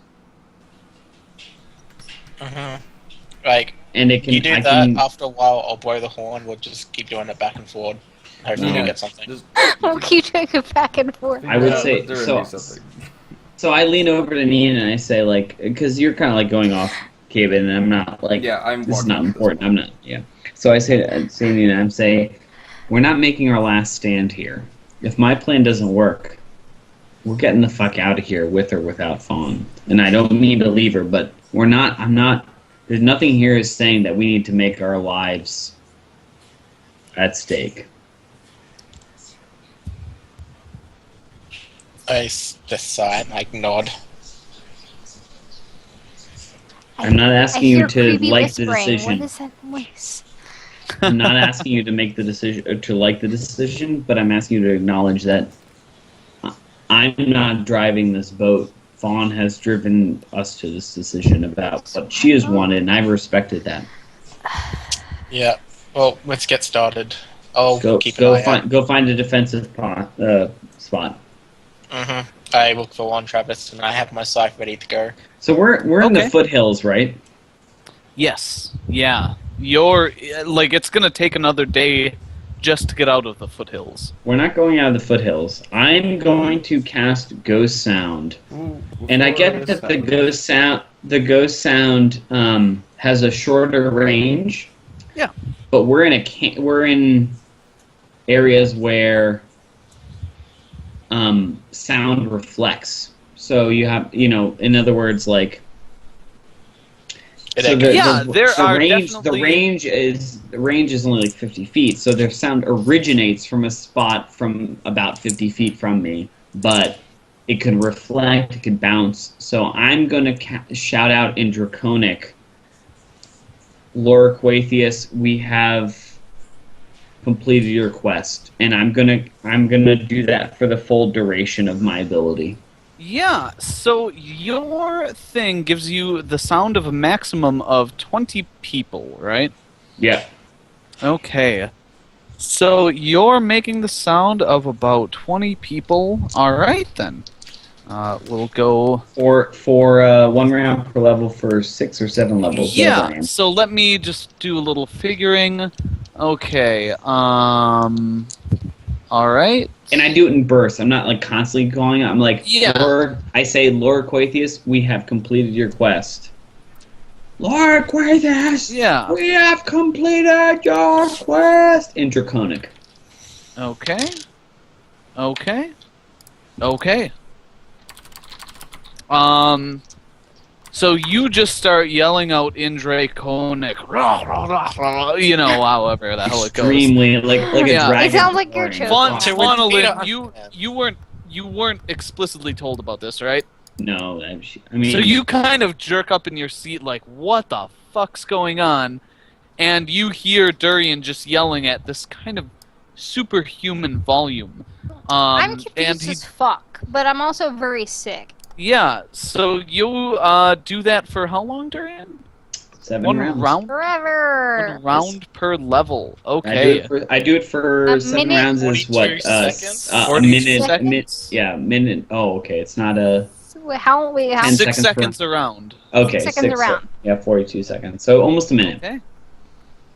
Speaker 5: like,
Speaker 4: and it can.
Speaker 5: you do
Speaker 4: I
Speaker 5: that,
Speaker 4: can
Speaker 5: after a while I'll blow the horn, we'll just keep doing it back and forth. Hopefully
Speaker 2: Nina,
Speaker 5: you get something.
Speaker 2: just-
Speaker 3: We'll keep doing it back and forth.
Speaker 4: I would
Speaker 2: Yeah,
Speaker 4: say-
Speaker 2: let Durian
Speaker 4: so-
Speaker 2: do something.
Speaker 4: So I lean over to Nina and I say, like, because you're kind of like going off, Kevin, and I'm not like.
Speaker 2: Yeah, I'm
Speaker 4: This is
Speaker 2: walking
Speaker 4: not
Speaker 2: up this
Speaker 4: important.
Speaker 2: way.
Speaker 4: I'm not. Yeah. So I say to Nina, I'm saying, we're not making our last stand here. If my plan doesn't work, we're getting the fuck out of here with or without Fawn. And I don't mean to leave her, but we're not. I'm not. There's nothing here is saying that we need to make our lives at stake.
Speaker 5: I just sigh and like nod.
Speaker 4: I'm not
Speaker 3: I
Speaker 4: asking you
Speaker 3: hear
Speaker 4: to
Speaker 3: creepy
Speaker 4: like the
Speaker 3: whispering.
Speaker 4: decision.
Speaker 3: What is that voice?
Speaker 4: I'm not asking you to make the decision or to like the decision, but I'm asking you to acknowledge that I'm not driving this boat. Fawn has driven us to this decision about what she has wanted, and I've respected that.
Speaker 5: Yeah. Well, let's get started. I'll
Speaker 4: Go,
Speaker 5: keep an eye out.
Speaker 4: go find a defensive spot.
Speaker 5: I look for one, Travis, and I have my scythe ready to go.
Speaker 4: So we're in the
Speaker 1: Okay.
Speaker 4: foothills, right?
Speaker 1: Yes. Yeah. You're like it's gonna take another day just to get out of the foothills.
Speaker 4: We're not going out of the foothills. I'm going to cast Ghost Sound,
Speaker 2: Ooh,
Speaker 4: and I
Speaker 2: before
Speaker 4: get
Speaker 2: this
Speaker 4: that the
Speaker 2: happens-
Speaker 4: Ghost Sound has a shorter range.
Speaker 1: Yeah.
Speaker 4: But we're in areas where sound reflects. So you have, in other words, like.
Speaker 5: It
Speaker 4: So
Speaker 5: echoes.
Speaker 1: Yeah, there are
Speaker 4: range,
Speaker 1: definitely-
Speaker 4: the range is only like 50 feet, so their sound originates from a spot from about 50 feet from me, but it could reflect, it could bounce. So I'm gonna shout out in Draconic, Loriquathius, we have completed your quest, and I'm gonna do that for the full duration of my ability.
Speaker 1: Yeah, so your thing gives you the sound of a maximum of 20 people, right?
Speaker 4: Yeah.
Speaker 1: Okay. So you're making the sound of about 20 people. All right, then. We'll go...
Speaker 4: For 1 round per level for 6 or 7 levels. whatever I
Speaker 1: Yeah,
Speaker 4: am.
Speaker 1: so let me just do a little figuring. Okay, all right.
Speaker 4: And I do it in bursts. I'm not like constantly calling it. I'm like,
Speaker 1: Yeah.
Speaker 4: I say, Lord Quathius, we have completed your quest. Lord Quathius,
Speaker 1: Yeah.
Speaker 4: we have completed your quest in Draconic.
Speaker 1: Okay. Okay. Okay. So you just start yelling out in Draconic, rah, rah, rah, rah, however the hell it goes.
Speaker 4: Extremely like a
Speaker 1: Yeah.
Speaker 4: dragon.
Speaker 3: It sounds like you're
Speaker 4: roaring.
Speaker 3: choking.
Speaker 1: Fawn,
Speaker 5: To
Speaker 1: Fawnalin,
Speaker 5: repeat
Speaker 1: you weren't explicitly told about this, right?
Speaker 4: No, I mean,
Speaker 1: So you kind of jerk up in your seat like, what the fuck's going on? And you hear Durian just yelling at this kind of superhuman volume.
Speaker 3: I'm
Speaker 1: and
Speaker 3: confused
Speaker 1: he
Speaker 3: as fuck, but I'm also very sick.
Speaker 1: Yeah, so you do that for how long, Durian?
Speaker 4: 7
Speaker 1: One
Speaker 4: rounds.
Speaker 1: round?
Speaker 3: Forever.
Speaker 1: One round per level.
Speaker 4: I do
Speaker 1: Okay.
Speaker 4: it for
Speaker 3: A
Speaker 4: 7
Speaker 3: minute?
Speaker 4: rounds is
Speaker 5: 42
Speaker 4: what?
Speaker 5: seconds?
Speaker 4: A
Speaker 1: 42
Speaker 4: minute.
Speaker 1: seconds?
Speaker 4: Yeah, minute. Oh, okay. It's not a.
Speaker 3: How?
Speaker 4: 10
Speaker 1: 6
Speaker 4: seconds
Speaker 1: seconds around.
Speaker 4: Okay,
Speaker 3: seconds around.
Speaker 4: Yeah, 42 seconds. So almost a minute.
Speaker 1: Okay.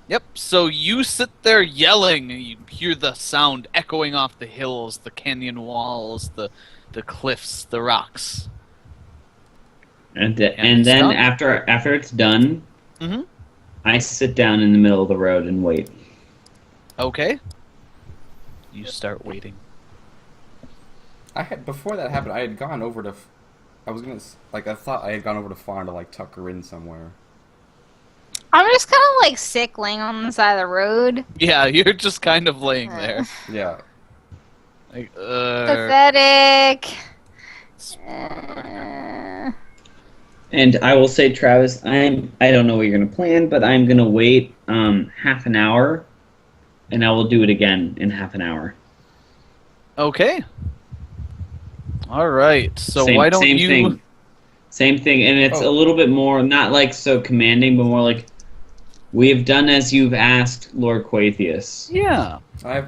Speaker 1: Yep, so you sit there yelling, and you hear the sound echoing off the hills, the canyon walls, the cliffs, the rocks.
Speaker 4: And
Speaker 1: it's
Speaker 4: then
Speaker 1: done?
Speaker 4: after it's done,
Speaker 1: Mhm.
Speaker 4: I sit down in the middle of the road and wait.
Speaker 1: Okay. You start waiting.
Speaker 2: Before that happened, I had gone over to. I was gonna I thought I had gone over to Fawn to tuck her in somewhere.
Speaker 3: I'm just kind of like sick, laying on the side of the road.
Speaker 1: Yeah, you're just kind of laying there.
Speaker 2: Yeah.
Speaker 1: Like,
Speaker 3: Pathetic. Uh,
Speaker 4: And I will say, Travis, I don't know what you're gonna plan, but I'm gonna wait half an hour, and I will do it again in half an hour.
Speaker 1: Okay. All right. So
Speaker 4: Same-
Speaker 1: why don't
Speaker 4: same
Speaker 1: you?
Speaker 4: thing. Same thing, and it's a
Speaker 2: Oh.
Speaker 4: little bit more not like so commanding, but more like we have done as you've asked, Lord Quathius.
Speaker 1: Yeah.
Speaker 2: I have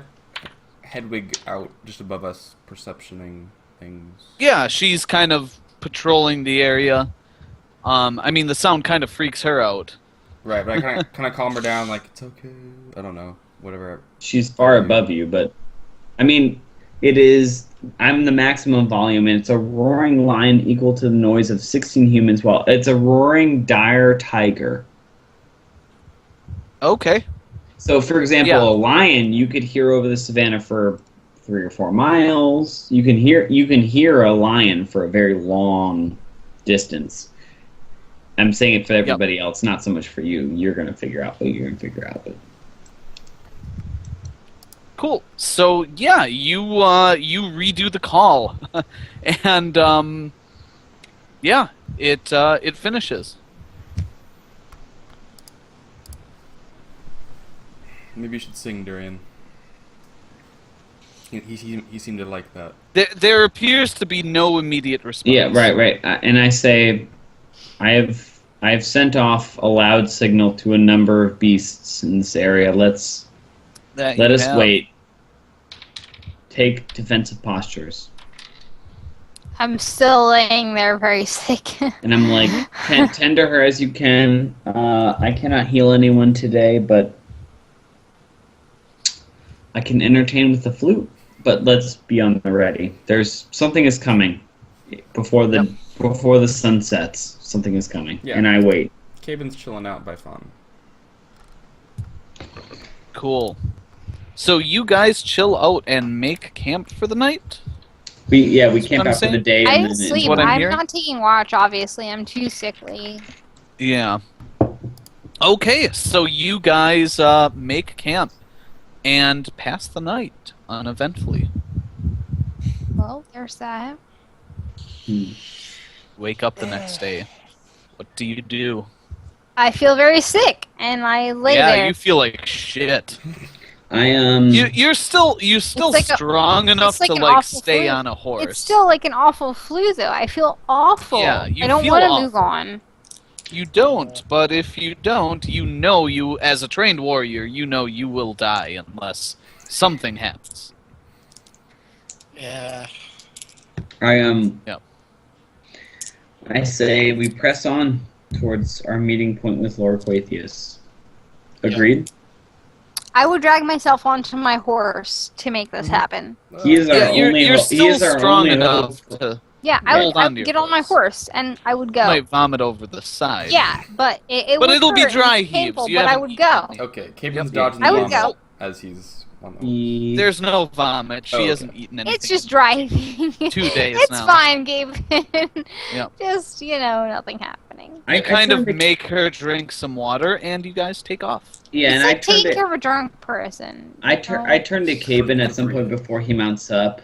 Speaker 2: Hedwig out just above us, perceptioning things.
Speaker 1: Yeah, she's kind of patrolling the area. I mean, the sound kind of freaks her out.
Speaker 2: Right, but I kind of calm her down, like it's okay. I don't know, whatever.
Speaker 4: She's far above you, but I mean, it is. I'm the maximum volume, and it's a roaring lion equal to the noise of 16 humans. Well, it's a roaring dire tiger.
Speaker 1: Okay.
Speaker 4: So, for example,
Speaker 1: Yeah.
Speaker 4: a lion you could hear over the savannah for 3 or 4 miles. You can hear a lion for a very long distance. I'm saying it for everybody else, not so much for you. You're gonna figure out what you're gonna figure out. But
Speaker 1: Cool. So yeah, you redo the call, and yeah, it finishes.
Speaker 2: Maybe you should sing, Durian. He seemed to like that.
Speaker 1: There appears to be no immediate response.
Speaker 4: yeah, right. And I say, I've sent off a loud signal to a number of beasts in this area. Let us wait. Take defensive postures.
Speaker 3: I'm still laying there very sick.
Speaker 4: And I'm like, tend to her as you can. I cannot heal anyone today, but I can entertain with the flute. But let's be on the ready. Something is coming before the sun sets. Something is coming,
Speaker 2: Yeah.
Speaker 4: and I wait.
Speaker 2: Caven's chilling out by Fawn.
Speaker 1: Cool. So you guys chill out and make camp for the night?
Speaker 4: We
Speaker 1: what
Speaker 4: camp
Speaker 1: I'm
Speaker 4: out for the
Speaker 1: saying.
Speaker 4: day.
Speaker 3: I
Speaker 4: And
Speaker 3: didn't
Speaker 4: then
Speaker 3: sleep.
Speaker 1: what I'm
Speaker 3: I'm
Speaker 1: hearing?
Speaker 3: not taking watch, obviously. I'm too sickly.
Speaker 1: Yeah. Okay, so you guys make camp and pass the night uneventfully.
Speaker 3: Well, there's that.
Speaker 1: Wake up the next day. What do you do?
Speaker 3: I feel very sick, and I lay
Speaker 1: Yeah,
Speaker 3: there.
Speaker 1: you feel like shit.
Speaker 4: I
Speaker 1: You're still
Speaker 3: like a-
Speaker 1: strong enough
Speaker 3: like
Speaker 1: to
Speaker 3: an
Speaker 1: like
Speaker 3: awful
Speaker 1: stay
Speaker 3: flu.
Speaker 1: on a horse.
Speaker 3: It's still like an awful flu, though. I feel awful.
Speaker 1: Yeah, you
Speaker 3: I don't
Speaker 1: feel
Speaker 3: want to
Speaker 1: awful.
Speaker 3: move on.
Speaker 1: You don't, but if you don't, you as a trained warrior, you will die unless something happens.
Speaker 5: Yeah.
Speaker 1: Yep.
Speaker 4: I say we press on towards our meeting point with Lord Quathius. Agreed?
Speaker 3: I would drag myself onto my horse to make this happen.
Speaker 4: He is our
Speaker 1: Yeah,
Speaker 4: only
Speaker 1: you're
Speaker 4: he
Speaker 1: still
Speaker 4: is our
Speaker 1: strong
Speaker 4: only
Speaker 1: enough
Speaker 4: hope.
Speaker 1: to
Speaker 3: Yeah,
Speaker 1: Hold
Speaker 3: I
Speaker 1: on to
Speaker 3: would
Speaker 1: your
Speaker 3: get on my
Speaker 1: horse.
Speaker 3: horse, and I would go.
Speaker 1: might vomit over the side.
Speaker 3: Yeah, but it
Speaker 1: But
Speaker 3: would
Speaker 1: it'll be
Speaker 3: hurt and
Speaker 1: dry
Speaker 3: it's painful,
Speaker 1: heaves. You
Speaker 3: but I
Speaker 1: haven't
Speaker 3: would
Speaker 1: eaten
Speaker 3: go.
Speaker 1: anything.
Speaker 2: Okay, Caven's
Speaker 1: Yep.
Speaker 2: dodging
Speaker 3: I
Speaker 2: the
Speaker 3: would
Speaker 2: vomit
Speaker 3: go.
Speaker 2: as he's on the
Speaker 4: He-
Speaker 1: There's no vomit. She
Speaker 2: Oh, okay.
Speaker 1: hasn't eaten anything.
Speaker 3: It's just dry.
Speaker 1: 2 days
Speaker 3: It's
Speaker 1: now.
Speaker 3: fine, Gabe.
Speaker 1: Yep.
Speaker 3: Just, nothing happening.
Speaker 1: You kind of
Speaker 4: turned to-
Speaker 1: make her drink some water, and you guys take off.
Speaker 4: Yeah, and
Speaker 3: It's
Speaker 4: I
Speaker 3: like
Speaker 4: turned
Speaker 3: taking
Speaker 4: to
Speaker 3: care of a drunk person.
Speaker 4: I turned to Caven at some point before he mounts up.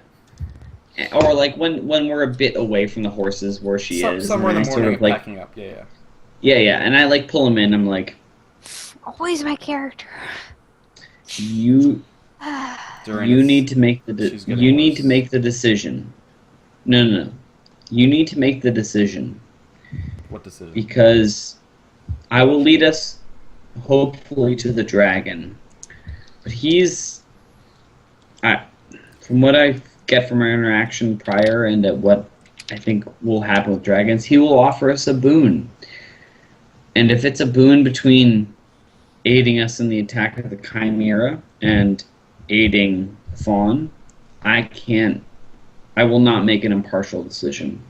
Speaker 4: Or like when we're a bit away from the horses where she is.
Speaker 2: somewhere in
Speaker 4: and
Speaker 2: the
Speaker 4: I
Speaker 2: morning,
Speaker 4: sort of like
Speaker 2: packing up. Yeah.
Speaker 4: yeah, and I like pull him in. I'm like,
Speaker 3: Always my character.
Speaker 4: you
Speaker 2: During
Speaker 4: you
Speaker 2: his-
Speaker 4: need to make the
Speaker 2: she's getting
Speaker 4: you need
Speaker 2: worse.
Speaker 4: to make the decision. No. You need to make the decision
Speaker 2: What decision?
Speaker 4: because I will lead us hopefully to the dragon. But from what I get from our interaction prior and at what I think will happen with dragons, he will offer us a boon. And if it's a boon between aiding us in the attack of the Chimera and aiding Fawn, I will not make an impartial decision.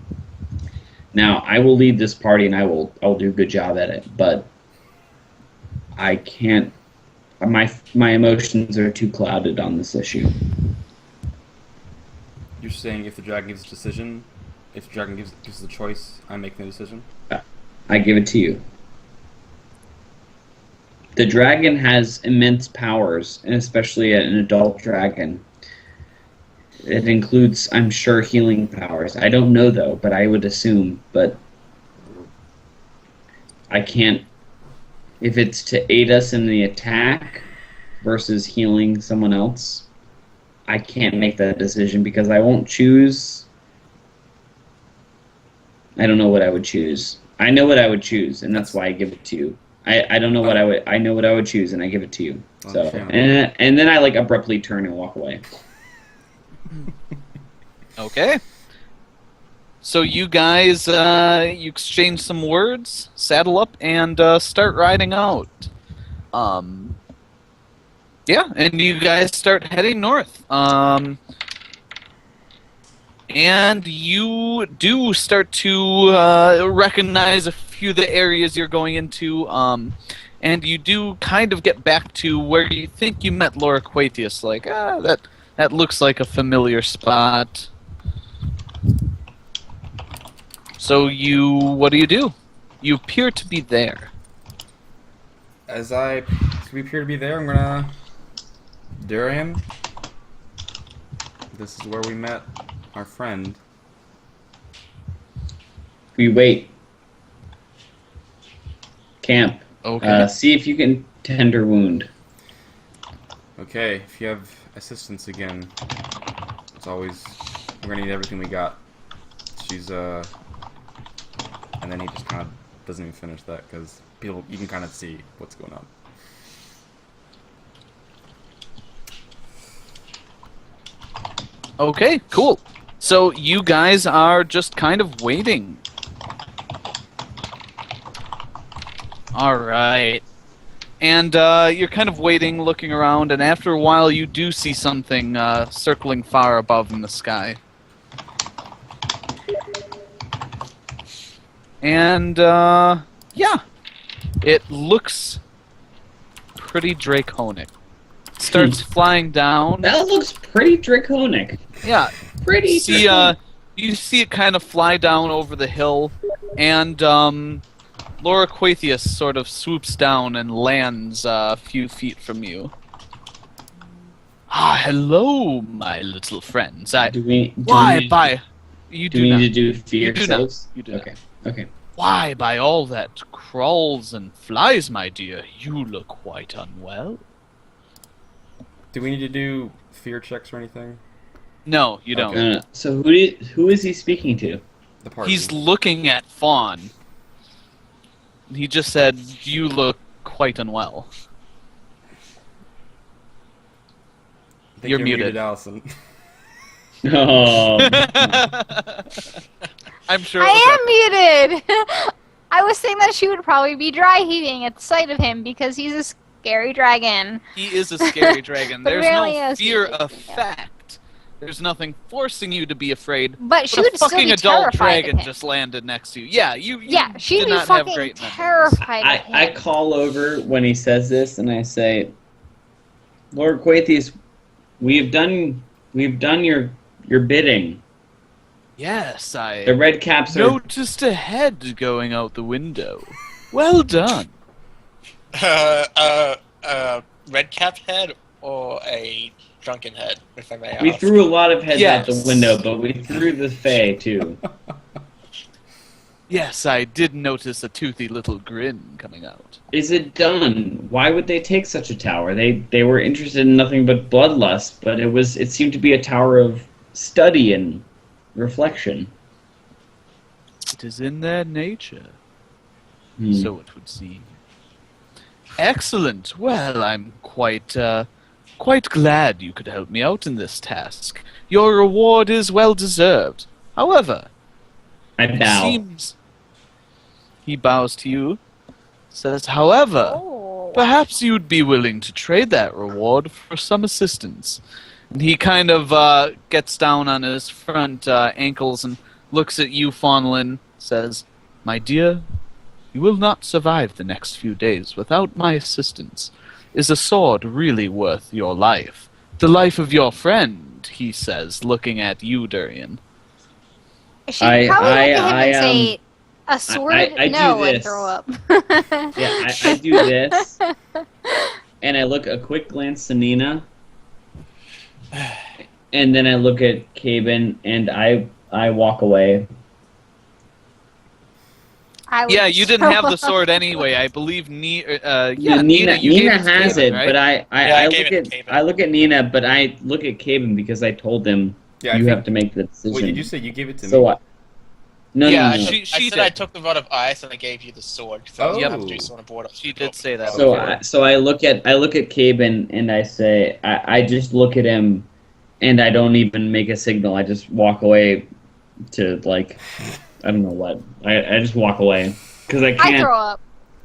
Speaker 4: Now, I will lead this party and I'll do a good job at it, but I can't, my emotions are too clouded on this issue.
Speaker 2: You're saying if the dragon gives a decision, if the dragon gives the choice, I'm making the decision?
Speaker 4: I give it to you. The dragon has immense powers, and especially an adult dragon. It includes, I'm sure, healing powers. I don't know, though, but I would assume. But I can't... If it's to aid us in the attack versus healing someone else, I can't make that decision because I won't choose... I don't know what I would choose. I know what I would choose, and that's why I give it to you. I don't know what I would... I know what I would choose, and I give it to you. So,
Speaker 2: Understandable.
Speaker 4: and then I, like, abruptly turn and walk away.
Speaker 1: Okay. So you guys, you exchange some words, saddle up, and start riding out. Yeah, and you guys start heading north. And you do start to recognize a few of the areas you're going into, and you do kind of get back to where you think you met Laura Quathius. Like, that looks like a familiar spot. So what do you do? You appear to be there.
Speaker 2: As we appear to be there, I'm gonna... Durian? This is where we met our friend.
Speaker 4: We wait. Camp.
Speaker 1: Okay.
Speaker 4: See if you can tend her wound.
Speaker 2: Okay, if you have assistance again, it's always... We're gonna need everything we got. She's, And then he just kind of doesn't even finish that, because you can kind of see what's going on.
Speaker 1: Okay, cool. So you guys are just kind of waiting. Alright. And you're kind of waiting, looking around, and after a while you do see something circling far above in the sky. And, yeah. It looks pretty draconic. Starts flying down.
Speaker 4: That looks pretty draconic.
Speaker 1: Yeah.
Speaker 4: Pretty
Speaker 1: See,
Speaker 4: draconic.
Speaker 1: you see it kind of fly down over the hill, and Laura Quathius sort of swoops down and lands a few feet from you. Ah, hello, my little friends.
Speaker 4: Do we
Speaker 1: Why,
Speaker 4: need-
Speaker 1: by you
Speaker 4: Do
Speaker 1: do
Speaker 4: we
Speaker 1: not.
Speaker 4: need to do fear
Speaker 1: You do not.
Speaker 4: saves?
Speaker 1: You do
Speaker 4: Okay. Okay.
Speaker 1: Why, by all that crawls and flies, my dear, you look quite unwell.
Speaker 2: Do we need to do fear checks or anything?
Speaker 1: No, you don't.
Speaker 2: Okay.
Speaker 4: So who is he speaking to?
Speaker 2: The party.
Speaker 1: He's looking at Fawn. He just said, "You look quite unwell."
Speaker 2: I think
Speaker 1: you're muted.
Speaker 2: Allison.
Speaker 4: Oh.
Speaker 1: I'm sure. it was
Speaker 3: I am muted. I was saying that she would probably be dry heaving at the sight of him because he's a scary dragon.
Speaker 1: He is a scary dragon.
Speaker 3: But
Speaker 1: There's
Speaker 3: really
Speaker 1: no
Speaker 3: is.
Speaker 1: fear
Speaker 3: Yeah.
Speaker 1: effect. There's nothing forcing you to be afraid.
Speaker 3: But she
Speaker 1: But
Speaker 3: would
Speaker 1: a
Speaker 3: still
Speaker 1: fucking
Speaker 3: be
Speaker 1: adult
Speaker 3: terrified
Speaker 1: dragon
Speaker 3: of him.
Speaker 1: just landed next to you. Yeah, you
Speaker 3: Yeah, she'd
Speaker 1: did
Speaker 3: be
Speaker 1: not have
Speaker 3: fucking
Speaker 1: great memories.
Speaker 3: terrified of him.
Speaker 4: I call over when he says this and I say, Lord Quathius, we've done your bidding.
Speaker 1: Yes, I
Speaker 4: The red caps are
Speaker 1: noticed a head going out the window. Well done.
Speaker 5: Red capped head or a drunken head, if I may ask.
Speaker 4: we threw a lot of heads out
Speaker 1: Yes.
Speaker 4: the window, but we threw the Fae too.
Speaker 1: Yes, I did notice a toothy little grin coming out.
Speaker 4: Is it done? Why would they take such a tower? They were interested in nothing but bloodlust, but it seemed to be a tower of study and reflection.
Speaker 1: It is in their nature,
Speaker 4: Hmm.
Speaker 1: so it would seem. Excellent. Well, I'm quite glad you could help me out in this task. Your reward is well deserved. However,
Speaker 4: I
Speaker 1: it
Speaker 4: bow.
Speaker 1: seems he bows to you, says, however,
Speaker 3: Oh.
Speaker 1: perhaps you'd be willing to trade that reward for some assistance. And he kind of gets down on his front ankles and looks at you, Fawnlin, says, my dear, you will not survive the next few days without my assistance. Is a sword really worth your life? The life of your friend, he says, looking at you, Durian.
Speaker 3: She'd probably look at him and say,
Speaker 4: I-
Speaker 3: a sword?
Speaker 4: I do
Speaker 3: no, and
Speaker 4: this.
Speaker 3: throw up.
Speaker 4: Yeah, I do this, and I look a quick glance to Nina, and then I look at Caben, and I walk away.
Speaker 3: I would
Speaker 1: Yeah, you didn't
Speaker 3: throw
Speaker 1: have the
Speaker 3: up.
Speaker 1: sword anyway. I believe Nina
Speaker 4: Nina
Speaker 1: you gave it to
Speaker 4: has
Speaker 1: Caben,
Speaker 4: it,
Speaker 1: right?
Speaker 4: but I
Speaker 5: Yeah, I
Speaker 4: look
Speaker 5: gave it
Speaker 4: at
Speaker 5: to Caben.
Speaker 4: I look at Nina, but I look at Caben because I told him
Speaker 2: Yeah, I
Speaker 4: you
Speaker 2: think-
Speaker 4: have to make the decision.
Speaker 2: Wait, did you say you gave it to
Speaker 4: So
Speaker 2: me?
Speaker 4: I, no,
Speaker 1: Yeah,
Speaker 4: no, no.
Speaker 1: she
Speaker 5: I said
Speaker 1: did.
Speaker 5: I took the rod of ice and I gave you the sword. So
Speaker 2: Oh.
Speaker 5: you have to do someone aboard.
Speaker 1: She did say that.
Speaker 4: So
Speaker 1: before.
Speaker 4: I look at Caben and I say I just look at him, and I don't even make a signal. I just walk away to I don't know what. I just walk away because I
Speaker 3: I
Speaker 4: can't.
Speaker 3: throw up.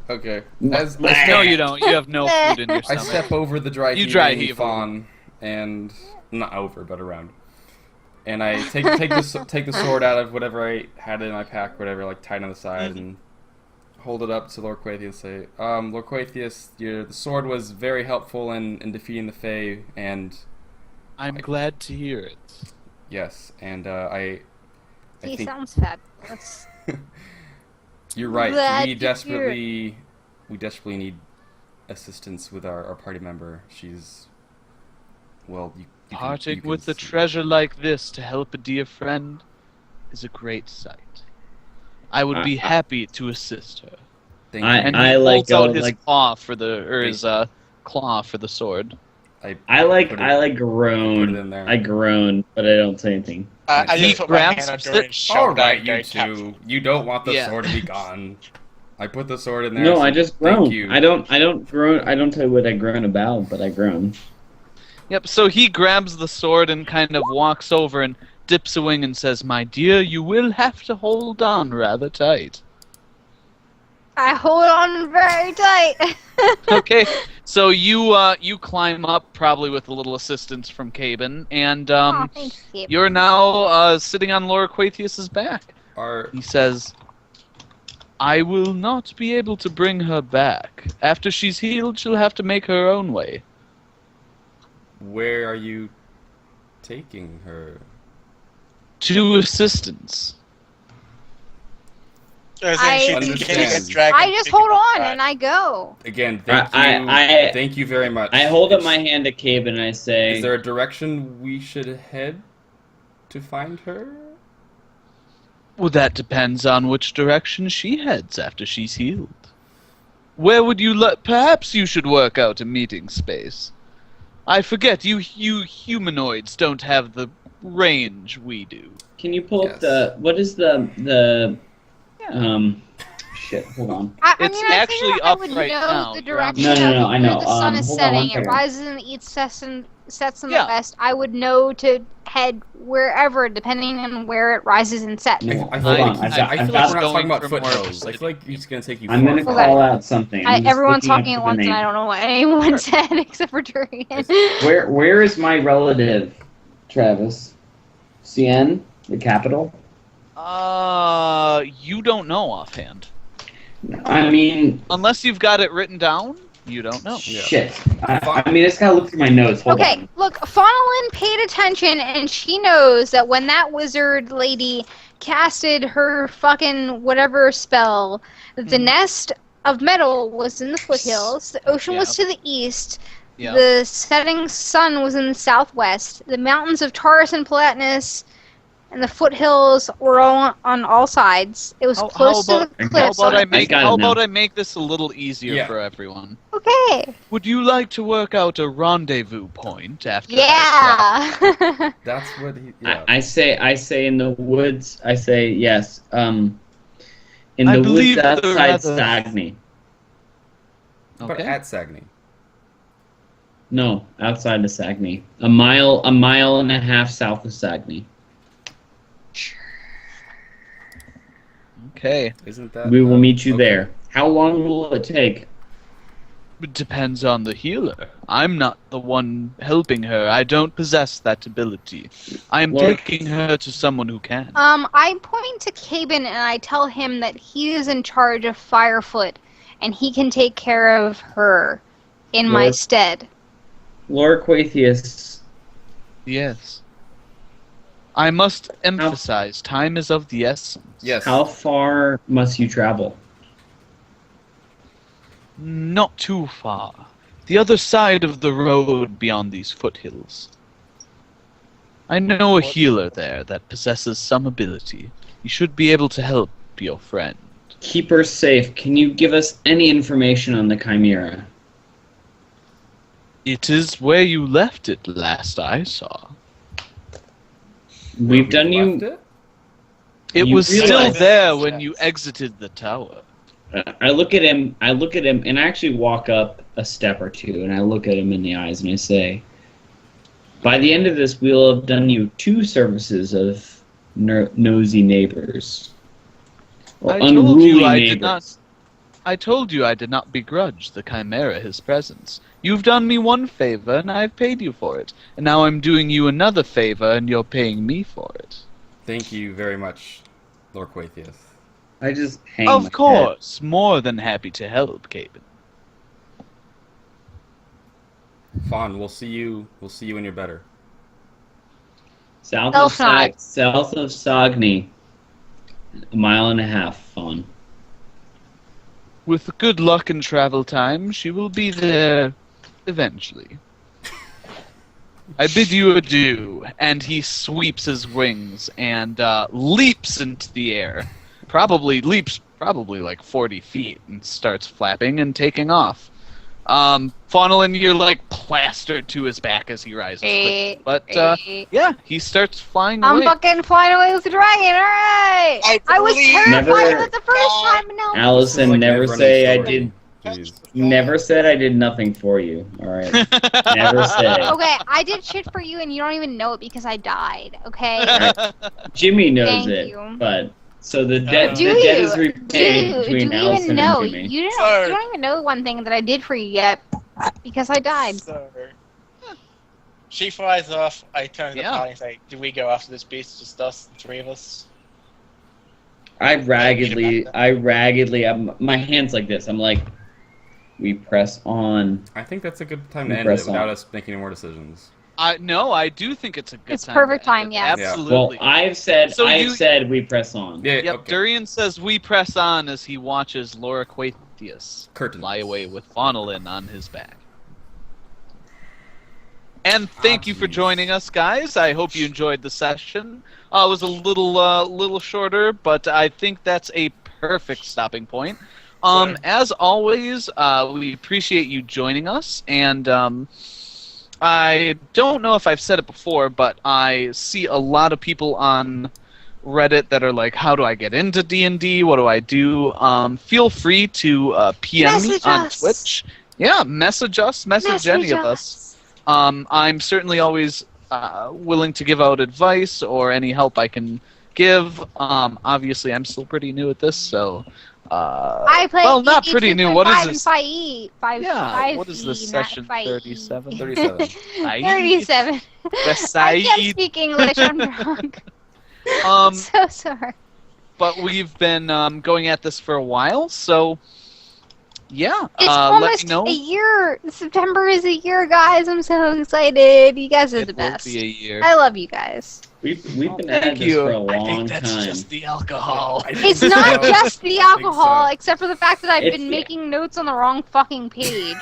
Speaker 2: Okay.
Speaker 1: No, you don't. You have no food in your
Speaker 2: I
Speaker 1: stomach.
Speaker 2: step over the dry
Speaker 1: You
Speaker 2: heaving
Speaker 1: dry heave
Speaker 2: fawn, and not over, but around. And I take the sword out of whatever I had in my pack, whatever, like tied on the side, and hold it up to Lord Quathius and say, Lord Quathius, the sword was very helpful in defeating the Fae, and
Speaker 1: I'm glad to hear it.
Speaker 2: yes, and I
Speaker 3: He
Speaker 2: think
Speaker 3: sounds fabulous.
Speaker 2: You're right.
Speaker 3: Glad
Speaker 2: We
Speaker 3: to hear
Speaker 2: desperately need assistance with our party member. She's, well, you
Speaker 1: Parting
Speaker 2: can
Speaker 1: with a
Speaker 2: see.
Speaker 1: treasure like this to help a dear friend is a great sight. I would be happy to assist her.
Speaker 2: Thank
Speaker 1: And
Speaker 2: you.
Speaker 1: he
Speaker 4: I
Speaker 1: holds
Speaker 4: like,
Speaker 1: out his
Speaker 4: like-
Speaker 1: claw for his claw for the sword.
Speaker 4: I
Speaker 2: put it
Speaker 4: groan.
Speaker 2: in there.
Speaker 4: I groan, but I don't say anything.
Speaker 5: I
Speaker 1: He
Speaker 5: just put my
Speaker 1: grabs
Speaker 5: hand on
Speaker 1: it.
Speaker 5: Dorian's
Speaker 2: All
Speaker 5: shoulder
Speaker 2: right,
Speaker 5: and
Speaker 2: you
Speaker 5: go, "Tap."
Speaker 2: two. You don't want the
Speaker 1: Yeah.
Speaker 2: sword to be gone. I put the sword in there.
Speaker 4: No,
Speaker 2: so
Speaker 4: I just
Speaker 2: thank
Speaker 4: groan.
Speaker 2: you.
Speaker 4: I don't groan. I don't tell you what I groan about, but I groan.
Speaker 1: Yep, so he grabs the sword and kind of walks over and dips a wing and says, "My dear, you will have to hold on rather tight."
Speaker 3: I hold on very tight.
Speaker 1: Okay, so you climb up, probably with a little assistance from Caben, and
Speaker 3: Aw, thanks, Gabe.
Speaker 1: you're now sitting on Laura Quaithius's back.
Speaker 2: Are
Speaker 1: He says, "I will not be able to bring her back. After she's healed, she'll have to make her own way."
Speaker 2: where are you taking her?
Speaker 1: To assistance.
Speaker 5: As in
Speaker 3: I-
Speaker 5: she's
Speaker 2: Understand.
Speaker 5: getting a dragon
Speaker 3: I just
Speaker 5: chicken
Speaker 3: hold on
Speaker 5: fried.
Speaker 3: and I go.
Speaker 2: Again, thank
Speaker 4: I-
Speaker 2: you.
Speaker 4: I-
Speaker 2: Thank you very much.
Speaker 4: I hold up my hand to Cabe and I say,
Speaker 2: Is there a direction we should head to find her?
Speaker 1: Well, that depends on which direction she heads after she's healed. Where would you perhaps you should work out a meeting space. I forget, you humanoids don't have the range we do.
Speaker 4: "Can you pull
Speaker 2: Yes.
Speaker 4: up what is the shit? Hold on.
Speaker 1: It's
Speaker 3: I
Speaker 1: actually
Speaker 3: figure I
Speaker 1: up
Speaker 3: would
Speaker 1: right
Speaker 3: know
Speaker 1: now.
Speaker 3: the
Speaker 1: You're on-
Speaker 3: direction
Speaker 4: No,
Speaker 3: of
Speaker 4: I know.
Speaker 3: where the sun is
Speaker 4: Hold on one
Speaker 3: setting. It
Speaker 4: second.
Speaker 3: rises in the east, sets in
Speaker 1: Yeah.
Speaker 3: the west. I would know to head wherever, depending on where it rises and sets.
Speaker 4: No,
Speaker 2: I
Speaker 4: hold
Speaker 2: feel
Speaker 4: on.
Speaker 2: like,
Speaker 4: I've got,
Speaker 2: I
Speaker 4: I've
Speaker 2: feel like we're
Speaker 4: got,
Speaker 2: not
Speaker 1: going
Speaker 2: talking about
Speaker 1: for more
Speaker 2: foothills. I
Speaker 1: specific.
Speaker 2: feel like he's gonna take you
Speaker 4: I'm
Speaker 2: far.
Speaker 4: gonna
Speaker 2: far.
Speaker 4: call out something. I'm just
Speaker 3: Everyone's
Speaker 4: looking up
Speaker 3: talking at
Speaker 4: the
Speaker 3: once, and
Speaker 4: name.
Speaker 3: I don't know what anyone said except for Durian.
Speaker 4: Where is my relative, Travis? CN, the capital?
Speaker 1: You don't know offhand.
Speaker 4: I mean,
Speaker 1: Unless you've got it written down, you don't know.
Speaker 4: shit. I mean, I just gotta look through my notes. Hold
Speaker 3: Okay,
Speaker 4: on.
Speaker 3: look, Fawnelin paid attention, and she knows that when that wizard lady casted her fucking whatever spell, the nest of metal was in the foothills, the ocean was to the east,
Speaker 1: Yeah.
Speaker 3: the setting sun was in the southwest, the mountains of Taurus and Palatinus and the foothills were all on all sides. It was
Speaker 1: How
Speaker 3: close to
Speaker 1: about-
Speaker 3: the
Speaker 4: how
Speaker 3: cliffs.
Speaker 1: How about I
Speaker 4: got it now.
Speaker 1: make this a little easier
Speaker 2: Yeah.
Speaker 1: for everyone?
Speaker 3: Okay.
Speaker 1: Would you like to work out a rendezvous point after?
Speaker 3: Yeah.
Speaker 2: That's what he. Yeah.
Speaker 4: I say in the woods. I say yes. In
Speaker 1: I
Speaker 4: the
Speaker 1: believe
Speaker 4: woods
Speaker 1: the
Speaker 4: outside
Speaker 1: rather-
Speaker 4: Sagni.
Speaker 2: But
Speaker 1: Okay.
Speaker 2: at Sagni.
Speaker 4: No, outside of Sagni. A mile and a half south of Sagni.
Speaker 1: Okay.
Speaker 2: Isn't that?
Speaker 4: We will meet you
Speaker 2: okay.
Speaker 4: there. How long will it take?
Speaker 1: It depends on the healer. I'm not the one helping her. I don't possess that ability. I am
Speaker 4: Well-
Speaker 1: taking her to someone who can.
Speaker 3: I point to Caben and I tell him that he is in charge of Firefoot and he can take care of her in my
Speaker 4: Lord.
Speaker 3: stead.
Speaker 4: Laura Quaithius,
Speaker 1: Yes. I must emphasize, time is of the essence.
Speaker 2: Yes.
Speaker 4: how far must you travel?
Speaker 1: Not too far. The other side of the road beyond these foothills. I know a healer there that possesses some ability. You should be able to help your friend.
Speaker 4: Keep her safe. Can you give us any information on the Chimera?
Speaker 1: It is where you left it last I saw.
Speaker 4: We've
Speaker 2: We
Speaker 4: done
Speaker 2: left
Speaker 4: you.
Speaker 2: it?
Speaker 1: It
Speaker 4: You
Speaker 1: was still
Speaker 4: realize-
Speaker 1: there when you exited the tower.
Speaker 4: I look at him, and I actually walk up a step or two, and I look at him in the eyes, and I say, by the end of this, we'll have done you 2 services of nosy neighbors. Or
Speaker 1: I told
Speaker 4: unruly
Speaker 1: you I
Speaker 4: neighbors.
Speaker 1: did not. I told you I did not begrudge the Chimera his presence. You've done me one favor, and I've paid you for it. And now I'm doing you another favor, and you're paying me for it.
Speaker 2: Thank you very much, Lord Quaithius.
Speaker 4: I just hang my
Speaker 1: Of
Speaker 4: head.
Speaker 1: course, more than happy to help, Caben.
Speaker 2: Fawn, we'll see you. We'll see you when you're better.
Speaker 4: South
Speaker 3: Elfnod.
Speaker 4: of Sagni. A mile and a half, Fawn.
Speaker 1: with good luck and travel time, she will be there eventually. I bid you adieu. And he sweeps his wings and leaps into the air. Probably like 40 feet and starts flapping and taking off. Faunolin, you're like plastered to his back as he rises quickly. But yeah, he starts flying
Speaker 3: I'm
Speaker 1: away.
Speaker 3: fucking flying away with the dragon, alright! I was terrified
Speaker 4: Never-
Speaker 3: of it the first time, and now
Speaker 4: Allison,
Speaker 2: Like
Speaker 4: never
Speaker 2: a running
Speaker 4: say I
Speaker 2: story.
Speaker 4: did.
Speaker 2: Jeez.
Speaker 4: Never said I did nothing for you. All right. Never said.
Speaker 3: Okay, I did shit for you and you don't even know it because I died, okay?
Speaker 4: Jimmy knows
Speaker 3: Thank
Speaker 4: it,
Speaker 3: you.
Speaker 4: but so the debt
Speaker 3: Do
Speaker 4: the debt
Speaker 3: you?
Speaker 4: is
Speaker 3: Do
Speaker 4: retained
Speaker 3: you
Speaker 4: between
Speaker 3: even
Speaker 4: Allison
Speaker 3: know?
Speaker 4: and Jimmy.
Speaker 3: You
Speaker 5: Sir.
Speaker 3: don't even know one thing that I did for you yet because I died.
Speaker 5: So, she flies off. I turn to the
Speaker 1: Yeah.
Speaker 5: party and say, "Do we go after this beast? Just us, the three of us?"
Speaker 4: I raggedly, my hands like this. I'm like, we press on.
Speaker 2: I think that's a good time
Speaker 4: We
Speaker 2: to end
Speaker 4: press
Speaker 2: it without
Speaker 4: on.
Speaker 2: us making any more decisions.
Speaker 1: No, I do think it's a good
Speaker 3: It's
Speaker 1: time.
Speaker 3: perfect
Speaker 1: to end
Speaker 3: time,
Speaker 1: it.
Speaker 3: yes.
Speaker 2: Yeah.
Speaker 1: Absolutely.
Speaker 4: Well, I've said
Speaker 1: So you-
Speaker 4: we press on.
Speaker 2: Yeah,
Speaker 1: Yep,
Speaker 2: okay.
Speaker 1: Durian says we press on as he watches Laura Quaithius
Speaker 2: Curtain.
Speaker 1: fly away with Faunolin on his back. And thank you for
Speaker 2: jeez.
Speaker 1: joining us, guys. I hope you enjoyed the session. It was a little shorter, but I think that's a perfect stopping point. As always, we appreciate you joining us, and I don't know if I've said it before, but I see a lot of people on Reddit that are like, how do I get into D&D? What do I do? Feel free to PM me
Speaker 3: Message
Speaker 1: on
Speaker 3: us.
Speaker 1: Twitch. Yeah, message us, message any of us. I'm certainly always willing to give out advice or any help I can give. Obviously, I'm still pretty new at this, so...
Speaker 3: I play
Speaker 1: well, not pretty new. What is this?
Speaker 3: 5E.
Speaker 1: Yeah, what is this,
Speaker 3: not
Speaker 1: session
Speaker 3: 5E.
Speaker 1: 37?
Speaker 2: 37.
Speaker 3: 37. I
Speaker 1: Saeed.
Speaker 3: can't speak English, I'm drunk.
Speaker 1: Um,
Speaker 3: So sorry.
Speaker 1: but we've been going at this for a while, so yeah.
Speaker 3: It's
Speaker 1: let
Speaker 3: almost
Speaker 1: me know.
Speaker 3: a year. September is a year, guys. I'm so excited. You guys are
Speaker 1: It
Speaker 3: the
Speaker 1: will
Speaker 3: best.
Speaker 1: be a year.
Speaker 3: I love you guys.
Speaker 4: We've been
Speaker 1: Thank
Speaker 4: at this
Speaker 1: you.
Speaker 4: for a
Speaker 1: I
Speaker 4: long
Speaker 1: think that's
Speaker 4: time.
Speaker 1: just the alcohol.
Speaker 2: I think
Speaker 3: It's
Speaker 2: so.
Speaker 3: not just the alcohol,
Speaker 2: so.
Speaker 3: except for the fact that I've
Speaker 4: It's-
Speaker 3: been making notes on the wrong fucking page.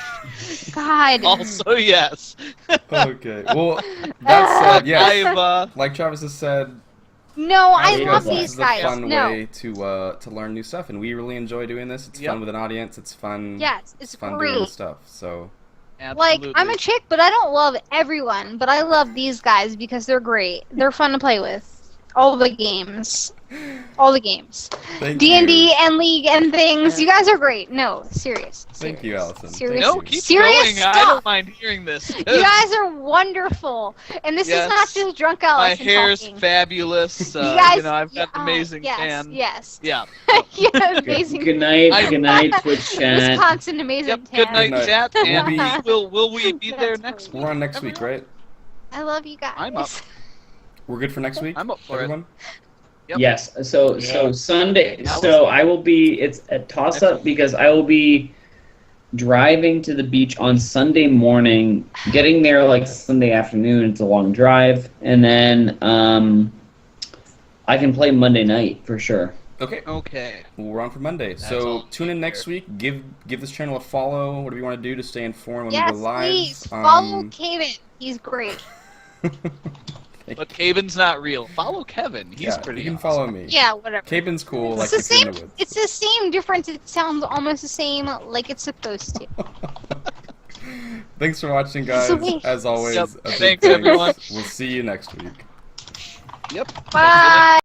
Speaker 3: God.
Speaker 1: Also, yes.
Speaker 2: Okay. Well, that said, yeah,
Speaker 1: I've
Speaker 2: like Travis has said,
Speaker 3: No, I
Speaker 4: There you
Speaker 3: love
Speaker 4: go.
Speaker 3: these
Speaker 2: this is a
Speaker 3: guys.
Speaker 2: fun
Speaker 3: No.
Speaker 2: way to learn new stuff, and we really enjoy doing this. It's
Speaker 1: Yep.
Speaker 2: fun with an audience. It's fun.
Speaker 3: Yes, it's
Speaker 2: fun doing
Speaker 3: great.
Speaker 2: this stuff. So
Speaker 3: Like,
Speaker 1: absolutely.
Speaker 3: I'm a chick, but I don't love everyone. But I love these guys because they're great. They're fun to play with. All the games. All the games.
Speaker 2: thank
Speaker 3: D&D
Speaker 2: you.
Speaker 3: and League and things. You guys are great. No, serious.
Speaker 2: Thank you, Allison.
Speaker 3: Serious.
Speaker 1: No, keep
Speaker 3: Serious
Speaker 1: going. I
Speaker 3: stuff.
Speaker 1: don't mind hearing this.
Speaker 3: You guys are wonderful. And this
Speaker 1: Yes.
Speaker 3: is not just drunk
Speaker 1: My
Speaker 3: Allison
Speaker 1: hair's
Speaker 3: talking.
Speaker 1: fabulous.
Speaker 3: You guys,
Speaker 1: I've got an amazing
Speaker 3: yes,
Speaker 1: tan.
Speaker 3: Yes.
Speaker 1: Yeah.
Speaker 3: Yeah, amazing.
Speaker 4: Good night.
Speaker 1: I-
Speaker 4: Good night, Twitch chat.
Speaker 3: Wisconsin amazing
Speaker 1: Yep.
Speaker 3: tan.
Speaker 1: Good night,
Speaker 2: night.
Speaker 1: chat. And
Speaker 2: We'll
Speaker 1: will we be there
Speaker 3: That's
Speaker 1: next
Speaker 3: funny.
Speaker 1: week?
Speaker 2: We're on next week, right?
Speaker 3: I love you guys.
Speaker 1: I'm up.
Speaker 2: We're good for next week.
Speaker 1: I'm up for it.
Speaker 2: everyone?
Speaker 1: Yep.
Speaker 4: Yes. So
Speaker 5: Yeah.
Speaker 4: Sunday.
Speaker 1: That was
Speaker 4: So I will be. It's a toss up because I will be driving to the beach on Sunday morning, getting there like Sunday afternoon. It's a long drive, and then I can play Monday night for sure.
Speaker 2: Okay.
Speaker 1: Okay.
Speaker 2: Well, we're on for Monday.
Speaker 1: That's
Speaker 2: So
Speaker 1: all
Speaker 2: tune in next
Speaker 1: here.
Speaker 2: week. Give this channel a follow. Whatever you want to do to stay informed when
Speaker 3: Yes,
Speaker 2: we go live.
Speaker 3: please. Follow Kaden. He's great.
Speaker 1: But Caven's not real. Follow Kevin. He's
Speaker 2: yeah,
Speaker 1: pretty
Speaker 2: you can
Speaker 1: awesome.
Speaker 2: follow me.
Speaker 3: Yeah, whatever.
Speaker 2: Caven's cool. Like
Speaker 3: It's the
Speaker 2: the
Speaker 3: same.
Speaker 2: in the woods.
Speaker 3: It's the same difference. It sounds almost the same, like it's supposed to.
Speaker 2: Thanks for watching, guys.
Speaker 3: Sweet.
Speaker 2: As always,
Speaker 1: Yep.
Speaker 2: a big
Speaker 1: Thanks, everyone.
Speaker 2: We'll see you next week.
Speaker 1: Yep.
Speaker 3: Bye.